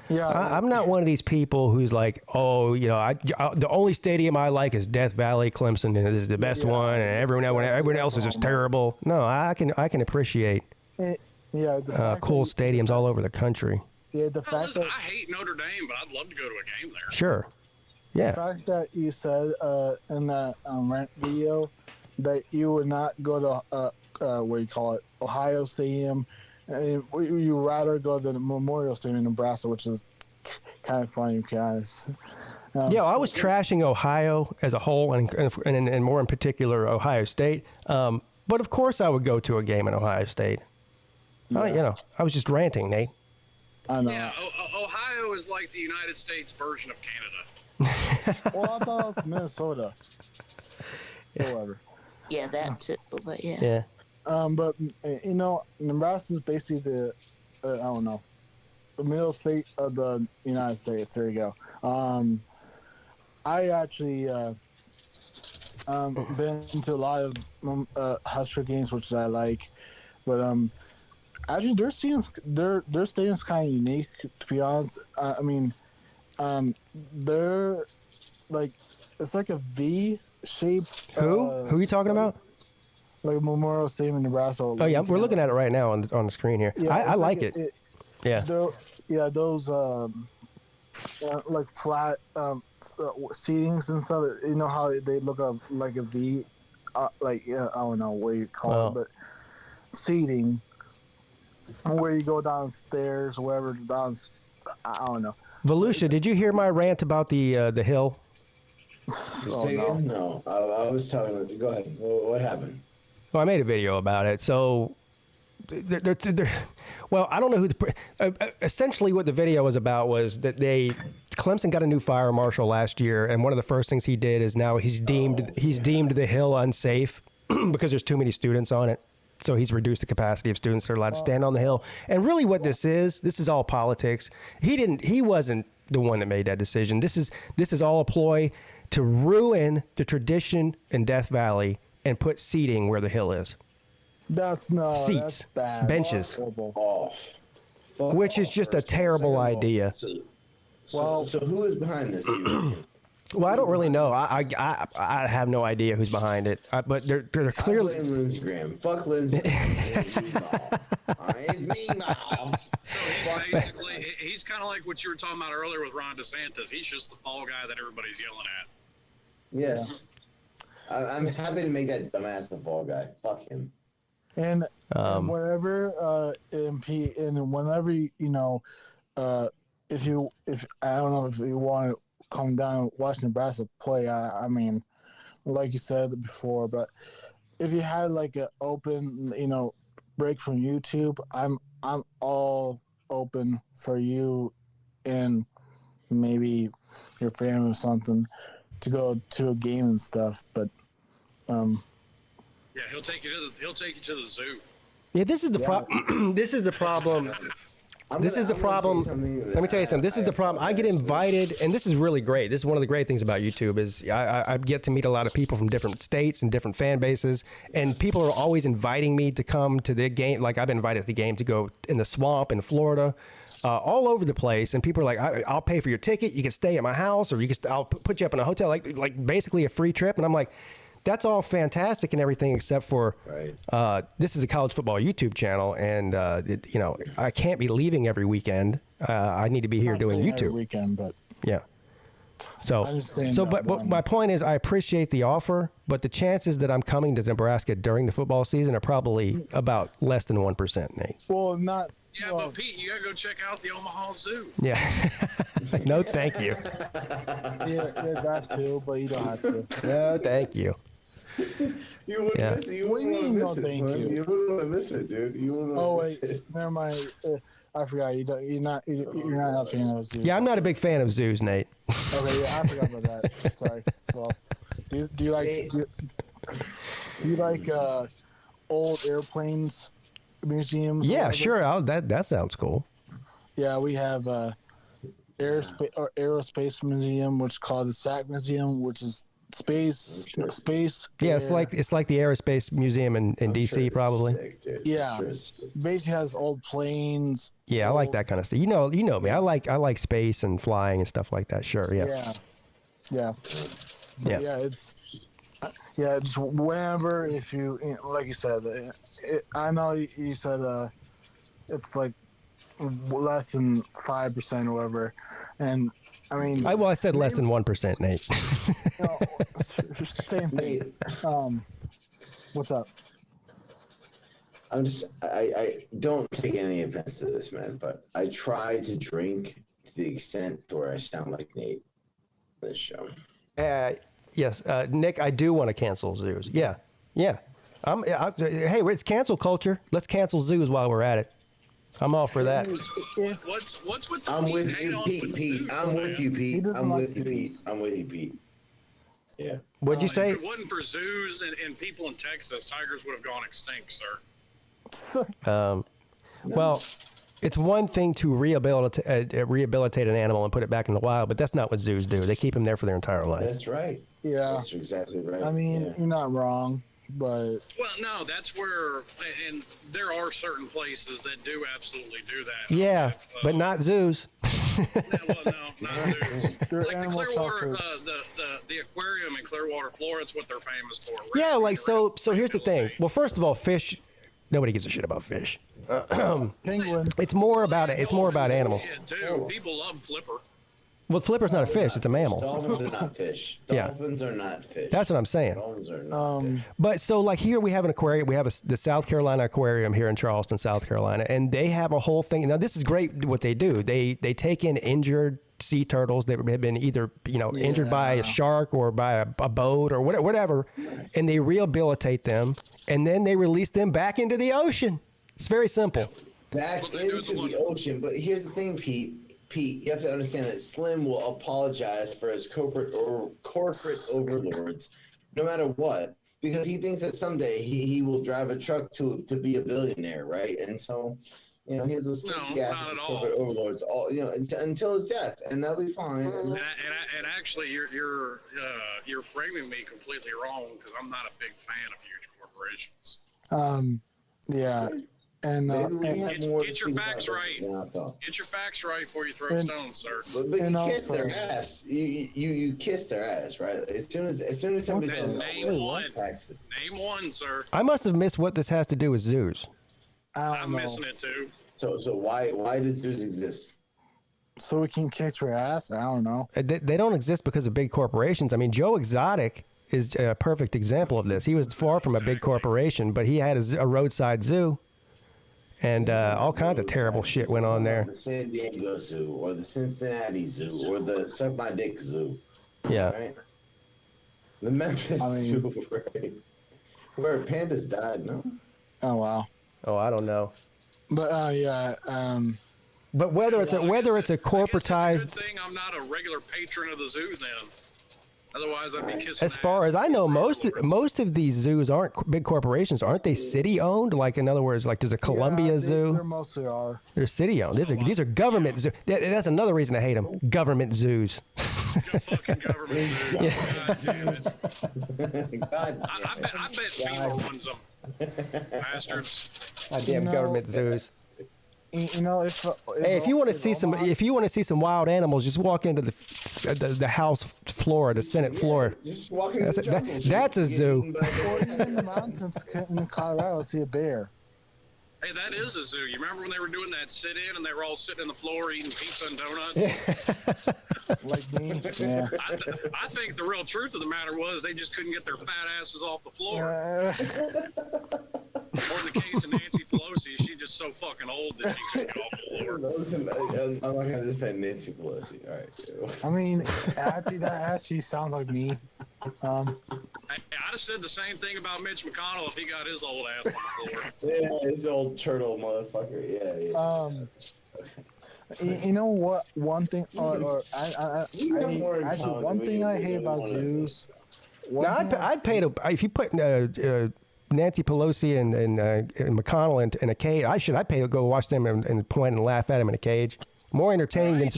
Yeah, I'm not one of these people who's like, oh, the only stadium I like is Death Valley, Clemson, and it is the best one, and everyone else is just terrible. No, I can appreciate cool stadiums all over the country. Yeah, the fact that I hate Notre Dame, but I'd love to go to a game there. Sure. Yeah. The fact that you said in that rant video that you would not go to what do you call it, Ohio Stadium, and you rather go to the Memorial Stadium in Nebraska, which is kind of funny, guys. I was trashing Ohio as a whole, and more in particular Ohio State. But of course, I would go to a game in Ohio State. Yeah. I was just ranting, Nate. I know. Yeah, Ohio is like the United States version of Canada. Well, I thought it was Minnesota. Whatever. Yeah, that too, but yeah. Yeah. But Nebraska is basically the I don't know, the middle state of the United States. There you go. I actually been to a lot of Husker games, which I like, but actually their stadium's kind of unique, to be honest. I mean, they're like, it's like a V shape. Who are you talking about? Like Memorial Stadium in Nebraska. Oh yeah, we're looking at it right now on the screen here. Yeah, I like it. Yeah. Those like flat seatings and stuff. You know how they look up like a V, I don't know what you call it, but seating where you go downstairs, wherever down. I don't know. Volusia, did you hear my rant about the hill? No, I was telling. Go ahead. What happened? Well, I made a video about it. So, well, I don't know who. Essentially, what the video was about was that Clemson got a new fire marshal last year, and one of the first things he did is now he's deemed the hill unsafe because there's too many students on it. So he's reduced the capacity of students that are allowed to stand on the hill. And really, what this is all politics. He wasn't the one that made that decision. This is all a ploy to ruin the tradition in Death Valley and put seating where the hill is. That's seats, bad. benches, which is just a terrible idea. So who is behind this? Well, I don't really know. I have no idea who's behind it. But they're clearly. I blame Lindsey Graham. Fuck Lindsey. It's me now. So basically, he's kind of like what you were talking about earlier with Ron DeSantis. He's just the fall guy that everybody's yelling at. Yes. I'm happy to make that dumbass the fall guy. Fuck him. And whenever whenever if I don't know if you want to come down and watch Nebraska play, I mean, like you said before, but if you had like an open break from YouTube, I'm all open for you and maybe your family or something to go to a game and stuff, but yeah, he'll take you to the zoo. Yeah, this is the problem. This is the problem. This is the problem. Let me tell you something. This is the problem. I get invited, and this is really great. This is one of the great things about YouTube is I get to meet a lot of people from different states and different fan bases, and people are always inviting me to come to the game. Like I've been invited to the game to go in the swamp in Florida, all over the place, and people are like, "I'll pay for your ticket. You can stay at my house, or I'll put you up in a hotel, like basically a free trip." And I'm like, that's all fantastic and everything, except for this is a college football YouTube channel, and I can't be leaving every weekend. I need to be here doing YouTube every weekend, but yeah. But my point is, I appreciate the offer, but the chances that I'm coming to Nebraska during the football season are probably about less than 1%, Nate. Well, not. Yeah, but Pete, you gotta go check out the Omaha Zoo. Yeah. No, thank you. Yeah, that too, but you don't have to. No, thank you. You wouldn't Yeah. miss it. You What do you wouldn't mean, no want to miss it, thank son. you? You wouldn't want to miss it, dude. You wouldn't Oh want to wait, miss it. never mind. I forgot. You're not a fan of zoos. Yeah, I'm not a big fan of zoos, Nate. Okay, yeah, I forgot about that. Sorry. Well, do you like old airplanes museums? or Yeah, whatever? sure. That sounds cool. Yeah, we have aerospace museum, which is called the SAC Museum, which is space. Yeah, it's like the Aerospace Museum in DC, probably. Sick, dude. Yeah. I'm sure it's sick. Basically has old planes. Yeah, I like that kind of stuff. You know me. I like space and flying and stuff like that. Sure, yeah. Yeah. But Yeah. just whenever, if like you said, I know you said it's like less than 5% or whatever, and I mean, I said less than 1%, Nate. same thing. What's up? I don't take any offense to this, man, but I try to drink to the extent where I sound like Nate on this show. Yes, Nick, I do want to cancel zoos. Yeah. Hey, it's cancel culture. Let's cancel zoos while we're at it. I'm all for that. What's with the I'm Pete with hate you, on Pete. with Pete. zoos, I'm man? with you, Pete. doesn't I'm like with you, Pete. zoos. I'm with you, Pete. Yeah. What'd you say? If it wasn't for zoos and people in Texas, tigers would have gone extinct, sir. Well, it's one thing to rehabilitate an animal and put it back in the wild, but that's not what zoos do. They keep them there for their entire life. That's right. Yeah. That's exactly right. I mean, yeah. you're not wrong, but Well, no, that's where, and there are certain places that do absolutely do that. Yeah, but not zoos. Well, no, not zoos. They're Like the animal Clearwater, shelters. the aquarium in Clearwater, Florida, it's what they're famous for. Yeah, like so here's the thing. Well, first of all, fish, nobody gives a shit about fish. penguins. It's more about animals. Shit, too. People love flipper. Well, flipper's not a fish, it's a mammal. Dolphins are not fish. Yeah. Dolphins are not fish. That's what I'm saying. Dolphins are not fish. But so like here we have an aquarium. We have the South Carolina Aquarium here in Charleston, South Carolina, and they have a whole thing. Now this is great what they do. They take in injured sea turtles that have been either injured by a shark or by a boat or whatever, and they rehabilitate them, and then they release them back into the ocean. It's very simple. Back into the ocean. But here's the thing, Pete, you have to understand that Slim will apologize for his corporate overlords, no matter what, because he thinks that someday he will drive a truck to be a billionaire, right? And so, he has those fancy ass corporate overlords, until his death, and that'll be fine. And actually, you're framing me completely wrong because I'm not a big fan of huge corporations. Yeah. And get your facts right. Get your facts right before you throw stones, sir. But you kiss their ass. You kiss their ass, right? As soon as somebody says, name one, sir. I must have missed what this has to do with zoos. I'm missing it too. So why does zoos exist? So we can kiss your ass? I don't know. They don't exist because of big corporations. I mean, Joe Exotic is a perfect example of this. He was far from a big corporation, but he had a roadside zoo. And all kinds of terrible shit went on there. The San Diego Zoo, or the Cincinnati Zoo, or the Suck My Dick Zoo. Yeah. Right? The Memphis Zoo, right? Where pandas died, no? Oh wow. Oh, I don't know. But But whether it's a corporatized. I guess it's a good thing I'm not a regular patron of the zoo then. Otherwise, I'd be kissing. As far as I know, most of these zoos aren't big corporations, aren't they? City owned, like in other words, like there's a Columbia Zoo. They mostly are. They're city owned. These are government zoos. That's another reason I hate them. Government zoos. Fucking government zoos. Yeah. Zoos. I bet FEMA runs them. Bastards. Goddamn government zoos. If you want to see some wild animals, just walk into the House floor, the Senate floor. Just walk into the jungle. That's a zoo. Or even in the mountains in Colorado, see a bear. Hey, that is a zoo. You remember when they were doing that sit-in and they were all sitting on the floor eating pizza and donuts? Like me? Yeah. I think the real truth of the matter was they just couldn't get their fat asses off the floor. Or in the case of Nancy Pelosi, she's just so fucking old that she couldn't get off the floor. I'm not going to defend Nancy Pelosi. All right. I mean, actually, that actually sounds like me. I'd have said the same thing about Mitch McConnell if he got his old ass on the floor. Yeah, his old turtle motherfucker. Yeah. You know what? One thing, actually, one thing I hate about zoos. I'd pay to if you put Nancy Pelosi and McConnell in a cage. I'd pay to go watch them and point and laugh at him in a cage. More entertaining than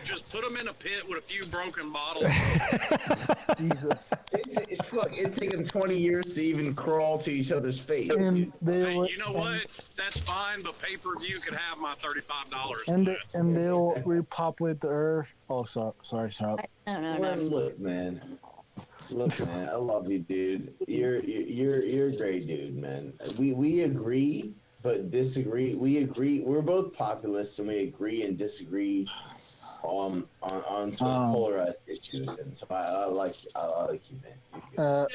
just put them in a pit with a few broken bottles. Jesus. It's taken 20 years to even crawl to each other's face. And you know what? That's fine, but pay-per-view could have my $35. And they'll repopulate the earth. Oh, sorry. No. Look, man. Look, man. I love you, dude. You're a great dude, man. We agree. But disagree. We agree. We're both populists, and we agree and disagree on some polarized issues. And so I like you, man.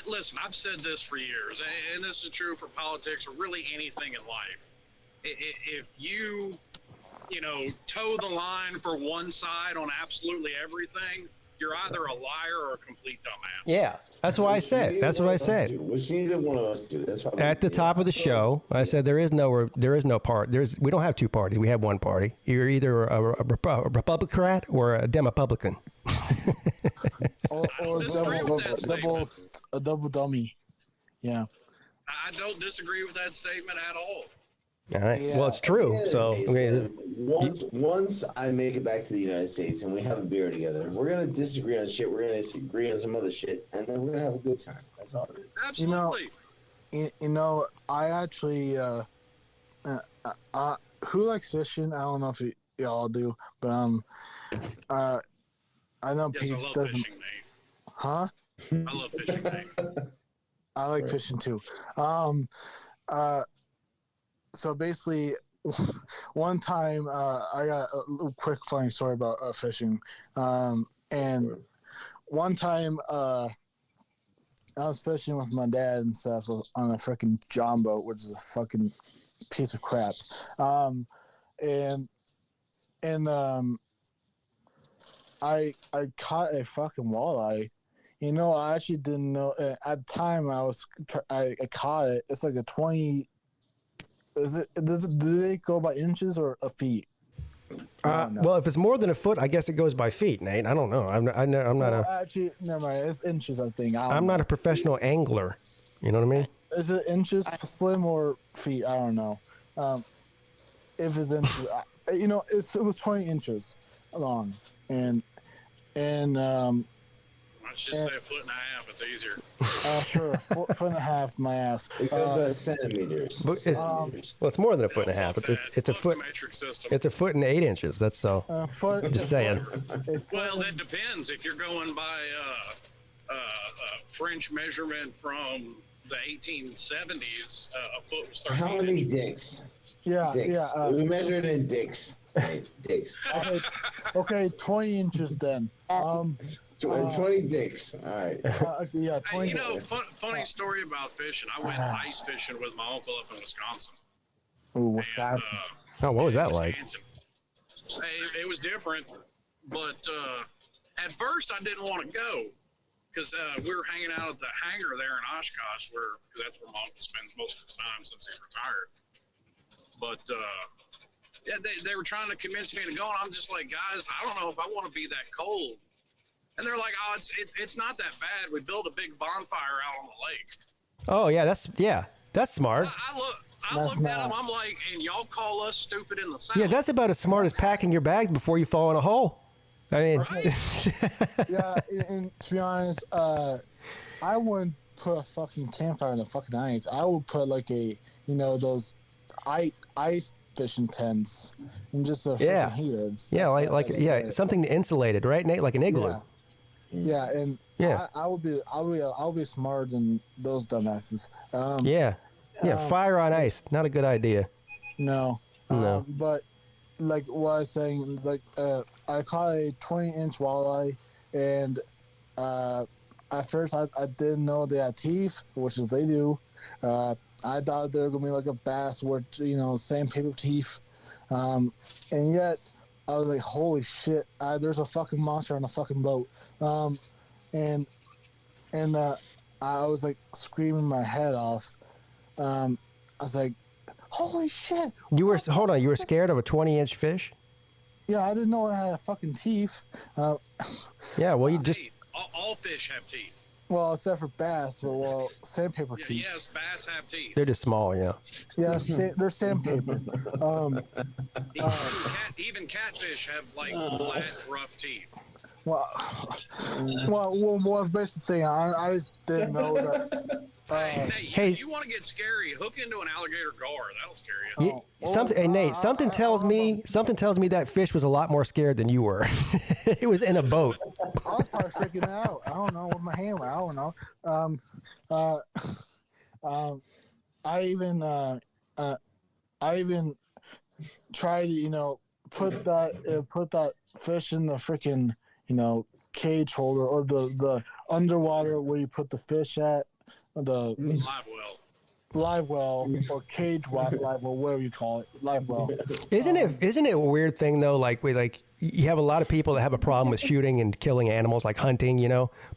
Listen, I've said this for years, and this is true for politics or really anything in life. If you toe the line for one side on absolutely everything, you're either a liar or a complete dumbass. Yeah, that's what I said. That's what I said. Which neither one of us do. That's why at the top of the show, I said we don't have two parties. We have one party. You're either a Republican or a Demopublican. or a double dummy. Yeah. I don't disagree with that statement at all. All right. Yeah. Well, it's true. So once I make it back to the United States and we have a beer together, we're gonna disagree on shit. We're gonna disagree on some other shit, and then we're gonna have a good time. That's all it is. Absolutely. I actually, who likes fishing? I don't know if y'all do, but I know yes, Pete I love doesn't. Fishing, Nate. Huh? I love fishing, Nate. I like fishing too. So basically, one time I got a little quick funny story about fishing. And one time I was fishing with my dad and stuff on a freaking John boat, which is a fucking piece of crap. I caught a fucking walleye. I actually didn't know at the time I caught it. It's like a 20. Do they go by inches or a feet? Well, if it's more than a foot, I guess it goes by feet, Nate. I don't know. I'm not actually, never mind. It's inches, I think. I'm not a professional angler. You know what I mean? Is it inches, slim, or feet? I don't know. If it's inches, it was 20 inches long, and let's just say a foot and a half. It's easier. Sure, foot and a half. My ass. It goes by centimeters. Well, it's more than a foot and a half. It's a foot. It's a foot and 8 inches. That's so. Foot. Just saying. Well, that depends. If you're going by French measurement from the 1870s, a foot was 13 How many inches. dicks? Yeah, dicks. yeah. We measured in dicks. Right, dicks. Okay, 20 inches then. 20 dicks. All right. Yeah, 20. Funny story about fishing. I went ice fishing with my uncle up in Wisconsin. Ooh, Wisconsin. What was that like? It was different, but at first I didn't want to go because we were hanging out at the hangar there in Oshkosh, because that's where my uncle spends most of his time since he's retired. But yeah, they were trying to convince me to go, and I'm just like, guys, I don't know if I want to be that cold. And they're like, oh, it's not that bad. We built a big bonfire out on the lake. Oh yeah, that's smart. I looked at them. I'm like, and y'all call us stupid in the South? Yeah, that's about as smart as packing your bags before you fall in a hole. I mean, right? Yeah, and to be honest, I wouldn't put a fucking campfire in the fucking ice. I would put like those ice fishing tents and just a freaking heater. Yeah, something insulated, right, Nate? Like an igloo. Yeah, and yeah, I'll be smarter than those dumbasses. Fire on ice, not a good idea. No. But like what I was saying, I caught a 20-inch walleye, and at first I didn't know they had teeth, which is they do. I thought they were gonna be like a bass with sandpaper teeth, and yet I was like, holy shit! There's a fucking monster on a fucking boat, and and I was like screaming my head off. I was like, "Holy shit!" You were scared of a 20-inch fish? Yeah, I didn't know it had fucking teeth. Yeah, well, you just. Hey, all fish have teeth. Well, except for bass, well, sandpaper teeth. Yes, bass have teeth. They're just small, yeah. Yeah, they're sandpaper. Even catfish have like flat, rough teeth. Well, I was basically saying, I just didn't know that. Hey, you want to get scary? Hook into an alligator gar. That'll scare you. Hey Nate, something tells me that fish was a lot more scared than you were. It was in a boat. I was probably freaking out. I don't know with my hand. I don't know. I even tried to put that fish in the freaking cage holder or the underwater where you put the fish at. The live well or cage live well, whatever you call it, live well. Isn't it a weird thing though? Like you have a lot of people that have a problem with shooting and killing animals, like hunting,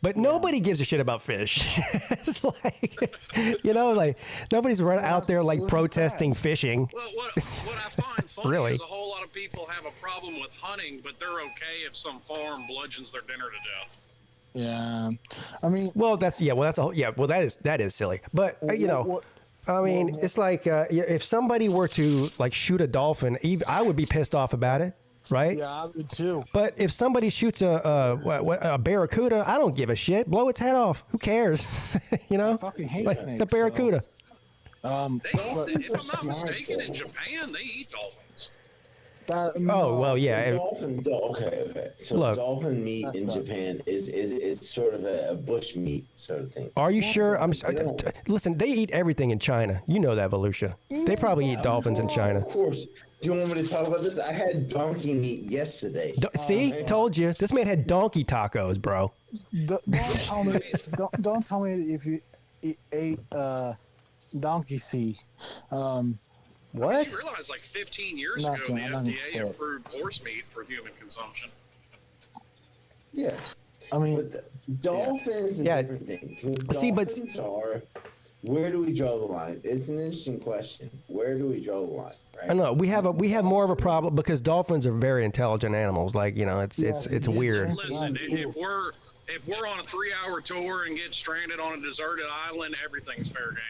but nobody gives a shit about fish. It's like, like nobody's out there like protesting fishing. Well, what I find funny Really? is a whole lot of people have a problem with hunting, but they're okay if some farm bludgeons their dinner to death. Yeah, I mean, that is silly. But it's like if somebody were to like shoot a dolphin, I would be pissed off about it, right? Yeah, I would too. But if somebody shoots a barracuda, I don't give a shit. Blow its head off. Who cares? I fucking hate snakes, the barracuda. If I'm not mistaken, in Japan they eat dolphins. Yeah. Okay. So Look, dolphin meat in Japan is sort of a bush meat sort of thing. Are you sure? Listen, they eat everything in China. You know that, Volusia. They probably eat dolphins in China. Of course. Do you want me to talk about this? I had donkey meat yesterday. Told you. This man had donkey tacos, bro. Don't tell me if you ate donkey seed. What? You realize like 15 years ago, the FDA approved horse meat for human consumption. Yeah. I mean, dolphins is a different thing. Dolphins are, where do we draw the line? It's an interesting question. Where do we draw the line? Right? I know we have more of a problem because dolphins are very intelligent animals. Like it's weird. Listen, if we're on a 3-hour tour and get stranded on a deserted island, everything's fair game.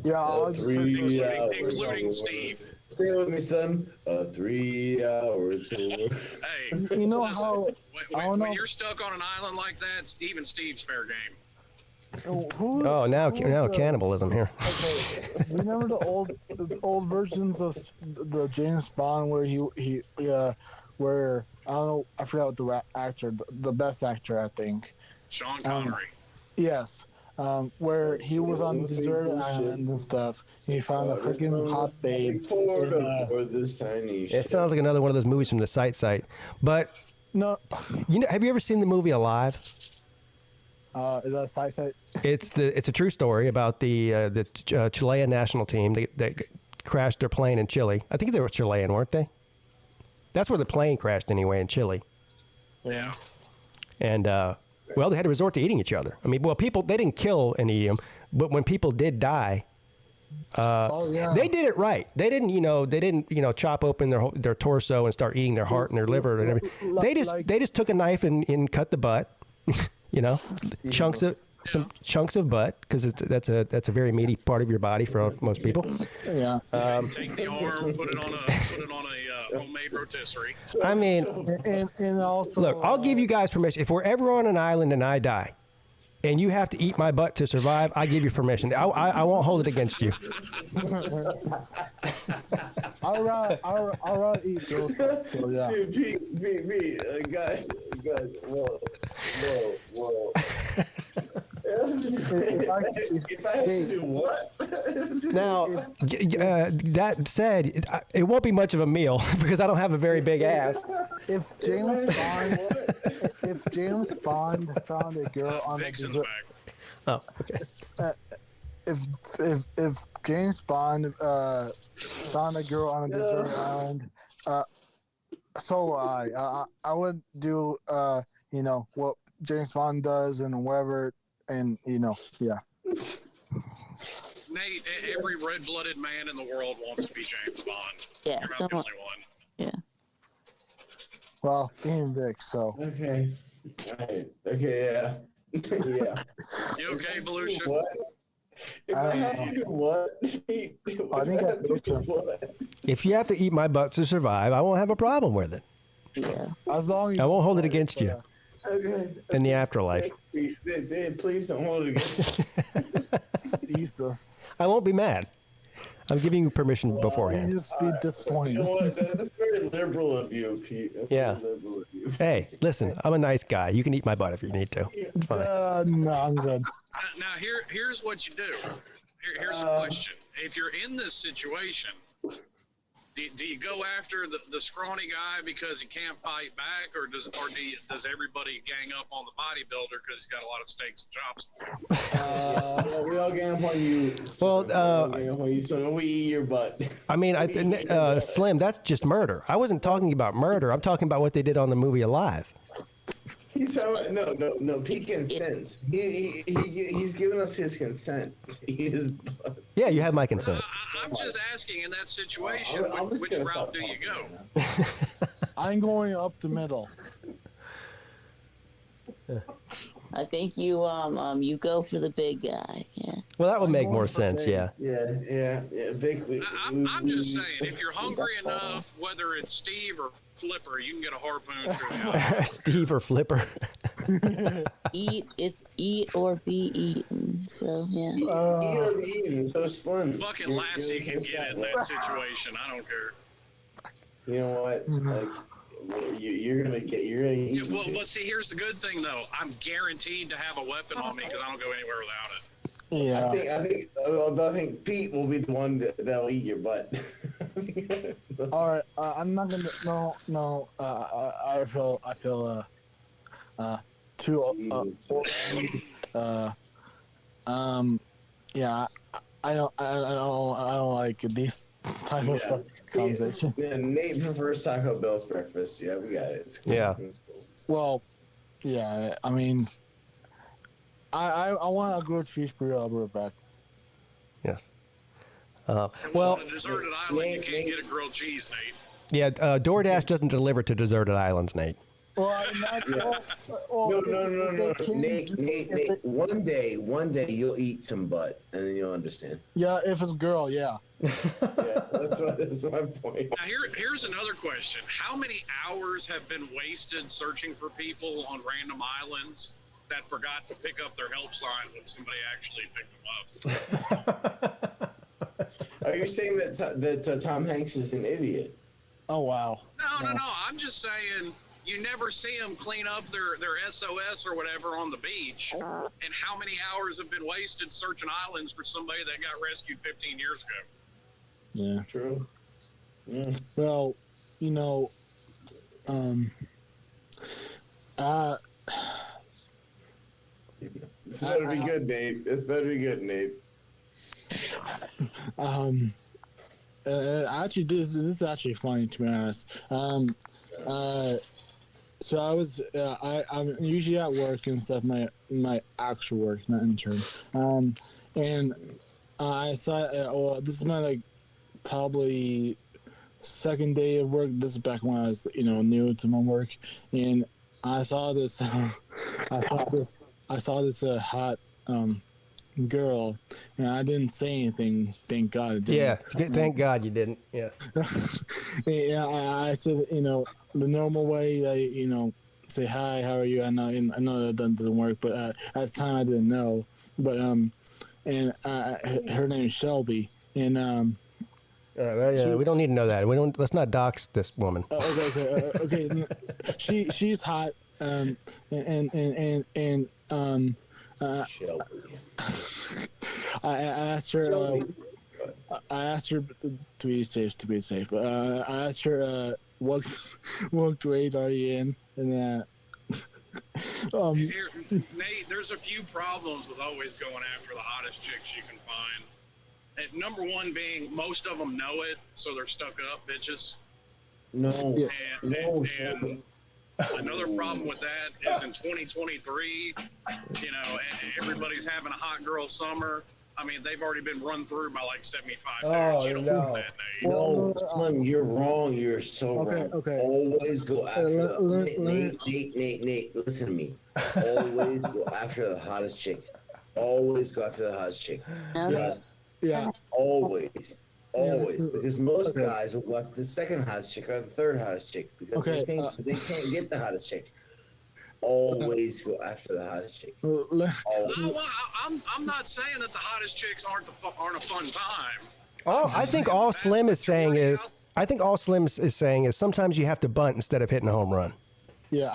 Yeah, including Steve. Stay with me, son. A 3-hour tour. Hey, you know how when you're stuck on an island like that, even Steve's fair game. Now cannibalism here. Okay, remember the old versions of the James Bond where I don't know, I forgot what the actor, the best actor, I think. Sean Connery. Yes. Where he was on the deserted island and stuff. He found a freaking hot babe. It sounds like another one of those movies from the site. But no, have you ever seen the movie Alive? Is that a site? It's a true story about the Chilean national team. They crashed their plane in Chile. I think they were Chilean, weren't they? That's where the plane crashed anyway, in Chile. Yeah. And they had to resort to eating each other. I mean, people, they didn't kill and eat them, but when people did die, they did it right. They didn't, chop open their torso and start eating their heart and their liver and everything. They just took a knife and cut the butt, chunks of butt, because that's a very meaty part of your body for most people. Yeah. Take the arm, put it on a homemade rotisserie. I mean, and also look, I'll give you guys permission. If we're ever on an island and I die, and you have to eat my butt to survive, I give you permission. I won't hold it against you. I'll rather eat those butts. So yeah. Pete, guys, whoa. If I do what? Now, that said, it won't be much of a meal because I don't have a very big ass. If James Bond found a girl on a desert, if James Bond found a girl on a desert island, so I wouldn't do what James Bond does and whatever and yeah. Nate, every red-blooded man in the world wants to be James Bond. Yeah, You're not the only one. Yeah. Well, Ian Vic, so. Okay. All right. Okay, yeah. Yeah. You okay, Volusia? What? If I have to do what? I think I broke him. If you have to eat my butt to survive, I won't have a problem with it. Yeah. As long as I won't hold it against you Okay. in the afterlife. Please don't hold it against Jesus. I won't be mad. I'm giving you permission You beforehand. just be disappointed. You know what? That's very liberal of you, Pete. That's Yeah. very liberal of you. Hey, listen, I'm a nice guy. You can eat my butt if you need to. It's fine. No, I'm good. Now here's what you do. Here's a question. If you're in this situation, do you go after the scrawny guy because he can't fight back, or does everybody gang up on the bodybuilder because he's got a lot of steaks and chops? We all gang up on you. Well, So we eat your butt. I mean, Slim, that's just murder. I wasn't talking about murder. I'm talking about what they did on the movie Alive. He's talking about, no. Pete consents. He's giving us his consent. Yeah, you have my consent. I'm just asking, in that situation, which route do you go? I'm going up the middle. I think you go for the big guy. Yeah. Well, that would make more sense. Yeah. Yeah. Vic, I'm just saying, if you're hungry enough, whether it's Steve or Flipper, you can get a harpoon through the eye. Steve or Flipper. It's eat or be eaten. So yeah. eat or be eaten. So Slim. Fucking Lassie can get in that situation. I don't care. You know what? Like, you're gonna eat. Yeah, well, see, here's the good thing though. I'm guaranteed to have a weapon on me because I don't go anywhere without it. Yeah. I think Pete will be the one that'll eat your butt. All right. I'm not gonna. No. I feel. Yeah. I don't like these type of fucking conversations. Yeah, Nate prefers Taco Bell's breakfast. Yeah, we got it. It's cool. Yeah. It's cool. Well, yeah. I mean, I want a grilled cheese burrito. I'll be right back. Yes. And Well, on a deserted island, you can't get a grilled cheese, Nate. yeah, DoorDash doesn't deliver to deserted islands, Nate. Well, No. Nate. One day you'll eat some butt, and then you'll understand. Yeah, if it's a girl, yeah. Yeah, that's my point. Now, here's another question. How many hours have been wasted searching for people on random islands that forgot to pick up their help sign when somebody actually picked them up? Are you saying that Tom Hanks is an idiot? Oh, wow. No. I'm just saying you never see them clean up their SOS or whatever on the beach. And how many hours have been wasted searching islands for somebody that got rescued 15 years ago? Yeah. True. Yeah. Well, This better be good, Nate. This better be good, Nate. Actually, this is actually funny, to be honest. So I was, I'm usually at work and stuff, my actual work, not intern. And I saw, this is my probably second day of work. This is back when I was, new to my work, and I saw this, I saw this hot girl, and I didn't say anything. Thank God. I didn't. Yeah, thank God you didn't. Yeah. Yeah, I said, the normal way, say hi, how are you? I know that doesn't work, but at the time I didn't know. But and her name is Shelby, and we don't need to know that. Let's not dox this woman. Okay. She's hot, and I asked her. I asked her to be safe. But I asked her what grade are you in? And Nate, there's a few problems with always going after the hottest chicks you can find. And number one being most of them know it, so they're stuck up bitches. No. Another problem with that is in 2023, you know, everybody's having a hot girl summer. I mean, they've already been run through by like 75 dudes. You don't no. want that, Nate. No, Slim, you're wrong. You're so wrong. Okay. Always go after Nate, listen to me. Always go after the hottest chick. Always go after the hottest chick. Yes. Yeah. Always. Because most guys will go after the second hottest chick or the third hottest chick because they think they can't get the hottest chick. Always go after the hottest chick. No, well, I'm not saying that the hottest chicks aren't a fun time. Oh, I think all Slim is saying is sometimes you have to bunt instead of hitting a home run. Yeah.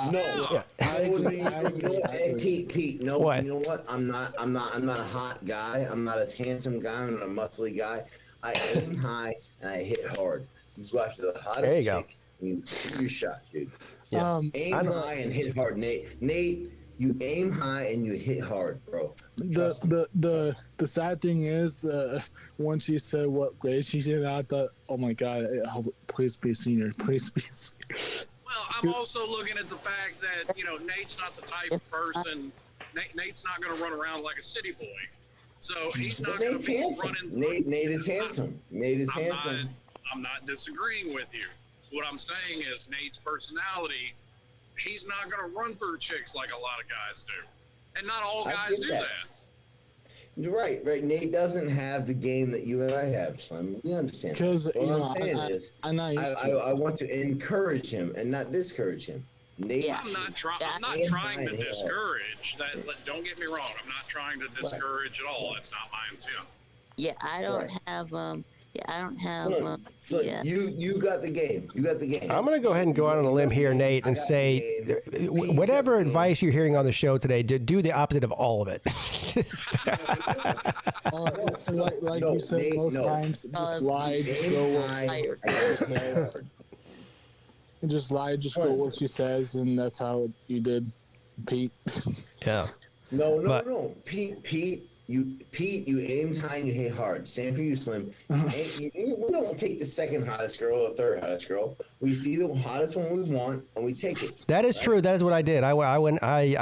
Pete. No, what? You know what? I'm not a hot guy. I'm not a handsome guy. I'm not a muscly guy. I aim high and I hit hard. You go after the hottest chick and you shoot your shot, dude. Yeah. Aim high and hit hard, Nate. You aim high and you hit hard, bro. The sad thing is, when she said what grade she did, I thought, oh my god, please be a senior, please be a senior. Well, I'm also looking at the fact that, you know, Nate's not the type of person. Nate's not going to run around like a city boy. So he's not going to be running. Nate is handsome. I'm not disagreeing with you. What I'm saying is Nate's personality, he's not going to run through chicks like a lot of guys do. And not all guys do that. You're right. Nate doesn't have the game that you and I have, Slim. We understand. Because what I'm saying is, I want to encourage him and not discourage him. Nate, I'm not trying to discourage. Don't get me wrong. I'm not trying to discourage at all. That's not my intent. Yeah, I don't have. So you got the game. I'm going to go ahead and go out on a line here, Nate, and say whatever advice you're hearing on the show today, do the opposite of all of it. like you said, most times, just lie, just go just lie, just go what she says, and that's how you did, Pete. Yeah. No. Pete, you aimed high and you hit hard. Same for you, Slim. We don't take the second hottest girl or the third hottest girl. We see the hottest one we want and we take it. That is true. That is what I did. I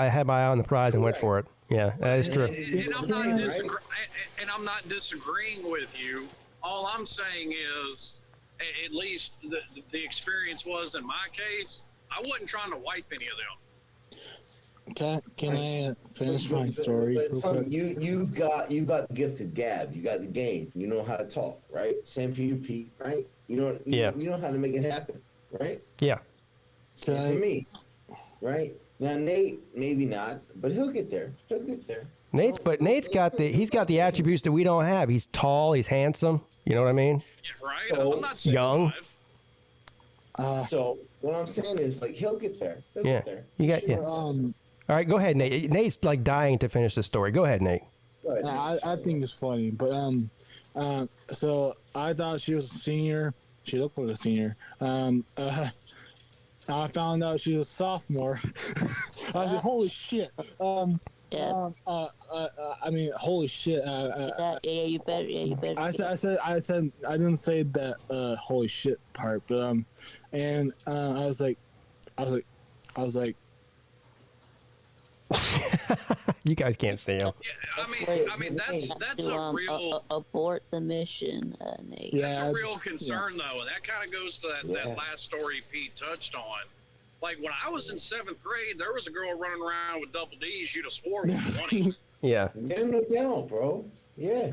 had my eye on the prize and went for it. Yeah, that is true. And I'm not disagreeing with you. All I'm saying is, at least the experience was in my case, I wasn't trying to wipe any of them. Can I finish my story? You got the gift of gab. You got the game. You know how to talk, right? Same for you, Pete, right? You know how to make it happen, right? Yeah. Same for me, right? Now Nate, maybe not, but he'll get there. Nate's got the attributes that we don't have. He's tall. He's handsome. You know what I mean? Yeah, right. I'm not saying young. So what I'm saying is, like, he'll get there. Get there. You got all right, go ahead, Nate. Nate's like dying to finish the story. Go ahead, Nate. I think it's funny, but so I thought she was a senior. She looked like a senior. I found out she was a sophomore. I was like, holy shit. I mean, holy shit. You better. I said, I didn't say that holy shit part, but and I was like. You guys can't see him. Yeah, I mean that's a real abort the mission, Nate. That's a real concern though, and that kind of goes to that last story Pete touched on. Like when I was in 7th grade, there was a girl running around with double D's. You'd have swore was 20. Yeah. Yeah, no doubt, bro. Yeah.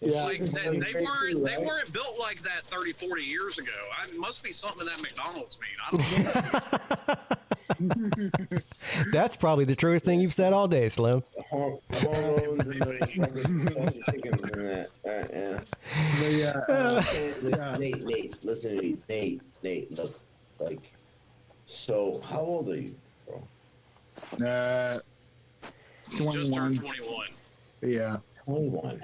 Like they weren't built like that 30, 40 years ago. It must be something in that McDonald's mean. I don't know. That's probably the truest thing you've said all day, Slim. Hormones and that. Yeah. Nate, listen to me. Nate, look, like, so how old are you, bro? 21. Just turned 21. Yeah. 21.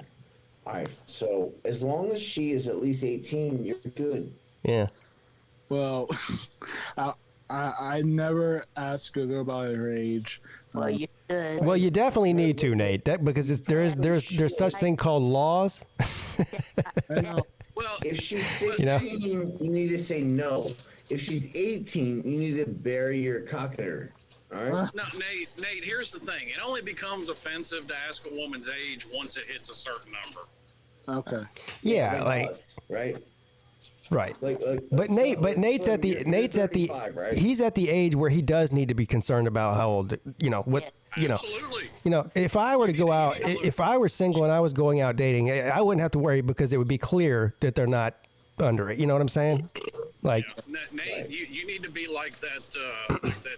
All right. So as long as she is at least 18, you're good. Yeah. Well, I never ask a girl about her age. Well, you should. Well, you definitely need to, Nate, because there's such thing called laws. I know. Well, if she's 16, you need to say no. if she's 18, you need to bury your cock in her. All right. No, Nate. Here's the thing. It only becomes offensive to ask a woman's age once it hits a certain number. Okay. Yeah, like us, right. Right. But Nate's at the 35, right? he's at the age where he does need to be concerned about how old, Absolutely. if I were to go out, if I were single and I was going out dating, I wouldn't have to worry because it would be clear that they're not under it. You know what I'm saying? Like, Nate, you need to be like that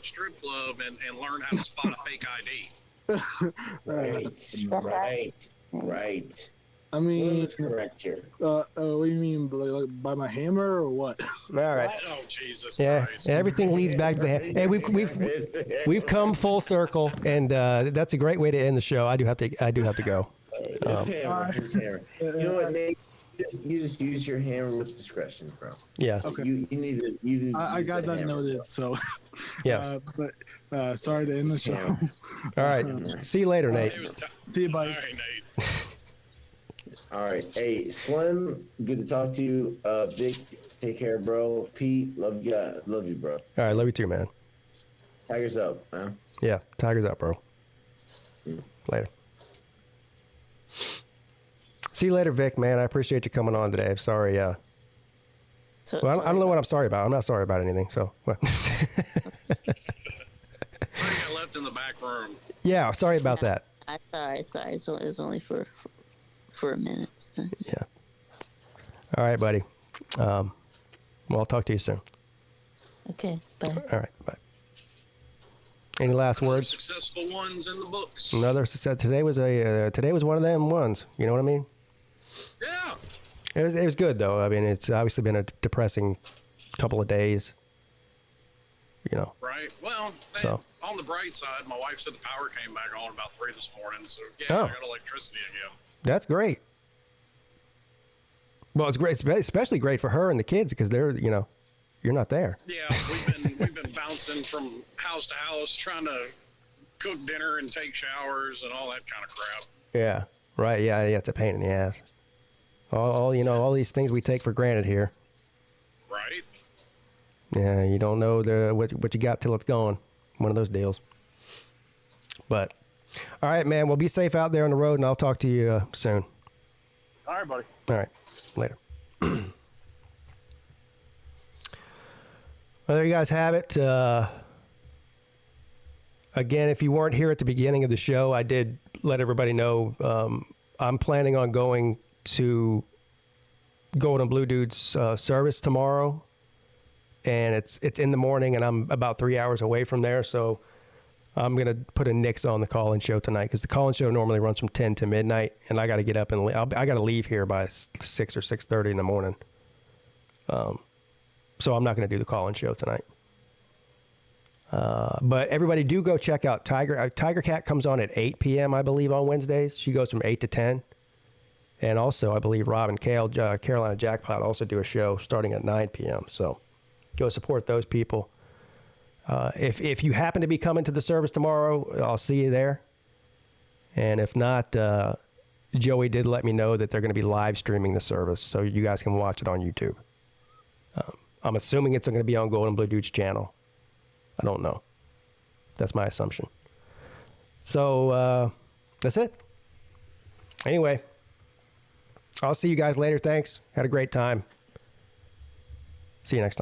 strip club and learn how to spot a fake Right. Right. I mean, Let's correct here. What do you mean, like by my hammer or what? all right. Oh, Jesus Yeah, Christ. everything leads back to the hand. Hey, we've come full circle, and that's a great way to end the show. I do have to go. His hammer. You know what, Nate? You just use your hammer with discretion, bro. Yeah. Okay. You need to. I got that noted. So. Yeah. But sorry to end the show. All right. See you later, Nate. See you, buddy. All right, Nate. All right. Hey, Slim, good to talk to you. Vic, take care, bro. Pete, love you, bro. All right. Love you too, man. Tigers up, man. Yeah. Tigers up, bro. Later. See you later, Vic, man. I appreciate you coming on today. I'm sorry. Well, I don't know what I'm sorry about. I'm not sorry about anything. So. Well. So you got left in the back room. Yeah. Sorry about that. Sorry. So it was only for a minute. So. Yeah. All right, buddy. Well, I'll talk to you soon. Okay. Bye. All right. Bye. Any last words? Successful ones in the books. Another success. Today was one of them ones. You know what I mean? Yeah. It was good though. I mean, it's obviously been a depressing couple of days. You know. Right. Well, So. On the bright side, my wife said the power came back on about 3 this morning. So yeah, Oh. I got electricity again. That's great. Well, it's great. It's especially great for her and the kids because they're, you're not there. Yeah, we've been bouncing from house to house trying to cook dinner and take showers and all that kind of crap. Yeah. Right. Yeah. It's a pain in the ass. All these things we take for granted here. Right. Yeah. You don't know what you got till it's gone. One of those deals. But, all right, man. Well, be safe out there on the road, and I'll talk to you soon. All right, buddy. All right. Later. Well, there you guys have it. Again, if you weren't here at the beginning of the show, I did let everybody know I'm planning on going to Gold and Blue Dude's service tomorrow. And it's in the morning, and I'm about 3 hours away from there. So I'm going to put a nix on the call-in show tonight because the call-in show normally runs from 10 to midnight, and I got to get up and I got to leave here by 6 or 6:30 in the morning. So I'm not going to do the call-in show tonight. But everybody do go check out Tiger. Tiger Cat comes on at 8 p.m., I believe, on Wednesdays. She goes from 8 to 10. And also, I believe Rob and Carolina Jackpot also do a show starting at 9 p.m. So go support those people. If you happen to be coming to the service tomorrow, I'll see you there. And if not, Joey did let me know that they're going to be live streaming the service, so you guys can watch it on YouTube. I'm assuming it's going to be on Gold and Blue Dude's channel. I don't know. That's my assumption. So that's it. Anyway, I'll see you guys later. Thanks. Had a great time. See you next time.